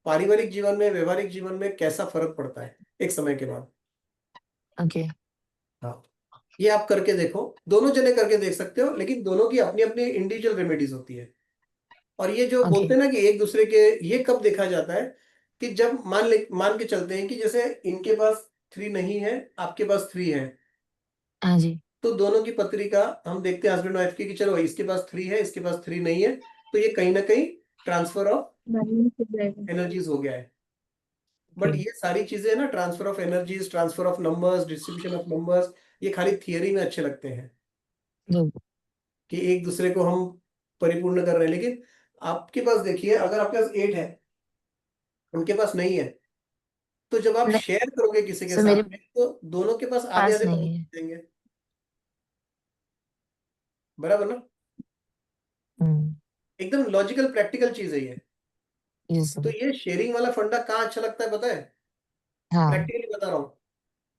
पारिवारिक जीवन में, व्यवहारिक जीवन में कैसा फर्क पड़ता है एक समय के बाद। ओके। हाँ, ये आप करके देखो, दोनों जने करके देख सकते हो, लेकिन दोनों की अपनी अपनी इंडिविजुअल रेमेडीज होती है। और ये जो ओके। बोलते हैं ना कि एक दूसरे के, ये कब देखा जाता है कि जब मान के चलते हैं कि जैसे इनके पास 3 नहीं है, आपके पास 3 है, हाँ जी। तो दोनों की पत्रिका हम देखते हैं हस्बैंड वाइफ की कि चलो इसके पास 3 है, इसके पास 3 नहीं है, तो ये कहीं ना कहीं ट्रांसफर ऑफ बैलेंस हो जाएगा। एनर्जीज हो गया है। ओके। बट ये सारी चीजें ना, transfer of energies, transfer of numbers, distribution of numbers, ये खाली थियरी में अच्छे लगते हैं दो। कि एक दूसरे को हम परिपूर्ण कर रहे हैं, लेकिन आपके पास देखिए, अगर आपके पास 8 है, उनके पास नहीं है, तो जब आप नहीं शेयर करोगे किसी के सर, मेरे साथ में, तो दोनों के पास आधे पास आधे नहीं है। पॉइंट देंगे, बराबर ना। हम्म। एकदम लॉजिकल प्रैक्टिकल चीज है ये। यस तो सर। ये शेयरिंग वाला फंडा कहाँ अच्छा लगता है पता है? हाँ प्रैक्टिकली बता रहा हूँ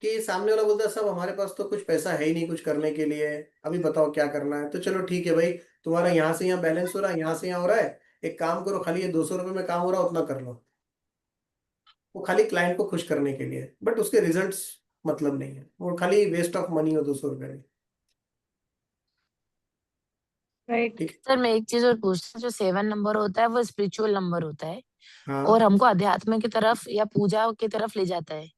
कि सामने वाला बोलता है सब हमारे पास तो कुछ पैसा है ही नहीं कुछ करने के लिए, अभी बताओ क्या करना है। तो चलो ठीक है भाई, तुम्हारा यहाँ से यहाँ बैलेंस हो रहा है, यहाँ से यहाँ हो रहा है, एक काम करो, खाली ये 200 रुपये में काम हो रहा है उतना कर लो। वो खाली क्लाइंट को खुश करने के लिए, बट उसके रिजल्ट्स मतलब नहीं है, वो खाली वेस्ट ऑफ मनी हो 200 रुपये में। राइट। ठीक सर, मैं एक चीज और पूछती हूँ, जो 7 नंबर होता है वो स्पिरिचुअल नंबर होता है है। और हाँ। हमको अध्यात्म की तरफ या पूजा की तरफ ले जाता है।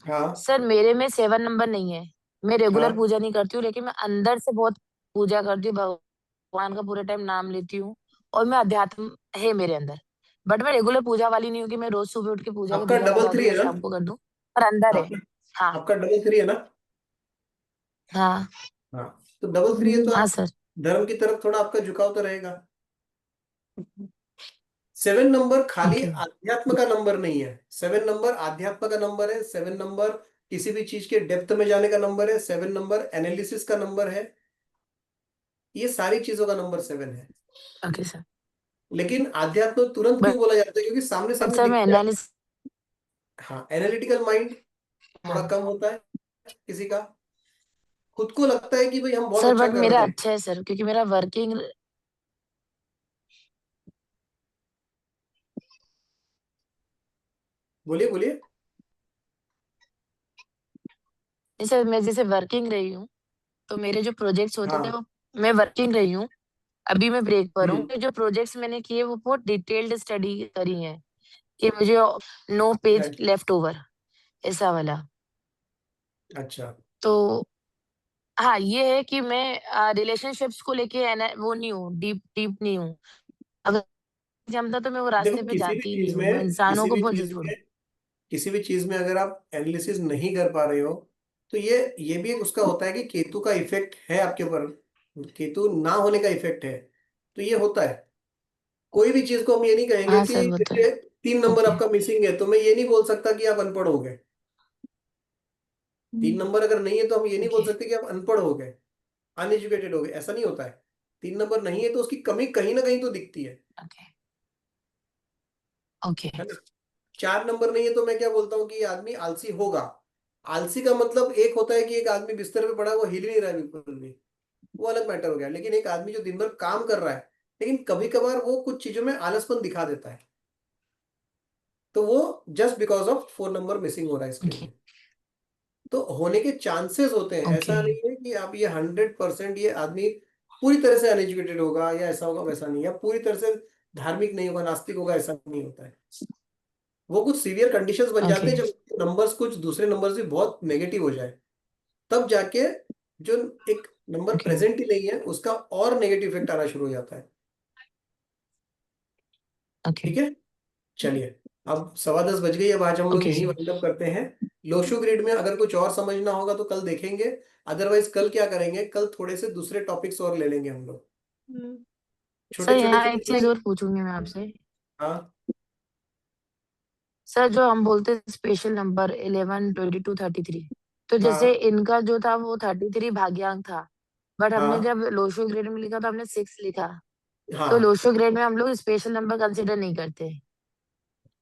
हाँ। सर, मेरे में 7 नंबर नहीं है। मैं रेगुलर हाँ। पूजा नहीं करती हूँ, लेकिन मैं अंदर से बहुत पूजा करती हूँ, भगवान का पूरे टाइम नाम लेती हूँ और मैं अध्यात्म है मेरे अंदर। बट मैं रेगुलर पूजा वाली नहीं हूँ कि मैं रोज सुबह उठ के पूजा का आपका दिया डबल लगा दूं 3 या है ना? शाम को कर दूं, पर अंदर है। आपका हाँ। आपका डबल 3 है ना? हाँ। हाँ, तो डबल 3 है तो हाँ आप सर। धर्म की तरफ थोड़ा आपका झुकाव तो रहेगा। 7 नंबर खाली ओके। आध्यात्म का नंबर नहीं है, 7 नंबर आध्यात्म का नंबर है, 7 नंबर किसी भी चीज के डेप्थ में जाने का नंबर है, 7 नंबर एनालिसिस का नंबर है, ये सारी चीजों का नंबर 7 है। Okay sir. लेकिन आध्यात्म तुरंत क्यों बट बोला जाता है? क्योंकि सामने सामने सर, मैं दिखता है। एनालिसिस। हाँ, एनालिटिकल माइंड थोड़ा हाँ कम होता है किसी का, खुद को लगता है कि भाई हम बहुत सर, अच्छा बट कर मेरा रहे हैं। अच्छा है सर, क्योंकि मेरा वर्किंग। बोलिए बोलिए। जैसे मैं जैसे वर्किंग रही हूँ, तो मेरे जो प्रोजेक्ट्स होते थे हाँ। वो, मैं वर्किंग रही हूँ, अभी मैं ब्रेक पर हूँ। हम्म। तो जो प्रोजेक्ट्स मैंने किए वो बहुत डिटेल्ड स्टडी करी है कि मुझे no page right, left over, ऐसा वाला। अच्छा। तो हाँ, ये है कि मैं रिलेशनशिप्स को लेके वो नहीं हूँ, डीप डीप नहीं हूँ। अगर जमता तो मैं वो रास्ते देखो, पे किसी भी जाती ही नहीं चीज हूँ, मैं में इंसानों किसी को भी बहुत चीज जल्दी छोड़। में किसी भी चीज में अगर आप एनालिसिस नहीं कर पा रहे हो, तो ये भी एक उसका होता है कि केतु का इफेक्ट है आपके ऊपर, केतु ना होने का इफेक्ट है, तो ये होता है। कोई भी चीज को हम ये नहीं कहेंगे हाँ कि सर, वो तो है। जैसे 3 नंबर ओके। आपका मिसिंग है, तो मैं ये नहीं बोल सकता कि आप अनपढ़ हो गए। 3 नंबर अगर नहीं है तो हम ये नहीं बोल ओके। सकते कि आप अनपढ़ हो गए, अनएजुकेटेड हो गए, ऐसा नहीं होता है। 3 नंबर नहीं है तो उसकी कमी कहीं ना कहीं तो दिखती ओके। ओके। है ना। 4 नंबर नहीं है तो मैं क्या बोलता हूँ कि ये आदमी आलसी होगा। आलसी का मतलब एक होता है कि एक आदमी बिस्तर पे पड़ा है, वो हिल ही नहीं रहा है बिल्कुल भी, वो अलग मैटर हो गया। लेकिन एक आदमी जो दिन भर काम कर रहा है, लेकिन कभी कभार वो कुछ चीजों में आलसपन दिखा देता है, तो वो just because of 4 number missing हो रहा है इसके ओके। लिए। तो होने के चांसेस होते हैं, ओके। ऐसा नहीं है कि आप ये 100% ये आदमी पूरी तरह से अनएजुकेटेड होगा या ऐसा होगा वैसा नहीं, या पूरी तरह से धार्मिक नहीं होगा, नास्तिक होगा, ऐसा नहीं होता है। वो कुछ सीवियर कंडीशंस बन जाते ओके। हैं जब नंबर्स, कुछ दूसरे नंबर्स भी बहुत नेगेटिव हो जाए, तब जाके जो एक नंबर ओके। प्रेजेंट ही नहीं है उसका और नेगेटिव इफेक्ट आना शुरू हो जाता है। ओके। ठीक है, चलिए, अब 10:15 बज गई, अब आज हम लोग ओके यही सर। वाइंड अप करते हैं। लोशो ग्रिड में अगर कुछ और समझना होगा तो कल देखेंगे, अदरवाइज कल क्या करेंगे, कल थोड़े से दूसरे टॉपिक्स और ले लेंगे हम लोग, छोटे सर, छोटे यहाँ छोटे एक चीज छोटे। और पूछूंगी मैं आपसे। हाँ। सर जो हम बोलते हैं स्पेशल नंबर 11, 22, 33, तो जैसे हाँ इनका जो था वो 33 भाग्यांक था, बट हमने हाँ जब लोशो ग्रेड में लिखा तो हमने 6 लिखा। तो हाँ, लोशो ग्रेड में हम लोग स्पेशल नंबर कंसिडर नहीं करते।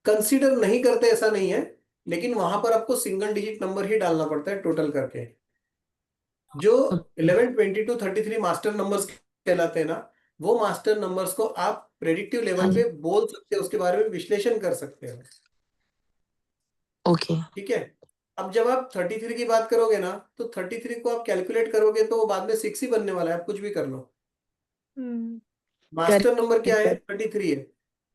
कंसीडर नहीं करते ऐसा नहीं है, लेकिन वहां पर आपको सिंगल डिजिट नंबर ही डालना पड़ता है टोटल करके। जो ओके 11, 22, 33 मास्टर नंबर्स कहलाते हैं ना, वो मास्टर नंबर्स को आप प्रेडिक्टिव हाँ लेवल जी पे बोल सकते हो, उसके बारे में विश्लेषण कर सकते हो। ओके ठीक है। अब जब आप 33 की बात करोगे ना, तो 33 को आप कैलकुलेट करोगे तो वो बाद में 6 ही बनने वाला है, आप कुछ भी कर लो। मास्टर नंबर क्या करेक्ट है? सर 33 है।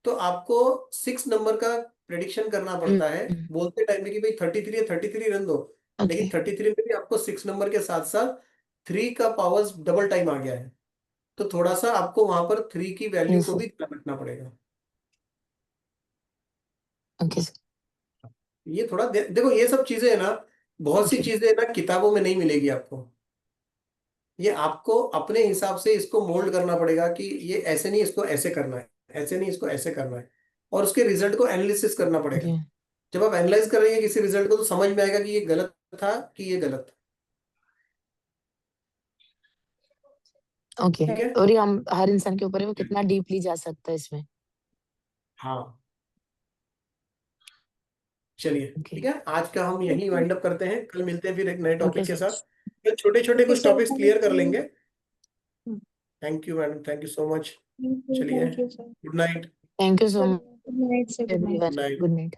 तो आपको 6 नंबर का प्रेडिक्शन करना पड़ता है बोलते टाइम में कि भाई 33 है, 33 रन दो। ओके लेकिन 33 में भी आपको 6 नंबर के साथ साथ 3 का पावर्स डबल टाइम आ गया है। तो थोड़ा सा आपको वहां पर 3 की वैल्यू यस को सर भी ध्यान रखना पड़ेगा। ओके सर ये थोड़ा देखो, ये सब चीजें है ना, बहुत सी ओके चीजें है ना किताबों में नहीं मिलेगी आपको। ये आपको अपने हिसाब से इसको मोल्ड करना पड़ेगा कि ये ऐसे नहीं, इसको ऐसे करना है, ऐसे नहीं, इसको ऐसे करना है। और उसके रिजल्ट को एनालिसिस करना पड़ेगा। ओके जब आप एनालाइज करेंगे किसी रिजल्ट को तो समझ में आएगा कि ये गलत था कि ये गलत था। ओके। ठीक है। और ये हम हर इंसान के ऊपर है वो कितना डीपली जा सकता है इसमें। हाँ, चलिए ओके ठीक है, आज का हम यही वाइंड अप करते हैं, कल मिलते हैं फिर एक नए ओके टॉपिक के सर साथ। छोटे छोटे ओके कुछ सर, टॉपिक्स क्लियर कर लेंगे। Thank you madam, thank you so much. चलिए, thank you sir. Good night. Thank you so much good night sir, good night. Everyone. Good night. Good night.